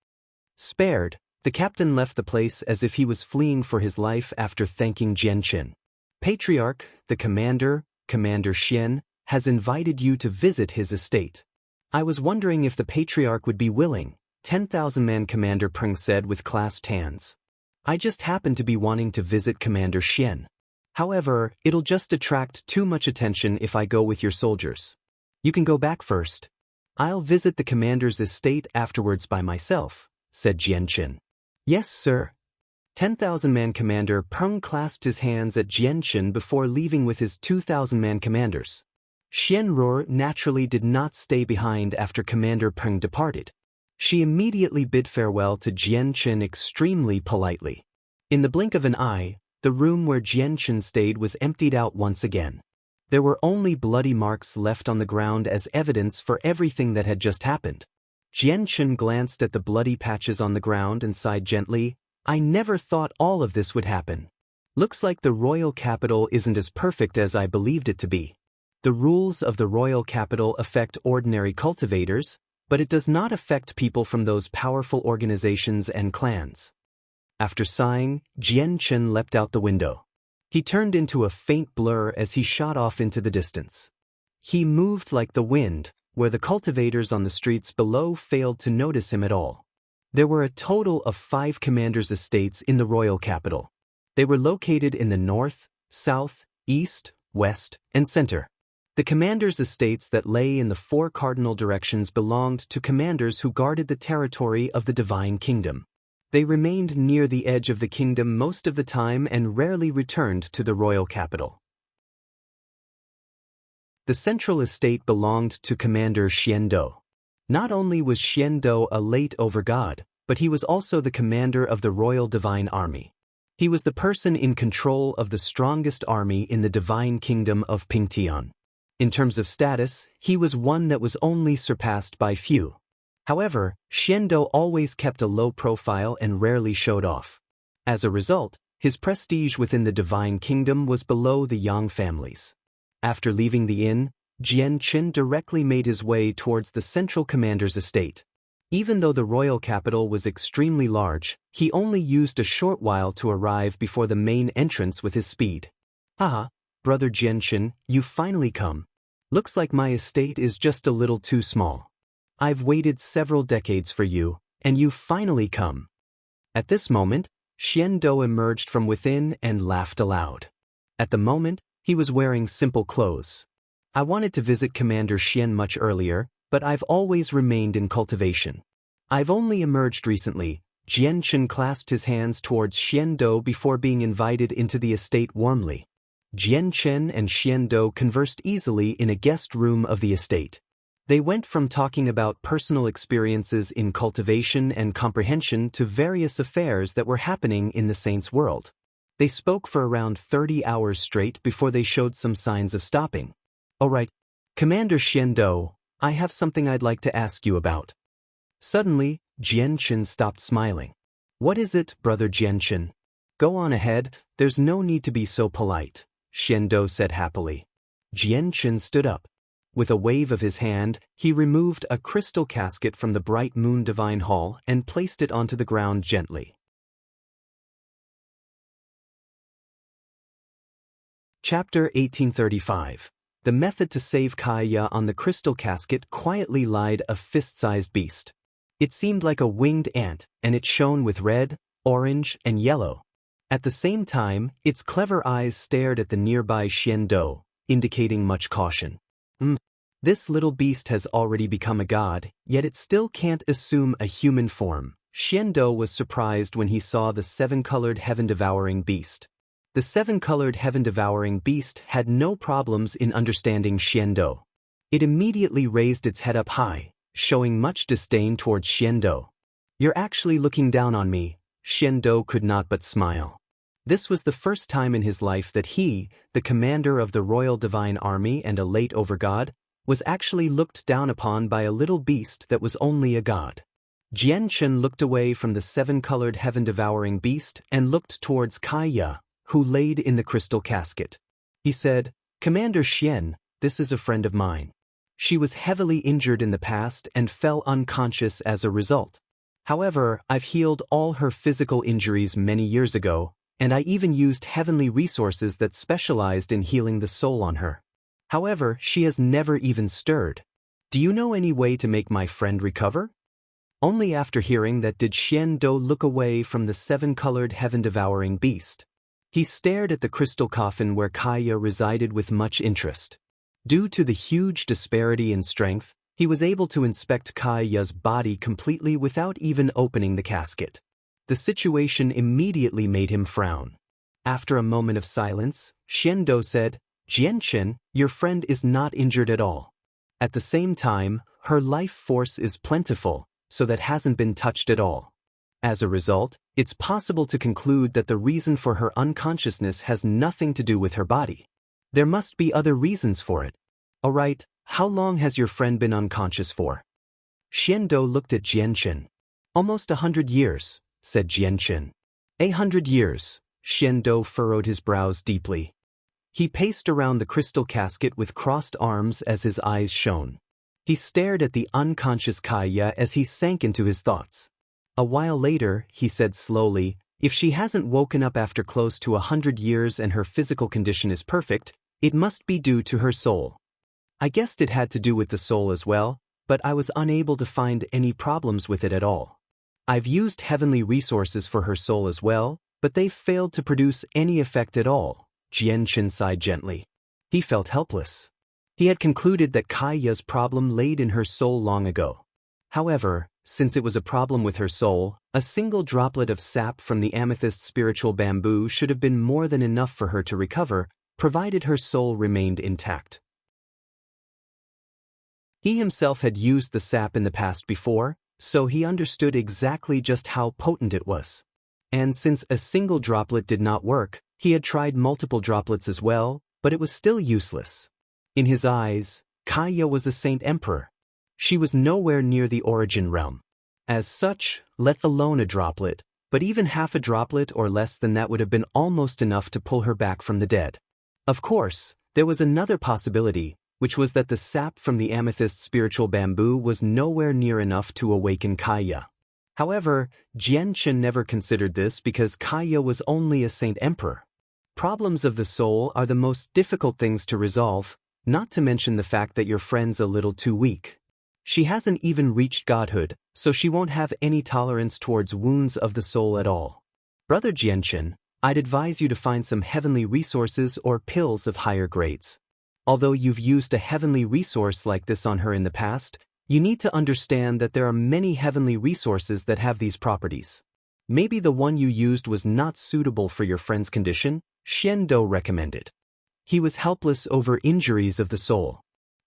Spared, the captain left the place as if he was fleeing for his life after thanking Jian Chen. "Patriarch, the commander, Commander Xian, has invited you to visit his estate. I was wondering if the patriarch would be willing," 10,000-man Commander Peng said with clasped hands. "I just happen to be wanting to visit Commander Xian. However, it'll just attract too much attention if I go with your soldiers. You can go back first. I'll visit the commander's estate afterwards by myself," said Jian Chen. "Yes, sir." 10,000-man Commander Peng clasped his hands at Jian Chen before leaving with his 2,000-man commanders. Xian Ruru naturally did not stay behind after Commander Peng departed. She immediately bid farewell to Jian Chen extremely politely. In the blink of an eye, the room where Jian Chen stayed was emptied out once again. There were only bloody marks left on the ground as evidence for everything that had just happened. Jian Chen glanced at the bloody patches on the ground and sighed gently, "I never thought all of this would happen. Looks like the royal capital isn't as perfect as I believed it to be. The rules of the royal capital affect ordinary cultivators, but it does not affect people from those powerful organizations and clans." After sighing, Jian Chen leapt out the window. He turned into a faint blur as he shot off into the distance. He moved like the wind, where the cultivators on the streets below failed to notice him at all. There were a total of 5 commanders' estates in the royal capital. They were located in the north, south, east, west, and center. The commanders' estates that lay in the 4 cardinal directions belonged to commanders who guarded the territory of the divine kingdom. They remained near the edge of the kingdom most of the time and rarely returned to the royal capital. The central estate belonged to Commander Xiando. Not only was Xiando a late overgod, but he was also the commander of the Royal Divine Army. He was the person in control of the strongest army in the divine kingdom of Pingtian. In terms of status, he was one that was only surpassed by few. However, Xiando always kept a low profile and rarely showed off. As a result, his prestige within the divine kingdom was below the Yang families. After leaving the inn, Jian Qin directly made his way towards the central commander's estate. Even though the royal capital was extremely large, he only used a short while to arrive before the main entrance with his speed. Haha, brother Jian Qin, you've finally come. Looks like my estate is just a little too small. I've waited several decades for you, and you've finally come. At this moment, Xiando emerged from within and laughed aloud. At the moment, he was wearing simple clothes. I wanted to visit Commander Xian much earlier, but I've always remained in cultivation. I've only emerged recently. Jian Qin clasped his hands towards Xiando before being invited into the estate warmly. Jian Qin and Xiando conversed easily in a guest room of the estate. They went from talking about personal experiences in cultivation and comprehension to various affairs that were happening in the saint's world. They spoke for around 30 hours straight before they showed some signs of stopping. Alright, Commander Xiando, I have something I'd like to ask you about. Suddenly, Jian Qin stopped smiling. What is it, brother Jian Qin? Go on ahead, there's no need to be so polite, Xiando said happily. Jian Qin stood up. With a wave of his hand, he removed a crystal casket from the bright moon divine hall and placed it onto the ground gently. Chapter 1835. The method to save Kaya. On the crystal casket quietly lied a fist-sized beast. It seemed like a winged ant, and it shone with red, orange, and yellow. At the same time, its clever eyes stared at the nearby Xiando, indicating much caution. This little beast has already become a god, yet it still can't assume a human form. Xiando was surprised when he saw the 7-colored heaven-devouring beast. The 7-colored heaven-devouring beast had no problems in understanding Xiando. It immediately raised its head up high, showing much disdain towards Xiando. You're actually looking down on me, Xiando could not but smile. This was the first time in his life that he, the commander of the Royal Divine Army and a late overgod, was actually looked down upon by a little beast that was only a god. Jian Qin looked away from the 7-colored heaven-devouring beast and looked towards Kaya, who laid in the crystal casket. He said, Commander Xian, this is a friend of mine. She was heavily injured in the past and fell unconscious as a result. However, I've healed all her physical injuries many years ago, and I even used heavenly resources that specialized in healing the soul on her. However, she has never even stirred. Do you know any way to make my friend recover? Only after hearing that did Xiando look away from the 7-colored heaven-devouring beast. He stared at the crystal coffin where Kaya resided with much interest. Due to the huge disparity in strength, he was able to inspect Kaya's body completely without even opening the casket. The situation immediately made him frown. After a moment of silence, Xiando said, Jian Qin, your friend is not injured at all. At the same time, her life force is plentiful, so that hasn't been touched at all. As a result, it's possible to conclude that the reason for her unconsciousness has nothing to do with her body. There must be other reasons for it. Alright, how long has your friend been unconscious for? Xiando looked at Jian Qin. Almost 100 years, said Jian Qin. 100 years, Xiando furrowed his brows deeply. He paced around the crystal casket with crossed arms as his eyes shone. He stared at the unconscious Kaya as he sank into his thoughts. A while later, he said slowly, If she hasn't woken up after close to 100 years and her physical condition is perfect, it must be due to her soul. I guessed it had to do with the soul as well, but I was unable to find any problems with it at all. I've used heavenly resources for her soul as well, but they failed to produce any effect at all. Jianchen sighed gently. He felt helpless. He had concluded that Kaiya's problem laid in her soul long ago. However, since it was a problem with her soul, a single droplet of sap from the amethyst spiritual bamboo should have been more than enough for her to recover, provided her soul remained intact. He himself had used the sap in the past before, so he understood exactly just how potent it was. And since a single droplet did not work, he had tried multiple droplets as well, but it was still useless. In his eyes, Kaiya was a saint emperor. She was nowhere near the origin realm. As such, let alone a droplet, but even half a droplet or less than that would have been almost enough to pull her back from the dead. Of course, there was another possibility, which was that the sap from the amethyst spiritual bamboo was nowhere near enough to awaken Kaiya. However, Jianchen never considered this because Kaiya was only a saint emperor. Problems of the soul are the most difficult things to resolve, not to mention the fact that your friend's a little too weak. She hasn't even reached godhood, so she won't have any tolerance towards wounds of the soul at all. Brother Jianchen, I'd advise you to find some heavenly resources or pills of higher grades. Although you've used a heavenly resource like this on her in the past, you need to understand that there are many heavenly resources that have these properties. Maybe the one you used was not suitable for your friend's condition, Xiando recommended. He was helpless over injuries of the soul.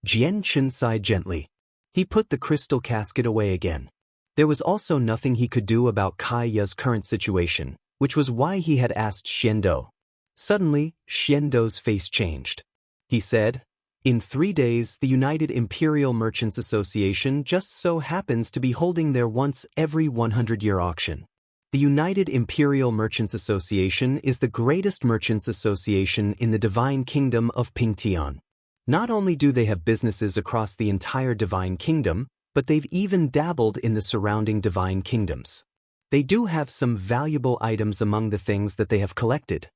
Jianchen sighed gently. He put the crystal casket away again. There was also nothing he could do about Kaiya's current situation, which was why he had asked Xiando. Suddenly, Xiando's face changed. He said, "In 3 days, the United Imperial Merchants Association just so happens to be holding their once every 100-year auction. The United Imperial Merchants Association is the greatest merchants association in the Divine Kingdom of Pingtian. Not only do they have businesses across the entire Divine Kingdom, but they've even dabbled in the surrounding Divine Kingdoms. They do have some valuable items among the things that they have collected.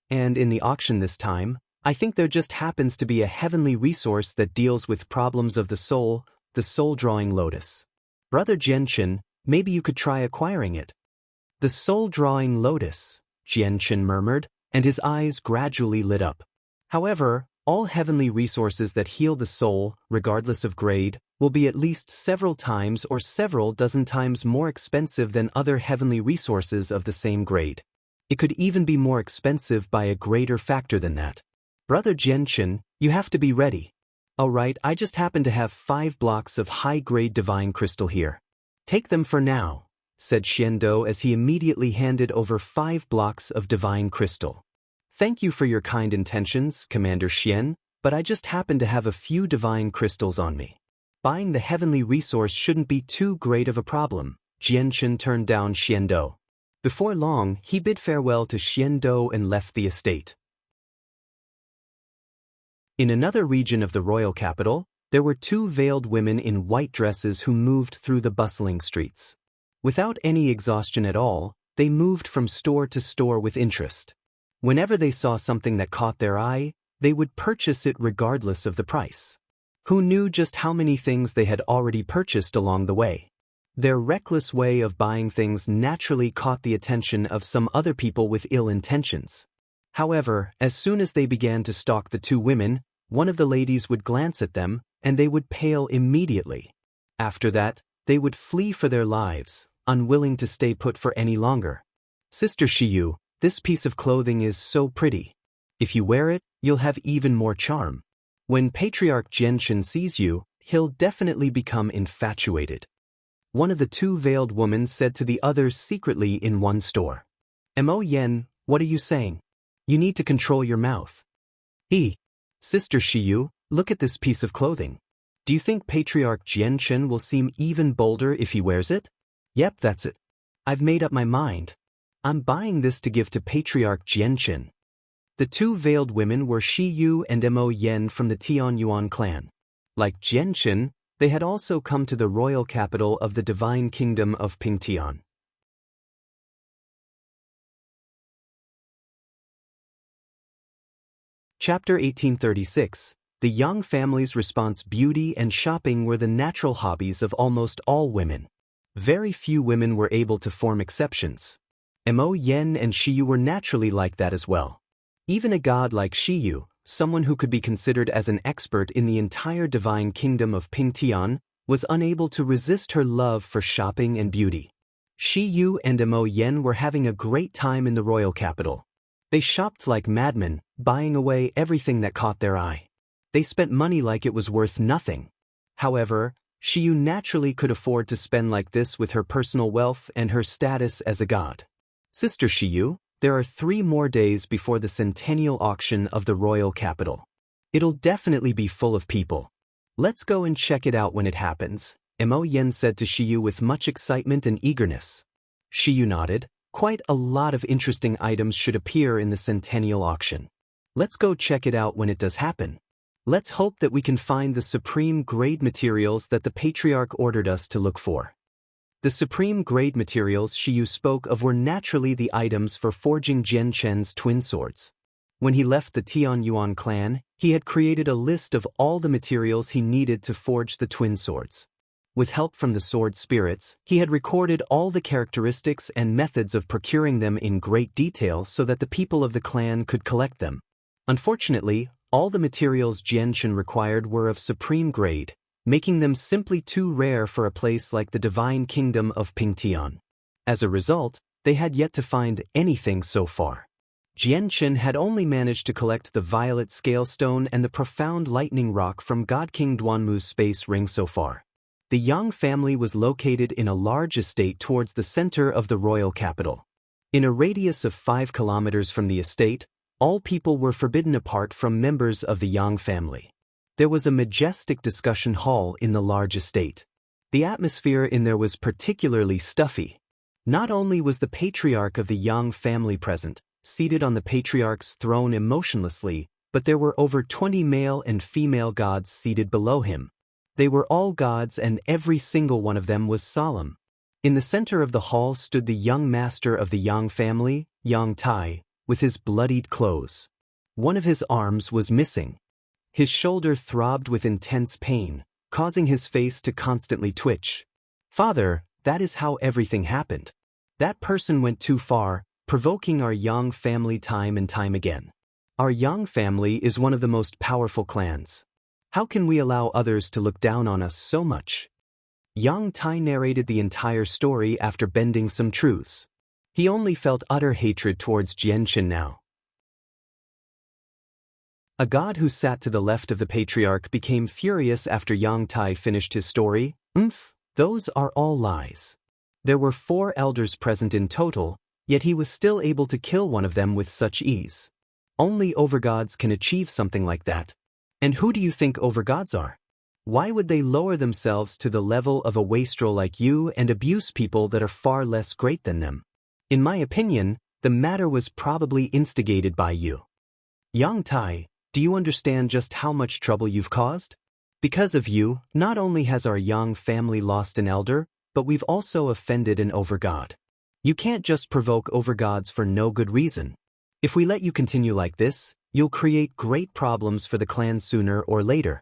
And in the auction this time, I think there just happens to be a heavenly resource that deals with problems of the soul-drawing lotus. Brother Jianchen, maybe you could try acquiring it." "The soul-drawing lotus," Jianchen murmured, and his eyes gradually lit up. "However, all heavenly resources that heal the soul, regardless of grade, will be at least several times or several dozen times more expensive than other heavenly resources of the same grade. It could even be more expensive by a greater factor than that. Brother Jianchen, you have to be ready." "All right, I just happen to have 5 blocks of high-grade divine crystal here. Take them for now," said Xiando as he immediately handed over 5 blocks of divine crystal. "Thank you for your kind intentions, Commander Xian, but I just happen to have a few divine crystals on me. Buying the heavenly resource shouldn't be too great of a problem." Jianchen turned down Xiando. Before long, he bid farewell to Xiando and left the estate. In another region of the royal capital, there were 2 veiled women in white dresses who moved through the bustling streets. Without any exhaustion at all, they moved from store to store with interest. Whenever they saw something that caught their eye, they would purchase it regardless of the price. Who knew just how many things they had already purchased along the way? Their reckless way of buying things naturally caught the attention of some other people with ill intentions. However, as soon as they began to stalk the 2 women, one of the ladies would glance at them, and they would pale immediately. After that, they would flee for their lives, unwilling to stay put for any longer. "Sister Shiyu, this piece of clothing is so pretty. If you wear it, you'll have even more charm. When Patriarch Jianchen sees you, he'll definitely become infatuated." One of the 2 veiled women said to the others secretly in one store. "Mo Yen, what are you saying? You need to control your mouth." "Sister Shiyu, look at this piece of clothing. Do you think Patriarch Jianchen will seem even bolder if he wears it?" "Yep, that's it. I've made up my mind. I'm buying this to give to Patriarch Jianchen." The 2 veiled women were Shiyu and Mo Yen from the Tianyuan clan. Like Jianchen, they had also come to the royal capital of the Divine Kingdom of Pingtian. Chapter 1836. The Yang family's response. Beauty and shopping were the natural hobbies of almost all women. Very few women were able to form exceptions. Mo Yen and Shiyu were naturally like that as well. Even a god like Shiyu, someone who could be considered as an expert in the entire divine kingdom of Pingtian, was unable to resist her love for shopping and beauty. Shiyu and Mo Yen were having a great time in the royal capital. They shopped like madmen, buying away everything that caught their eye. They spent money like it was worth nothing. However, Shiyu naturally could afford to spend like this with her personal wealth and her status as a god. Sister Shiyu, there are 3 more days before the centennial auction of the royal capital. It'll definitely be full of people. Let's go and check it out when it happens, Mo Yen said to Shiyu with much excitement and eagerness. Shiyu nodded. Quite a lot of interesting items should appear in the centennial auction. Let's go check it out when it does happen. Let's hope that we can find the supreme grade materials that the patriarch ordered us to look for. The supreme grade materials Shiyu spoke of were naturally the items for forging Jian Chen's twin swords. When he left the Tian Yuan clan, he had created a list of all the materials he needed to forge the twin swords. With help from the sword spirits, he had recorded all the characteristics and methods of procuring them in great detail so that the people of the clan could collect them. Unfortunately, all the materials Jian Chen required were of supreme grade, making them simply too rare for a place like the divine kingdom of Pingtian. As a result, they had yet to find anything so far. Jian Chen had only managed to collect the violet scale stone and the profound lightning rock from God King Duanmu's space ring so far. The Yang family was located in a large estate towards the center of the royal capital. In a radius of 5 kilometers from the estate, all people were forbidden apart from members of the Yang family. There was a majestic discussion hall in the large estate. The atmosphere in there was particularly stuffy. Not only was the patriarch of the Yang family present, seated on the patriarch's throne emotionlessly, but there were over 20 male and female gods seated below him. They were all gods and every single one of them was solemn. In the center of the hall stood the young master of the Yang family, Yang Tai, with his bloodied clothes. One of his arms was missing. His shoulder throbbed with intense pain, causing his face to constantly twitch. Father, that is how everything happened. That person went too far, provoking our Yang family time and time again. Our Yang family is one of the most powerful clans. How can we allow others to look down on us so much? Yang Tai narrated the entire story after bending some truths. He only felt utter hatred towards Jian Chen now. A god who sat to the left of the patriarch became furious after Yang Tai finished his story. Those are all lies. There were 4 elders present in total, yet he was still able to kill one of them with such ease. Only overgods can achieve something like that. And who do you think overgods are? Why would they lower themselves to the level of a wastrel like you and abuse people that are far less great than them? In my opinion, the matter was probably instigated by you. Yang Tai, do you understand just how much trouble you've caused? Because of you, not only has our Yang family lost an elder, but we've also offended an overgod. You can't just provoke overgods for no good reason. If we let you continue like this, you'll create great problems for the clan sooner or later.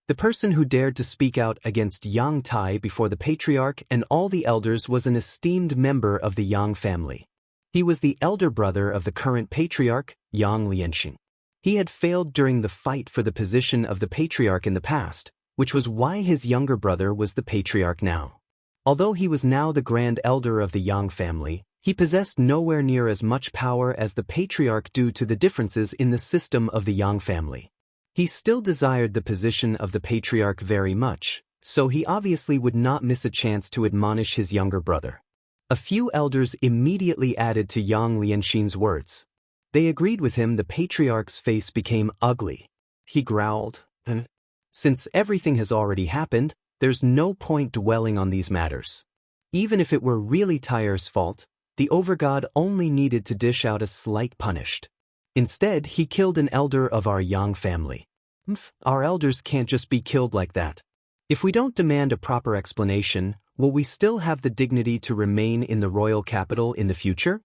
The person who dared to speak out against Yang Tai before the patriarch and all the elders was an esteemed member of the Yang family. He was the elder brother of the current patriarch, Yang Lianxing. He had failed during the fight for the position of the patriarch in the past, which was why his younger brother was the patriarch now. Although he was now the grand elder of the Yang family, he possessed nowhere near as much power as the patriarch due to the differences in the system of the Yang family. He still desired the position of the patriarch very much, so he obviously would not miss a chance to admonish his younger brother. A few elders immediately added to Yang Lianxin's words. They agreed with him. The patriarch's face became ugly. He growled, "Since everything has already happened, there's no point dwelling on these matters. Even if it were really Tyre's fault, the overgod only needed to dish out a slight punish. Instead, he killed an elder of our Yang family. Our elders can't just be killed like that. If we don't demand a proper explanation, will we still have the dignity to remain in the royal capital in the future?"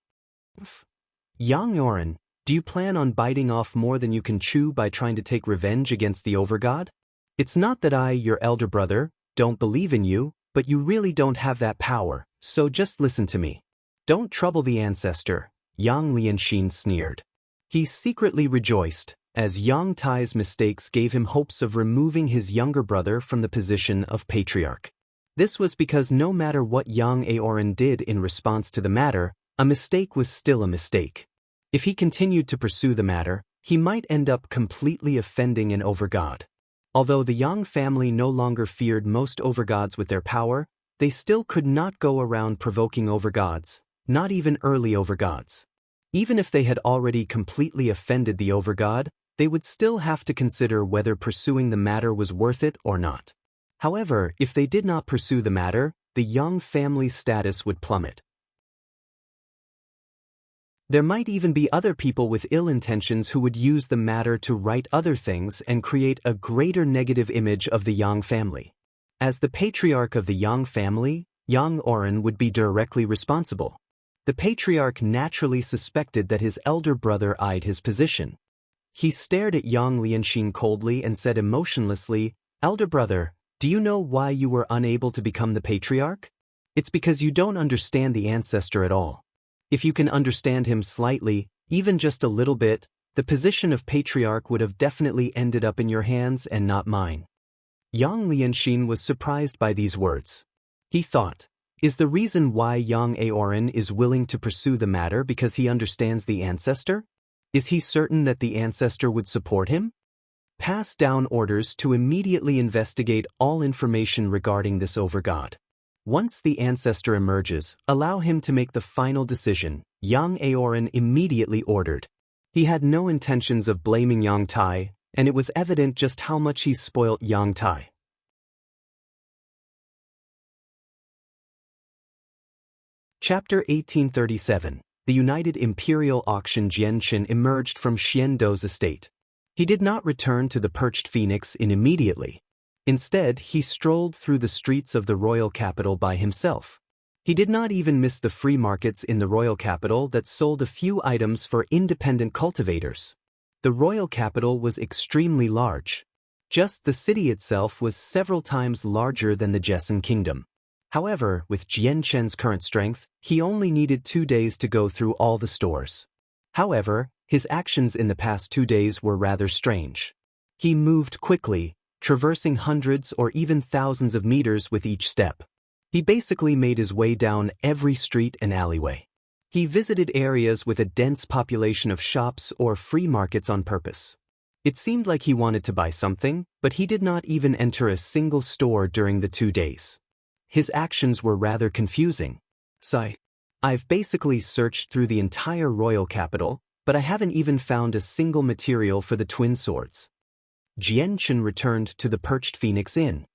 Yang Yoren, Do you plan on biting off more than you can chew by trying to take revenge against the overgod? It's not that I, your elder brother, don't believe in you, but you really don't have that power, so just listen to me. Don't trouble the ancestor, Yang Lianxin sneered. He secretly rejoiced, as Yang Tai's mistakes gave him hopes of removing his younger brother from the position of patriarch. This was because no matter what Yang Aoran did in response to the matter, a mistake was still a mistake. If he continued to pursue the matter, he might end up completely offending an overgod. Although the Yang family no longer feared most overgods with their power, they still could not go around provoking overgods, not even early overgods. Even if they had already completely offended the overgod, they would still have to consider whether pursuing the matter was worth it or not. However, if they did not pursue the matter, the Yang family's status would plummet. There might even be other people with ill intentions who would use the matter to write other things and create a greater negative image of the Yang family. As the patriarch of the Yang family, Yang Aoran would be directly responsible. The patriarch naturally suspected that his elder brother eyed his position. He stared at Yang Lianxin coldly and said emotionlessly, "Elder brother, do you know why you were unable to become the patriarch? It's because you don't understand the ancestor at all. If you can understand him slightly, even just a little bit, the position of patriarch would have definitely ended up in your hands and not mine." Yang Lianxin was surprised by these words. He thought, is the reason why Yang Aoran is willing to pursue the matter because he understands the ancestor? Is he certain that the ancestor would support him? Pass down orders to immediately investigate all information regarding this overgod. Once the ancestor emerges, allow him to make the final decision, Yang Aoran immediately ordered. He had no intentions of blaming Yang Tai, and it was evident just how much he spoilt Yang Tai. Chapter 1837. The United Imperial Auction. Jianchen emerged from Xiando's estate. He did not return to the Perched Phoenix immediately. Instead, he strolled through the streets of the royal capital by himself. He did not even miss the free markets in the royal capital that sold a few items for independent cultivators. The royal capital was extremely large. Just the city itself was several times larger than the Jessen kingdom. However, with Jianchen's current strength, he only needed 2 days to go through all the stores. However, his actions in the past 2 days were rather strange. He moved quickly, traversing hundreds or even thousands of meters with each step. He basically made his way down every street and alleyway. He visited areas with a dense population of shops or free markets on purpose. It seemed like he wanted to buy something, but he did not even enter a single store during the 2 days. His actions were rather confusing. I've basically searched through the entire royal capital, but I haven't even found a single material for the twin swords. Jianchen returned to the Perched Phoenix Inn.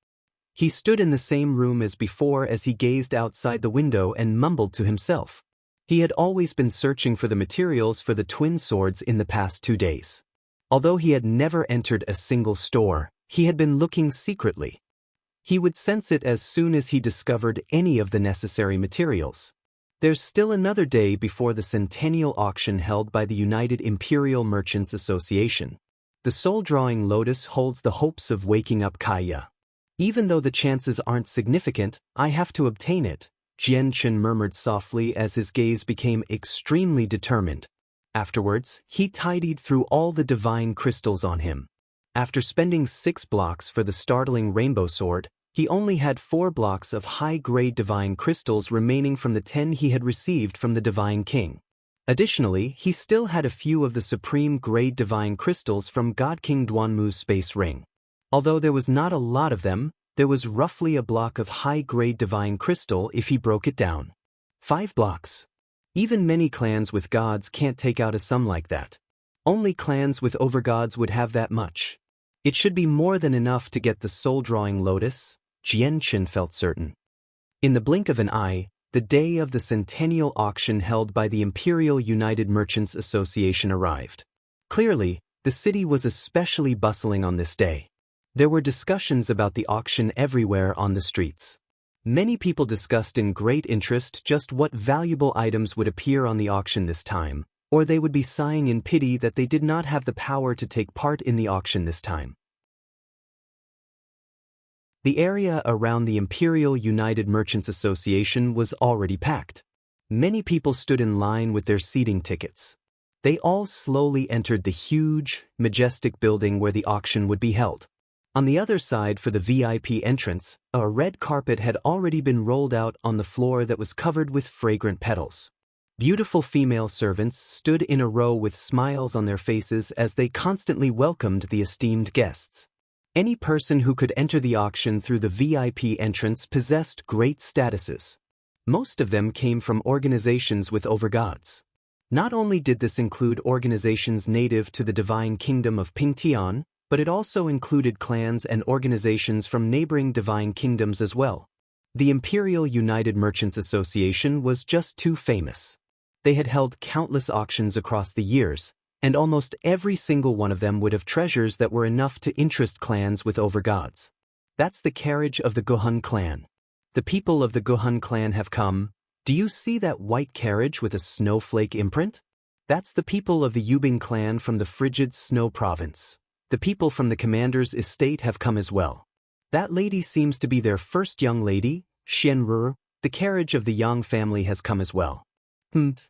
He stood in the same room as before as he gazed outside the window and mumbled to himself. He had always been searching for the materials for the twin swords in the past 2 days. Although he had never entered a single store, he had been looking secretly. He would sense it as soon as he discovered any of the necessary materials. There's still another day before the centennial auction held by the United Imperial Merchants Association. The soul-drawing lotus holds the hopes of waking up Kaya. Even though the chances aren't significant, I have to obtain it, Jianchen murmured softly as his gaze became extremely determined. Afterwards, he tidied through all the divine crystals on him. After spending 6 blocks for the startling rainbow sword, he only had 4 blocks of high-grade divine crystals remaining from the 10 he had received from the Divine King. Additionally, he still had a few of the supreme-grade divine crystals from God King Duanmu's space ring. Although there was not a lot of them, there was roughly a block of high-grade divine crystal if he broke it down. 5 blocks. Even many clans with gods can't take out a sum like that. Only clans with overgods would have that much. It should be more than enough to get the soul-drawing lotus, Jianchen felt certain. In the blink of an eye, the day of the centennial auction held by the Imperial United Merchants Association arrived. Clearly, the city was especially bustling on this day. There were discussions about the auction everywhere on the streets. Many people discussed in great interest just what valuable items would appear on the auction this time, or they would be sighing in pity that they did not have the power to take part in the auction this time. The area around the Imperial United Merchants Association was already packed. Many people stood in line with their seating tickets. They all slowly entered the huge, majestic building where the auction would be held. On the other side, for the VIP entrance, a red carpet had already been rolled out on the floor that was covered with fragrant petals. Beautiful female servants stood in a row with smiles on their faces as they constantly welcomed the esteemed guests. Any person who could enter the auction through the VIP entrance possessed great statuses. Most of them came from organizations with overgods. Not only did this include organizations native to the divine kingdom of Pingtian, but it also included clans and organizations from neighboring divine kingdoms as well. The Imperial United Merchants Association was just too famous. They had held countless auctions across the years, and almost every single one of them would have treasures that were enough to interest clans with overgods. That's the carriage of the Gohun clan. The people of the Gohun clan have come. Do you see that white carriage with a snowflake imprint? That's the people of the Yubing clan from the frigid snow province. The people from the commander's estate have come as well. That lady seems to be their first young lady, Xianru. The carriage of the Yang family has come as well.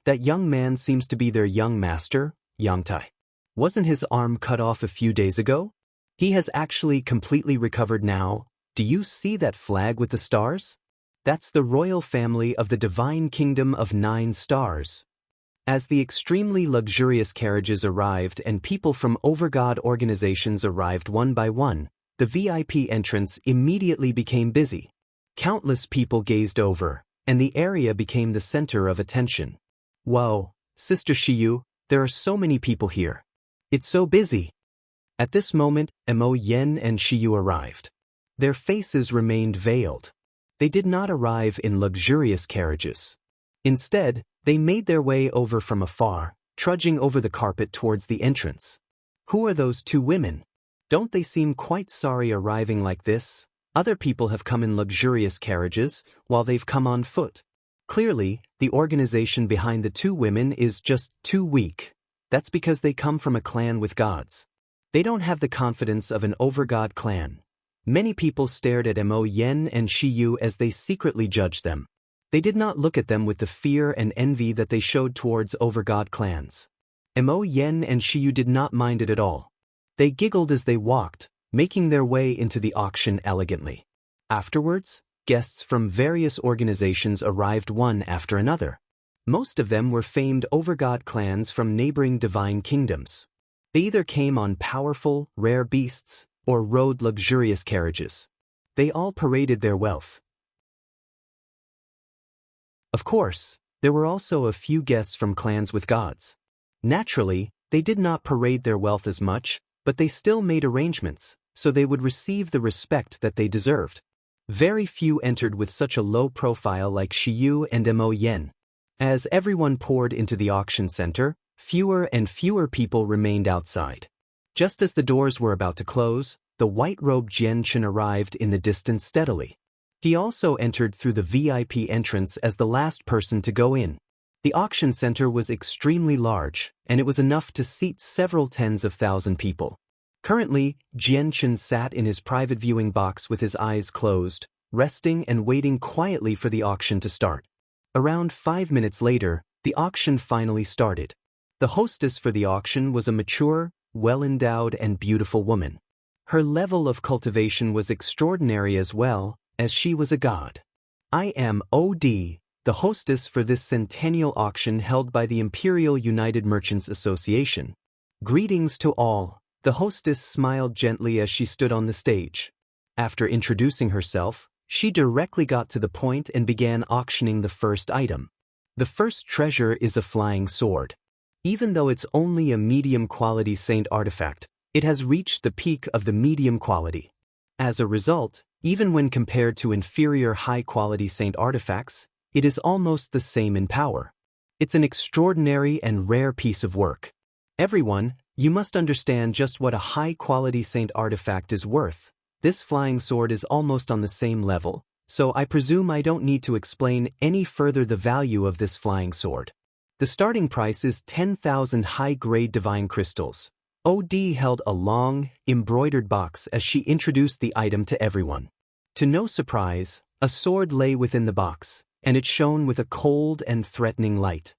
That young man seems to be their young master, Yang Tai. Wasn't his arm cut off a few days ago? He has actually completely recovered now. Do you see that flag with the stars? That's the royal family of the divine kingdom of 9 stars. As the extremely luxurious carriages arrived and people from overgod organizations arrived one by one, the VIP entrance immediately became busy. Countless people gazed over, and the area became the center of attention. Whoa, Sister Shiyu, there are so many people here. It's so busy. At this moment, Mo Yen and Shiyu arrived. Their faces remained veiled. They did not arrive in luxurious carriages. Instead, they made their way over from afar, trudging over the carpet towards the entrance. Who are those 2 women? Don't they seem quite sorry arriving like this? Other people have come in luxurious carriages, while they've come on foot. Clearly, the organization behind the 2 women is just too weak. That's because they come from a clan with gods. They don't have the confidence of an overgod clan. Many people stared at Mo Yen and Shiyu as they secretly judged them. They did not look at them with the fear and envy that they showed towards overgod clans. Mo Yen and Shiyu did not mind it at all. They giggled as they walked, making their way into the auction elegantly. Afterwards, guests from various organizations arrived one after another. Most of them were famed overgod clans from neighboring divine kingdoms. They either came on powerful, rare beasts, or rode luxurious carriages. They all paraded their wealth. Of course, there were also a few guests from clans with gods. Naturally, they did not parade their wealth as much, but they still made arrangements, so they would receive the respect that they deserved. Very few entered with such a low profile like Shiyu and Mo Yen. As everyone poured into the auction center, fewer and fewer people remained outside. Just as the doors were about to close, the white-robed Jian Chen arrived in the distance steadily. He also entered through the VIP entrance as the last person to go in. The auction center was extremely large, and it was enough to seat several tens of thousand people. Currently, Jian Chen sat in his private viewing box with his eyes closed, resting and waiting quietly for the auction to start. Around 5 minutes later, the auction finally started. The hostess for the auction was a mature, well-endowed and beautiful woman. Her level of cultivation was extraordinary as well, as she was a god. I am OD, the hostess for this centennial auction held by the Imperial United Merchants Association. Greetings to all. The hostess smiled gently as she stood on the stage. After introducing herself, she directly got to the point and began auctioning the first item. The first treasure is a flying sword. Even though it's only a medium-quality saint artifact, it has reached the peak of the medium quality. As a result, even when compared to inferior high-quality saint artifacts, it is almost the same in power. It's an extraordinary and rare piece of work. Everyone, you must understand just what a high-quality saint artifact is worth. This flying sword is almost on the same level, so I presume I don't need to explain any further the value of this flying sword. The starting price is 10,000 high-grade divine crystals. OD held a long, embroidered box as she introduced the item to everyone. To no surprise, a sword lay within the box, and it shone with a cold and threatening light.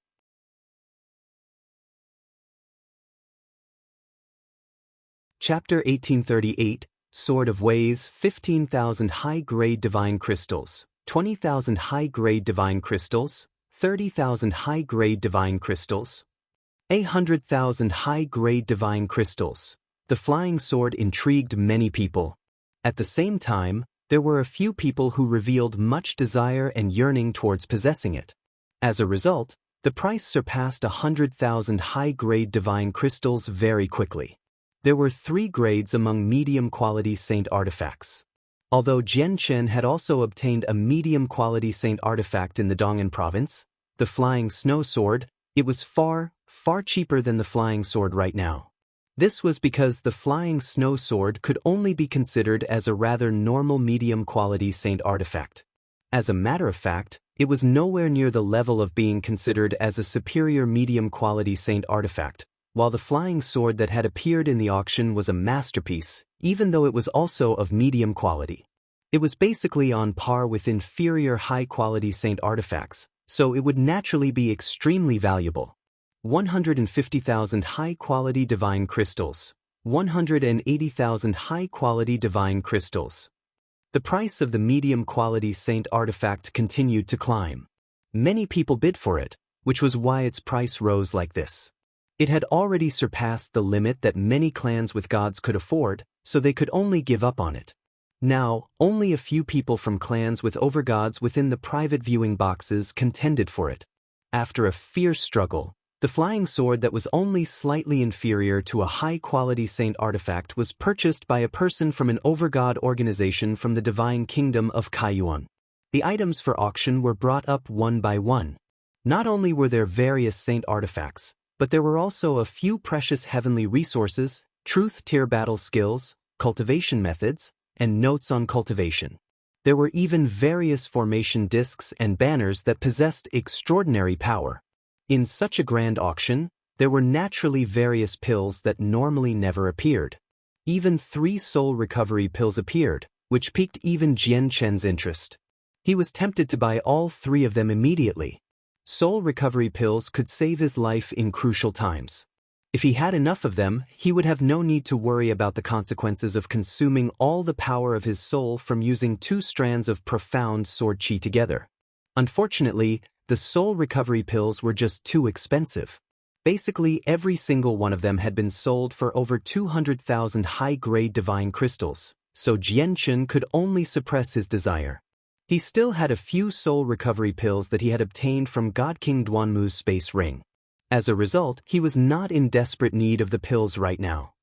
Chapter 1838, Sword of Ways, 15,000 high-grade divine crystals, 20,000 high-grade divine crystals, 30,000 high-grade divine crystals, 100,000 high-grade divine crystals. The flying sword intrigued many people. At the same time, there were a few people who revealed much desire and yearning towards possessing it. As a result, the price surpassed 100,000 high-grade divine crystals very quickly. There were 3 grades among medium-quality saint artifacts. Although Jian Chen had also obtained a medium-quality saint artifact in the Dong'an province, the flying snow sword, it was far cheaper than the flying sword right now. This was because the flying snow sword could only be considered as a rather normal medium-quality saint artifact. As a matter of fact, it was nowhere near the level of being considered as a superior medium-quality saint artifact, while the flying sword that had appeared in the auction was a masterpiece, even though it was also of medium quality. It was basically on par with inferior high-quality saint artifacts, so it would naturally be extremely valuable. 150,000 high-quality divine crystals, 180,000 high-quality divine crystals. The price of the medium-quality saint artifact continued to climb. Many people bid for it, which was why its price rose like this. It had already surpassed the limit that many clans with gods could afford, so they could only give up on it. Now, only a few people from clans with overgods within the private viewing boxes contended for it. After a fierce struggle, the flying sword that was only slightly inferior to a high-quality saint artifact was purchased by a person from an overgod organization from the divine kingdom of Kaiyuan. The items for auction were brought up one by one. Not only were there various saint artifacts, but there were also a few precious heavenly resources, truth-tier battle skills, cultivation methods, and notes on cultivation. There were even various formation discs and banners that possessed extraordinary power. In such a grand auction, there were naturally various pills that normally never appeared. Even 3 soul recovery pills appeared, which piqued even Jian Chen's interest. He was tempted to buy all 3 of them immediately. Soul recovery pills could save his life in crucial times. If he had enough of them, he would have no need to worry about the consequences of consuming all the power of his soul from using 2 strands of profound sword qi together. Unfortunately, the soul recovery pills were just too expensive. Basically, every single one of them had been sold for over 200,000 high-grade divine crystals, so Jian Chen could only suppress his desire. He still had a few soul recovery pills that he had obtained from God King Duanmu's space ring. As a result, he was not in desperate need of the pills right now.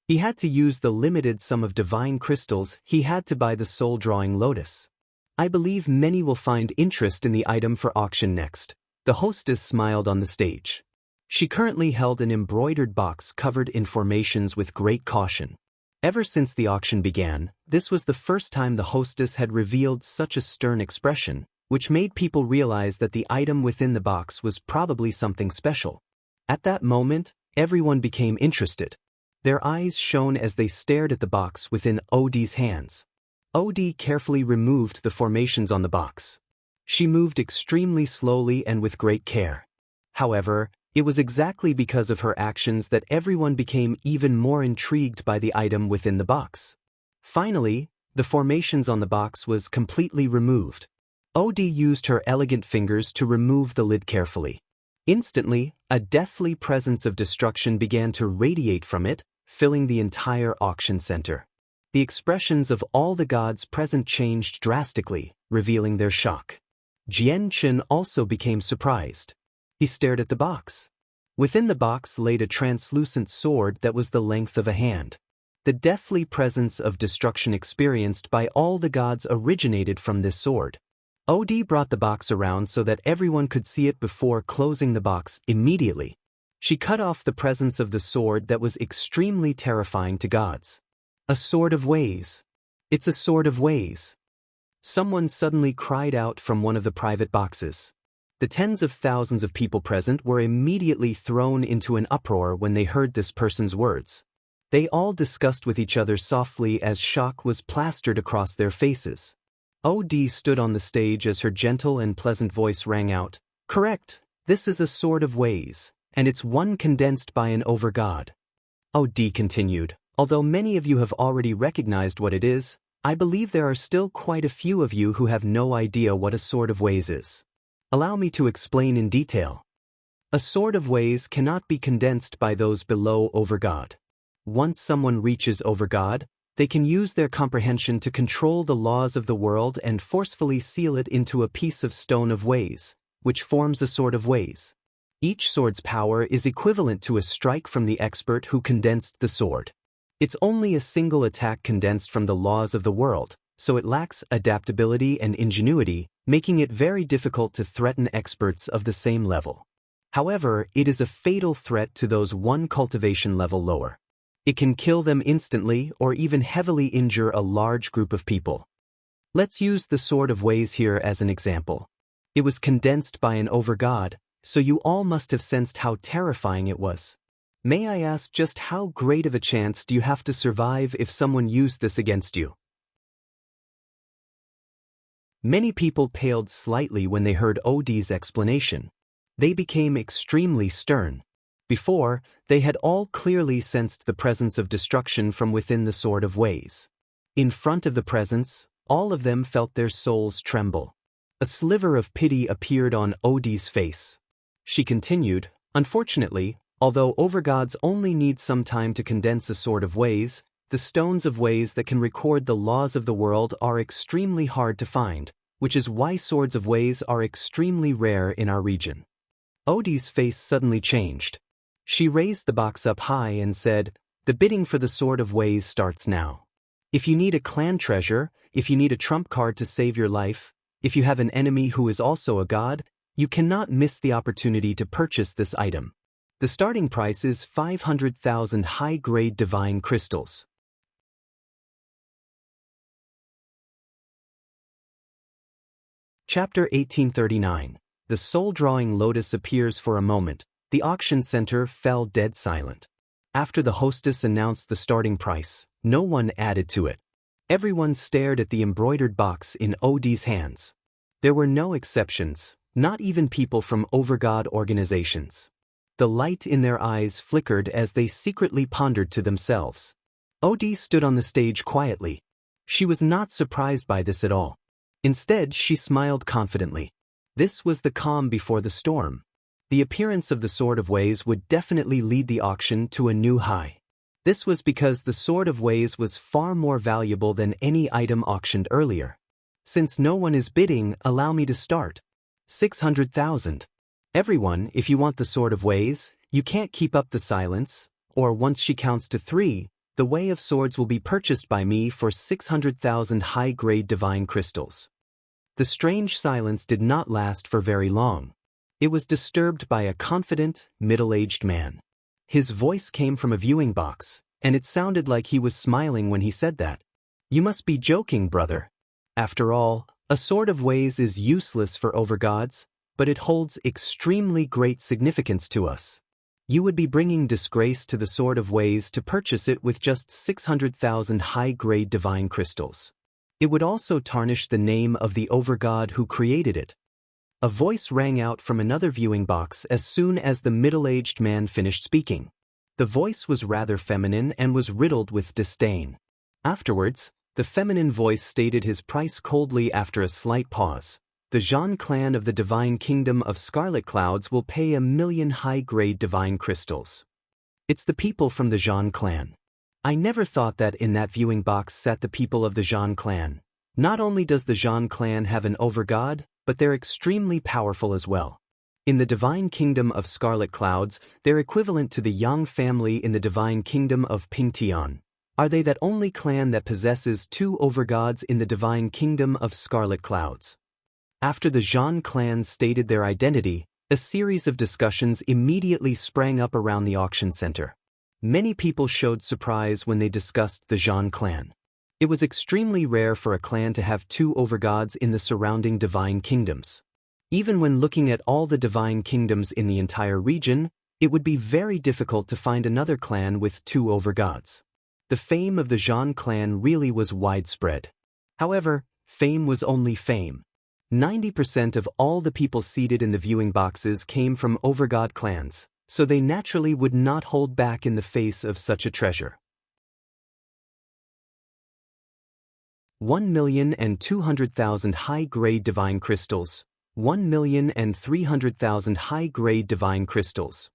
He had to use the limited sum of divine crystals he had to buy the soul-drawing lotus. I believe many will find interest in the item for auction next. The hostess smiled on the stage. She currently held an embroidered box covered in formations with great caution. Ever since the auction began, this was the first time the hostess had revealed such a stern expression, which made people realize that the item within the box was probably something special. At that moment, everyone became interested. Their eyes shone as they stared at the box within Od's hands. Od carefully removed the formations on the box. She moved extremely slowly and with great care. However, it was exactly because of her actions that everyone became even more intrigued by the item within the box. Finally, the formations on the box was completely removed. Od used her elegant fingers to remove the lid carefully. Instantly, a deathly presence of destruction began to radiate from it, filling the entire auction center. The expressions of all the gods present changed drastically, revealing their shock. Jian Chen also became surprised. He stared at the box. Within the box laid a translucent sword that was the length of a hand. The deathly presence of destruction experienced by all the gods originated from this sword. Od brought the box around so that everyone could see it before closing the box immediately. She cut off the presence of the sword that was extremely terrifying to gods. A sword of ways. It's a sword of ways. Someone suddenly cried out from one of the private boxes. The tens of thousands of people present were immediately thrown into an uproar when they heard this person's words. They all discussed with each other softly as shock was plastered across their faces. OD stood on the stage as her gentle and pleasant voice rang out, "Correct, this is a sword of ways, and it's one condensed by an over-god." OD continued, "Although many of you have already recognized what it is, I believe there are still quite a few of you who have no idea what a sword of ways is. Allow me to explain in detail. A sword of ways cannot be condensed by those below over-god. Once someone reaches over-god, they can use their comprehension to control the laws of the world and forcefully seal it into a piece of stone of ways, which forms a sword of ways. Each sword's power is equivalent to a strike from the expert who condensed the sword. It's only a single attack condensed from the laws of the world, so it lacks adaptability and ingenuity, making it very difficult to threaten experts of the same level. However, it is a fatal threat to those one cultivation level lower. It can kill them instantly or even heavily injure a large group of people. Let's use the sword of ways here as an example. It was condensed by an over-god, so you all must have sensed how terrifying it was. May I ask, just how great of a chance do you have to survive if someone used this against you? Many people paled slightly when they heard OD's explanation. They became extremely stern. Before, they had all clearly sensed the presence of destruction from within the sword of ways. In front of the presence, all of them felt their souls tremble. A sliver of pity appeared on OD's face. She continued, "Unfortunately, although overgods only need some time to condense a sword of ways, the stones of ways that can record the laws of the world are extremely hard to find, which is why swords of ways are extremely rare in our region." OD's face suddenly changed. She raised the box up high and said, "The bidding for the sword of ways starts now. If you need a clan treasure, if you need a trump card to save your life, if you have an enemy who is also a god, you cannot miss the opportunity to purchase this item. The starting price is 500,000 high-grade divine crystals." Chapter 1839. The soul-drawing lotus appears for a moment. The auction center fell dead silent. After the hostess announced the starting price, no one added to it. Everyone stared at the embroidered box in OD's hands. There were no exceptions, not even people from overgod organizations. The light in their eyes flickered as they secretly pondered to themselves. OD stood on the stage quietly. She was not surprised by this at all. Instead, she smiled confidently. This was the calm before the storm. The appearance of the sword of ways would definitely lead the auction to a new high. This was because the sword of ways was far more valuable than any item auctioned earlier. "Since no one is bidding, allow me to start. 600,000. Everyone, if you want the sword of ways, you can't keep up the silence, or once she counts to 3, the way of swords will be purchased by me for 600,000 high-grade divine crystals." The strange silence did not last for very long. It was disturbed by a confident, middle-aged man. His voice came from a viewing box, and it sounded like he was smiling when he said that. "You must be joking, brother. After all, a sword of ways is useless for overgods, but it holds extremely great significance to us. You would be bringing disgrace to the sword of ways to purchase it with just 600,000 high-grade divine crystals. It would also tarnish the name of the overgod who created it." A voice rang out from another viewing box as soon as the middle-aged man finished speaking. The voice was rather feminine and was riddled with disdain. Afterwards, the feminine voice stated his price coldly after a slight pause. "The Jean clan of the Divine Kingdom of Scarlet Clouds will pay 1,000,000 high-grade divine crystals." It's the people from the Jean clan. I never thought that in that viewing box sat the people of the Jean clan. Not only does the Jean clan have an overgod, but they're extremely powerful as well. In the Divine Kingdom of Scarlet Clouds, they're equivalent to the Yang family in the Divine Kingdom of Pingtian. Are they that only clan that possesses 2 overgods in the Divine Kingdom of Scarlet Clouds? After the Jean clan stated their identity, a series of discussions immediately sprang up around the auction center. Many people showed surprise when they discussed the Jean clan. It was extremely rare for a clan to have 2 overgods in the surrounding divine kingdoms. Even when looking at all the divine kingdoms in the entire region, it would be very difficult to find another clan with 2 overgods. The fame of the Zhan clan really was widespread. However, fame was only fame. 90% of all the people seated in the viewing boxes came from overgod clans, so they naturally would not hold back in the face of such a treasure. 1,200,000 high-grade divine crystals. 1,300,000 high-grade divine crystals.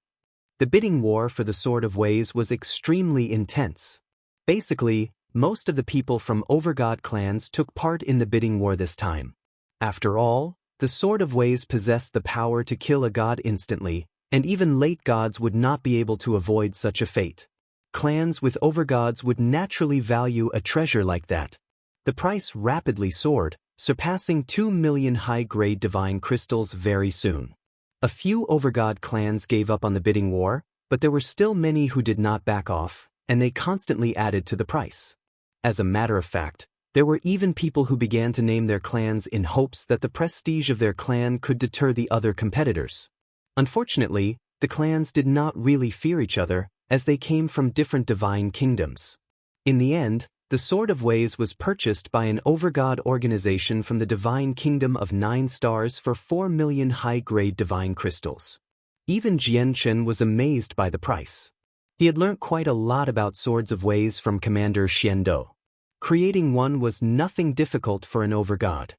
The bidding war for the Sword of Ways was extremely intense. Basically, most of the people from overgod clans took part in the bidding war this time. After all, the Sword of Ways possessed the power to kill a god instantly, and even late gods would not be able to avoid such a fate. Clans with overgods would naturally value a treasure like that. The price rapidly soared, surpassing 2 million high-grade divine crystals very soon. A few overgod clans gave up on the bidding war, but there were still many who did not back off, and they constantly added to the price. As a matter of fact, there were even people who began to name their clans in hopes that the prestige of their clan could deter the other competitors. Unfortunately, the clans did not really fear each other, as they came from different divine kingdoms. In the end, the Sword of Ways was purchased by an overgod organization from the divine kingdom of 9 stars for 4 million high-grade divine crystals. Even Jian Chen was amazed by the price. He had learnt quite a lot about Swords of Ways from Commander Xiando. Creating one was nothing difficult for an overgod.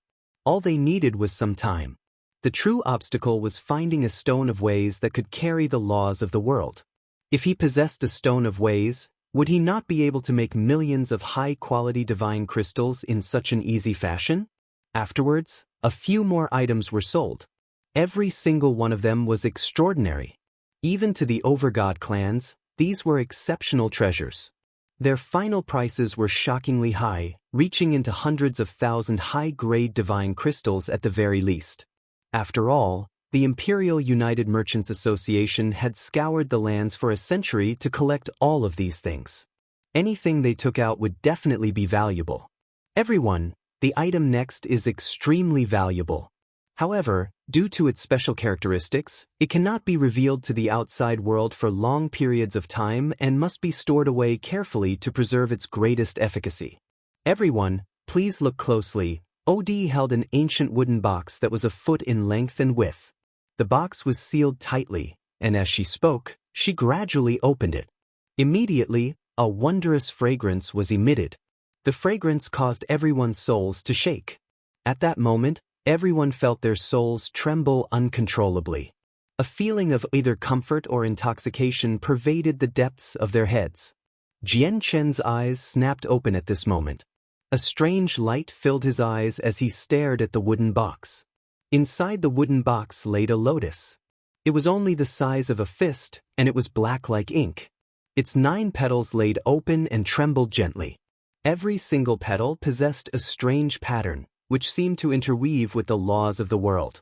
All they needed was some time. The true obstacle was finding a Stone of Ways that could carry the laws of the world. If he possessed a Stone of Ways, would he not be able to make millions of high-quality divine crystals in such an easy fashion? Afterwards, a few more items were sold. Every single one of them was extraordinary. Even to the overgod clans, these were exceptional treasures. Their final prices were shockingly high, reaching into hundreds of thousand high-grade divine crystals at the very least. After all, the Imperial United Merchants Association had scoured the lands for a century to collect all of these things. Anything they took out would definitely be valuable. Everyone, the item next is extremely valuable. However, due to its special characteristics, it cannot be revealed to the outside world for long periods of time and must be stored away carefully to preserve its greatest efficacy. Everyone, please look closely. OD held an ancient wooden box that was a foot in length and width. The box was sealed tightly, and as she spoke, she gradually opened it. Immediately, a wondrous fragrance was emitted. The fragrance caused everyone's souls to shake. At that moment, everyone felt their souls tremble uncontrollably. A feeling of either comfort or intoxication pervaded the depths of their heads. Jian Chen's eyes snapped open at this moment. A strange light filled his eyes as he stared at the wooden box. Inside the wooden box laid a lotus. It was only the size of a fist, and it was black like ink. Its 9 petals laid open and trembled gently. Every single petal possessed a strange pattern, which seemed to interweave with the laws of the world.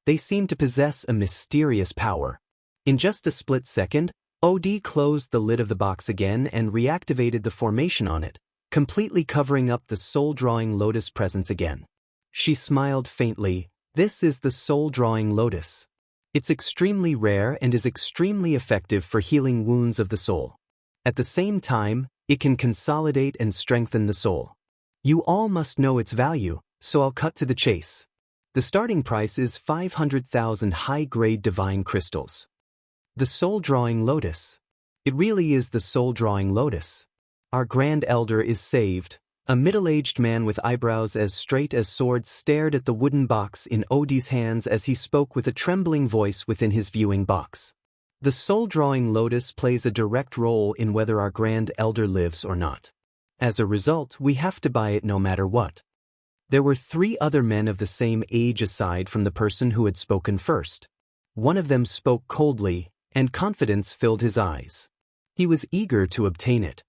They seemed to possess a mysterious power. In just a split second, OD closed the lid of the box again and reactivated the formation on it, completely covering up the soul-drawing lotus presence again. She smiled faintly. This is the soul-drawing lotus. It's extremely rare and is extremely effective for healing wounds of the soul. At the same time, it can consolidate and strengthen the soul. You all must know its value, so I'll cut to the chase. The starting price is 500,000 high-grade divine crystals. The soul-drawing lotus. It really is the soul-drawing lotus. Our Grand Elder is saved. A middle-aged man with eyebrows as straight as swords stared at the wooden box in Odie's hands as he spoke with a trembling voice within his viewing box. The soul-drawing lotus plays a direct role in whether our Grand Elder lives or not. As a result, we have to buy it no matter what. There were 3 other men of the same age aside from the person who had spoken first. One of them spoke coldly, and confidence filled his eyes. He was eager to obtain it.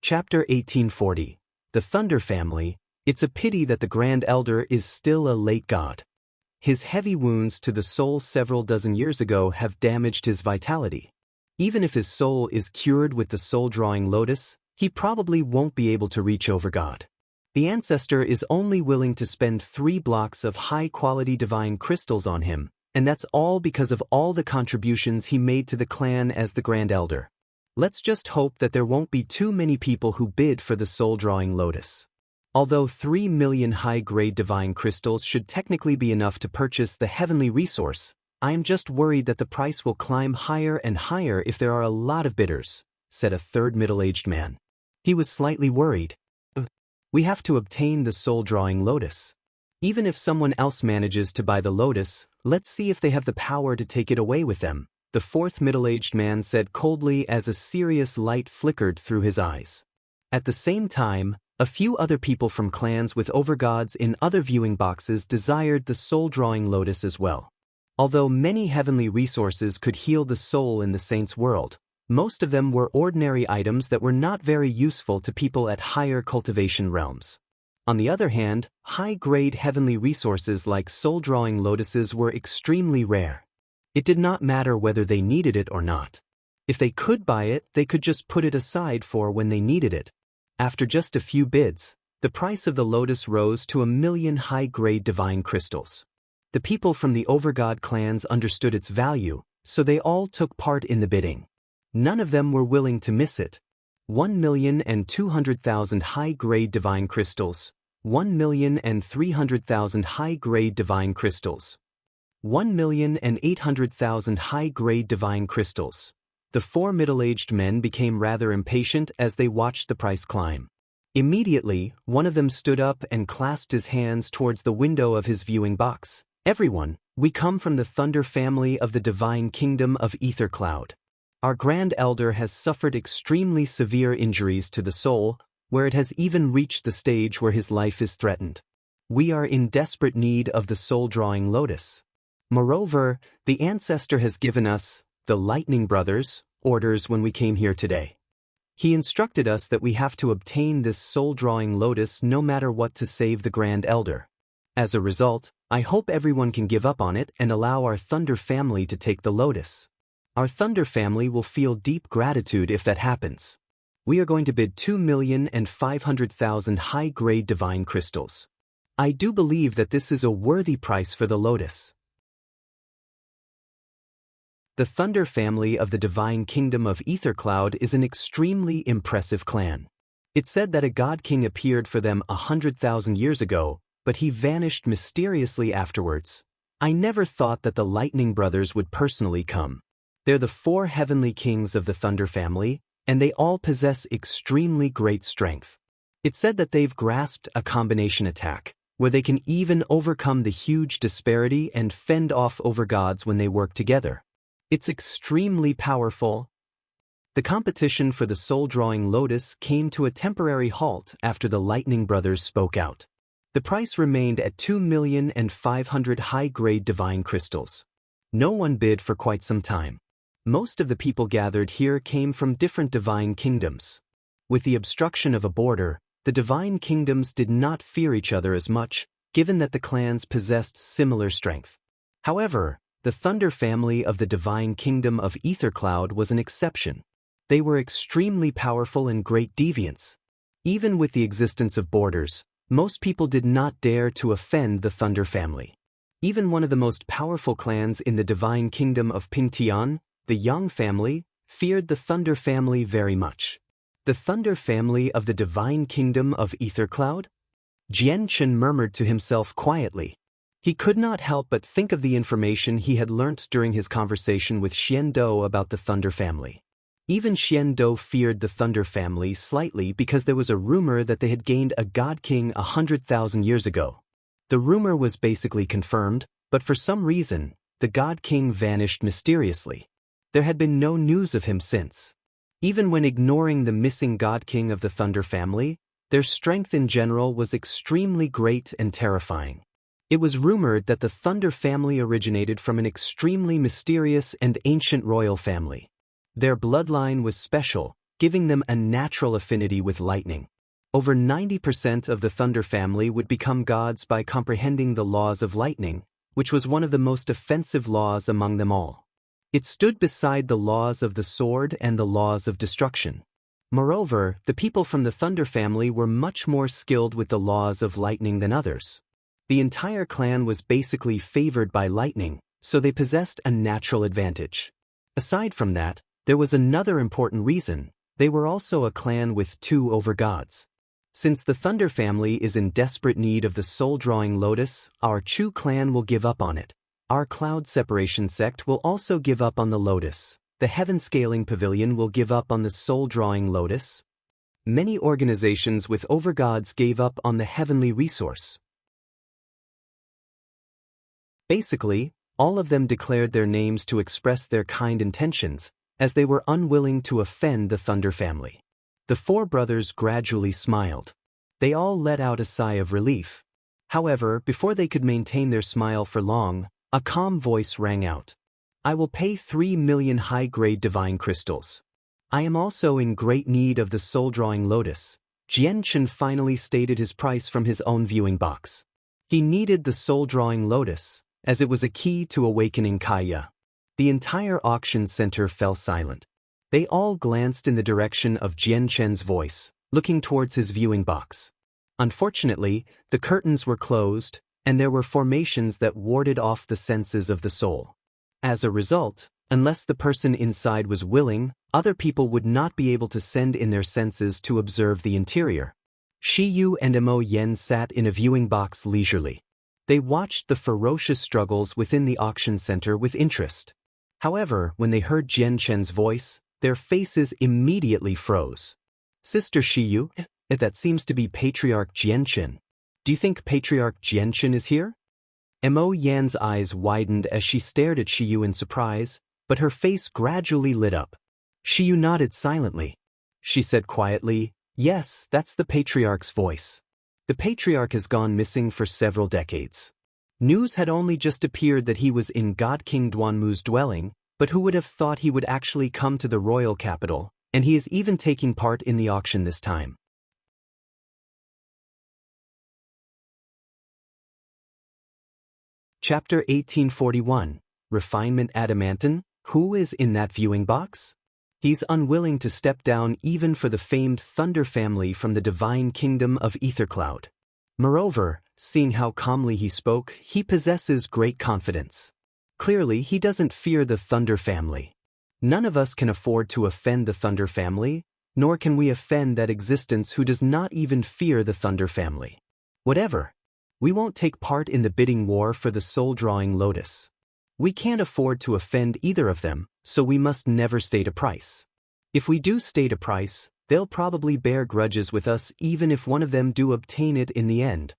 Chapter 1840. The Thunder Family. It's a pity that the Grand Elder is still a late god. His heavy wounds to the soul several dozen years ago have damaged his vitality. Even if his soul is cured with the soul-drawing lotus, he probably won't be able to reach over God. The ancestor is only willing to spend 3 blocks of high-quality divine crystals on him, and that's all because of all the contributions he made to the clan as the Grand Elder. Let's just hope that there won't be too many people who bid for the soul-drawing lotus. Although 3 million high-grade divine crystals should technically be enough to purchase the heavenly resource, I am just worried that the price will climb higher and higher if there are a lot of bidders, said a third middle-aged man. He was slightly worried. We have to obtain the soul-drawing lotus. Even if someone else manages to buy the lotus, let's see if they have the power to take it away with them, the fourth middle-aged man said coldly as a serious light flickered through his eyes. At the same time, a few other people from clans with overgods in other viewing boxes desired the soul-drawing lotus as well. Although many heavenly resources could heal the soul in the saints' world, most of them were ordinary items that were not very useful to people at higher cultivation realms. On the other hand, high-grade heavenly resources like soul-drawing lotuses were extremely rare. It did not matter whether they needed it or not. If they could buy it, they could just put it aside for when they needed it. After just a few bids, the price of the lotus rose to 1 million high-grade divine crystals. The people from the overgod clans understood its value, so they all took part in the bidding. None of them were willing to miss it. 1,200,000 high-grade divine crystals, 1,300,000 high-grade divine crystals, 1,800,000 high-grade divine crystals. The 4 middle-aged men became rather impatient as they watched the price climb. Immediately, one of them stood up and clasped his hands towards the window of his viewing box. Everyone, we come from the Thunder family of the divine kingdom of Ether Cloud. Our Grand Elder has suffered extremely severe injuries to the soul, where it has even reached the stage where his life is threatened. We are in desperate need of the soul-drawing lotus. Moreover, the ancestor has given us, the Lightning Brothers, orders when we came here today. He instructed us that we have to obtain this soul-drawing lotus no matter what to save the Grand Elder. As a result, I hope everyone can give up on it and allow our Thunder family to take the lotus. Our Thunder family will feel deep gratitude if that happens. We are going to bid 2,500,000 high-grade divine crystals. I do believe that this is a worthy price for the lotus. The Thunder family of the divine kingdom of Ether Cloud is an extremely impressive clan. It's said that a god king appeared for them 100,000 years ago, but he vanished mysteriously afterwards. I never thought that the Lightning Brothers would personally come. They're the 4 heavenly kings of the Thunder family, and they all possess extremely great strength. It's said that they've grasped a combination attack, where they can even overcome the huge disparity and fend off overgods when they work together. It's extremely powerful. The competition for the soul-drawing lotus came to a temporary halt after the Lightning Brothers spoke out. The price remained at 2,500,000 high-grade divine crystals. No one bid for quite some time. Most of the people gathered here came from different divine kingdoms. With the obstruction of a border, the divine kingdoms did not fear each other as much, given that the clans possessed similar strength. However, the Thunder family of the divine kingdom of Ether Cloud was an exception. They were extremely powerful and great deviants. Even with the existence of borders, most people did not dare to offend the Thunder family. Even one of the most powerful clans in the divine kingdom of Pingtian, the Yang family, feared the Thunder family very much. The Thunder family of the divine kingdom of Ether Cloud? Jian Chen murmured to himself quietly. He could not help but think of the information he had learnt during his conversation with Xian Dou about the Thunder family. Even Xian Dou feared the Thunder family slightly because there was a rumor that they had gained a god king 100,000 years ago. The rumor was basically confirmed, but for some reason, the god king vanished mysteriously. There had been no news of him since. Even when ignoring the missing god king of the Thunder family, their strength in general was extremely great and terrifying. It was rumored that the Thunder family originated from an extremely mysterious and ancient royal family. Their bloodline was special, giving them a natural affinity with lightning. Over 90% of the Thunder family would become gods by comprehending the laws of lightning, which was one of the most offensive laws among them all. It stood beside the laws of the sword and the laws of destruction. Moreover, the people from the Thunder family were much more skilled with the laws of lightning than others. The entire clan was basically favored by lightning, so they possessed a natural advantage. Aside from that, there was another important reason: they were also a clan with 2 overgods. Since the Thunder family is in desperate need of the soul-drawing lotus, our Chu clan will give up on it. Our Cloud Separation sect will also give up on the lotus. The Heaven-Scaling Pavilion will give up on the soul-drawing lotus. Many organizations with overgods gave up on the heavenly resource. Basically, all of them declared their names to express their kind intentions, as they were unwilling to offend the Thunder family. The 4 brothers gradually smiled. They all let out a sigh of relief. However, before they could maintain their smile for long, a calm voice rang out. "I will pay 3 million high-grade divine crystals. I am also in great need of the soul-drawing lotus." Jian Chen finally stated his price from his own viewing box. He needed the soul-drawing lotus, as it was a key to awakening Kaya. The entire auction center fell silent. They all glanced in the direction of Jian Chen's voice, looking towards his viewing box. Unfortunately, the curtains were closed, and there were formations that warded off the senses of the soul. As a result, unless the person inside was willing, other people would not be able to send in their senses to observe the interior. Shi Yu and Mo Yen sat in a viewing box leisurely. They watched the ferocious struggles within the auction center with interest. However, when they heard Jian Chen's voice, their faces immediately froze. "Sister Shi Yu, that seems to be Patriarch Jian Chen. Do you think Patriarch Jian Chen is here?" Mo Yan's eyes widened as she stared at Shi Yu in surprise, but her face gradually lit up. Shi Yu nodded silently. She said quietly, "Yes, that's the Patriarch's voice. The Patriarch has gone missing for several decades. News had only just appeared that he was in God King Duanmu's dwelling, but who would have thought he would actually come to the royal capital, and he is even taking part in the auction this time." Chapter 1841. Refinement Adamantine. Who is in that viewing box? He's unwilling to step down even for the famed Thunder family from the divine kingdom of Ethercloud. Moreover, seeing how calmly he spoke, he possesses great confidence. Clearly, he doesn't fear the Thunder family. None of us can afford to offend the Thunder family, nor can we offend that existence who does not even fear the Thunder family. Whatever. We won't take part in the bidding war for the soul-drawing lotus. We can't afford to offend either of them, so we must never state a price. If we do state a price, they'll probably bear grudges with us even if one of them do obtain it in the end.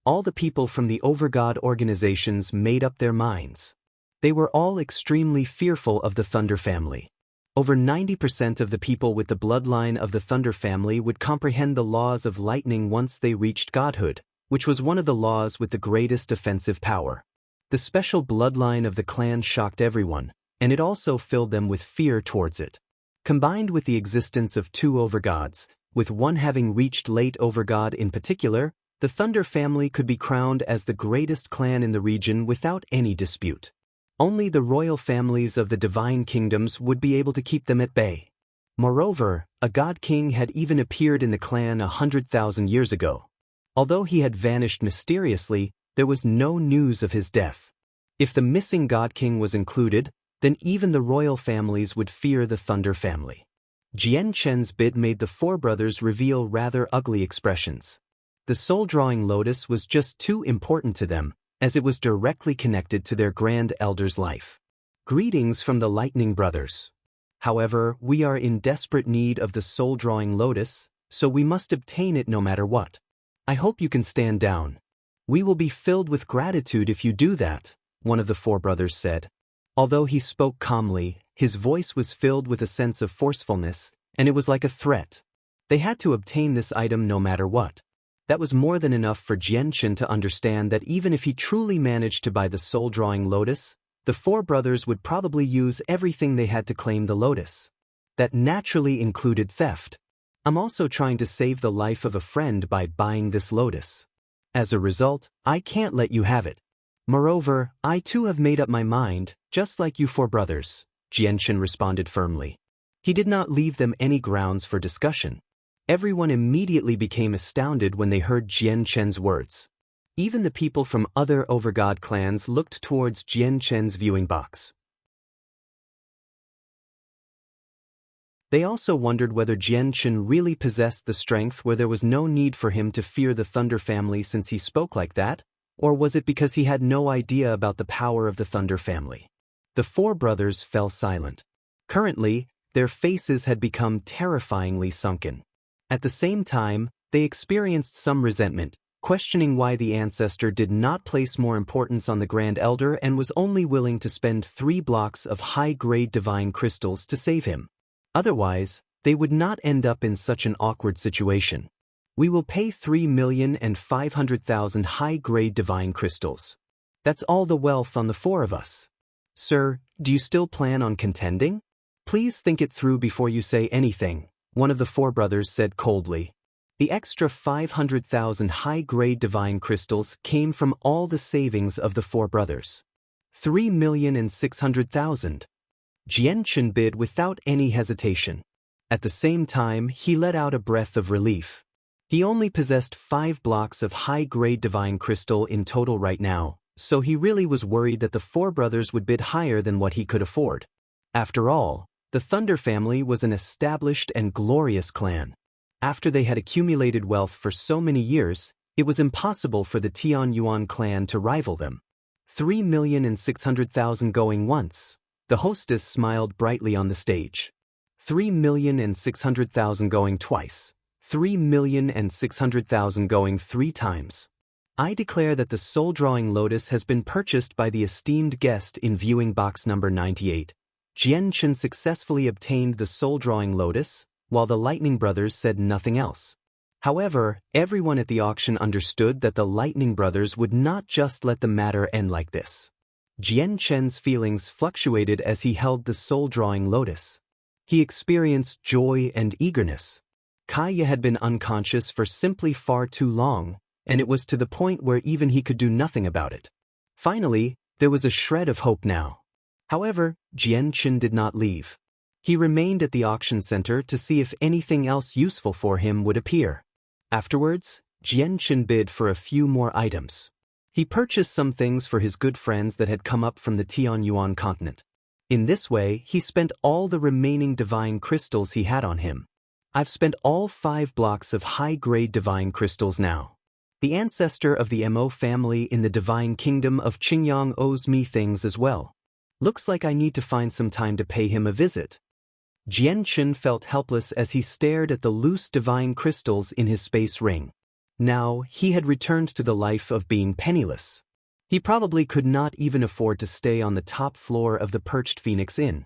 All the people from the overgod organizations made up their minds. They were all extremely fearful of the Thunder family. Over 90% of the people with the bloodline of the Thunder family would comprehend the laws of lightning once they reached godhood, which was one of the laws with the greatest offensive power. The special bloodline of the clan shocked everyone, and it also filled them with fear towards it. Combined with the existence of 2 overgods, with one having reached late overgod in particular, the Thunder family could be crowned as the greatest clan in the region without any dispute. Only the royal families of the divine kingdoms would be able to keep them at bay. Moreover, a god king had even appeared in the clan 100,000 years ago. Although he had vanished mysteriously, there was no news of his death. If the missing god king was included, then even the royal families would fear the Thunder family. Jian Chen's bid made the 4 brothers reveal rather ugly expressions. The soul-drawing lotus was just too important to them, as it was directly connected to their grand elder's life. Greetings from the Lightning Brothers. However, we are in desperate need of the soul-drawing lotus, so we must obtain it no matter what. I hope you can stand down. We will be filled with gratitude if you do that, one of the 4 brothers said. Although he spoke calmly, his voice was filled with a sense of forcefulness, and it was like a threat. They had to obtain this item no matter what. That was more than enough for Jian Chen to understand that even if he truly managed to buy the soul-drawing lotus, the 4 brothers would probably use everything they had to claim the lotus. That naturally included theft. I'm also trying to save the life of a friend by buying this lotus. As a result, I can't let you have it. Moreover, I too have made up my mind, just like you 4 brothers, Jian Chen responded firmly. He did not leave them any grounds for discussion. Everyone immediately became astounded when they heard Jian Chen's words. Even the people from other overgod clans looked towards Jian Chen's viewing box. They also wondered whether Jian Chen really possessed the strength where there was no need for him to fear the Thunder family since he spoke like that, or was it because he had no idea about the power of the Thunder family? The four brothers fell silent. Currently, their faces had become terrifyingly sunken. At the same time, they experienced some resentment, questioning why the ancestor did not place more importance on the Grand Elder and was only willing to spend 3 blocks of high-grade divine crystals to save him. Otherwise, they would not end up in such an awkward situation. We will pay 3,500,000 high-grade divine crystals. That's all the wealth on the 4 of us. Sir, do you still plan on contending? Please think it through before you say anything, one of the 4 brothers said coldly. The extra 500,000 high-grade divine crystals came from all the savings of the 4 brothers. 3,600,000. Jian Chen bid without any hesitation. At the same time, he let out a breath of relief. He only possessed 5 blocks of high-grade divine crystal in total right now, so he really was worried that the 4 brothers would bid higher than what he could afford. After all, the Thunder family was an established and glorious clan. After they had accumulated wealth for so many years, it was impossible for the Tianyuan clan to rival them. 3,600,000 going once. The hostess smiled brightly on the stage. 3,600,000 going twice. 3,600,000 going 3 times. I declare that the soul-drawing lotus has been purchased by the esteemed guest in viewing box number 98. Jian Chen successfully obtained the soul-drawing lotus, while the Lightning Brothers said nothing else. However, everyone at the auction understood that the Lightning Brothers would not just let the matter end like this. Jian Chen's feelings fluctuated as he held the soul-drawing lotus. He experienced joy and eagerness. Kaya had been unconscious for simply far too long, and it was to the point where even he could do nothing about it. Finally, there was a shred of hope now. However, Jian Chen did not leave. He remained at the auction center to see if anything else useful for him would appear. Afterwards, Jian Chen bid for a few more items. He purchased some things for his good friends that had come up from the Tianyuan continent. In this way, he spent all the remaining divine crystals he had on him. I've spent all 5 blocks of high-grade divine crystals now. The ancestor of the Mo family in the divine kingdom of Qingyang owes me things as well. Looks like I need to find some time to pay him a visit. Jian Chen felt helpless as he stared at the loose divine crystals in his space ring. Now, he had returned to the life of being penniless. He probably could not even afford to stay on the top floor of the Perched Phoenix Inn.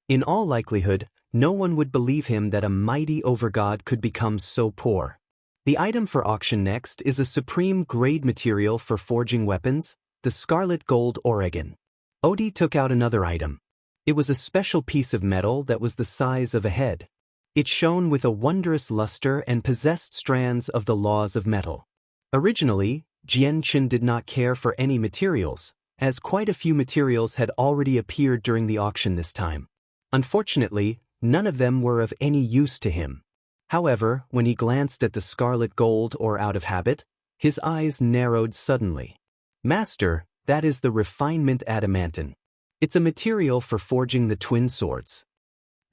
In all likelihood, no one would believe him that a mighty overgod could become so poor. The item for auction next is a supreme grade material for forging weapons, the scarlet gold Oregon. Odie took out another item. It was a special piece of metal that was the size of a head. It shone with a wondrous luster and possessed strands of the laws of metal. Originally, Jian Chen did not care for any materials, as quite a few materials had already appeared during the auction this time. Unfortunately, none of them were of any use to him. However, when he glanced at the scarlet gold or out of habit, his eyes narrowed suddenly. Master, that is the refinement adamantine. It's a material for forging the twin swords.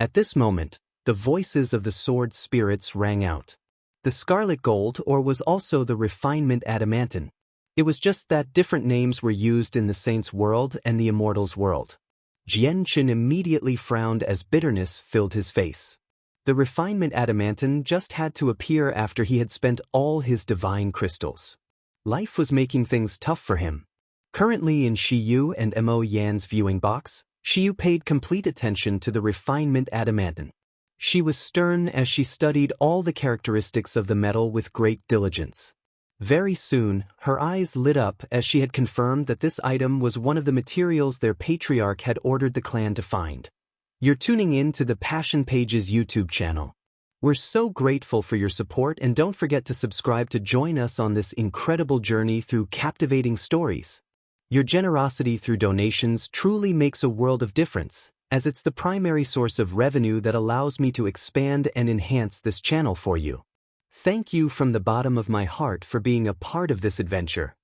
At this moment, the voices of the sword spirits rang out. The scarlet gold or was also the refinement adamantine. It was just that different names were used in the saints' world and the immortals' world. Jian Chen immediately frowned as bitterness filled his face. The refinement adamantine just had to appear after he had spent all his divine crystals. Life was making things tough for him. Currently in Shiyu and Mo Yan's viewing box, Shiyu paid complete attention to the refinement adamantine. She was stern as she studied all the characteristics of the metal with great diligence. Very soon, her eyes lit up as she had confirmed that this item was one of the materials their patriarch had ordered the clan to find. You're tuning in to the Passion Pages YouTube channel. We're so grateful for your support, and don't forget to subscribe to join us on this incredible journey through captivating stories. Your generosity through donations truly makes a world of difference, as it's the primary source of revenue that allows me to expand and enhance this channel for you. Thank you from the bottom of my heart for being a part of this adventure.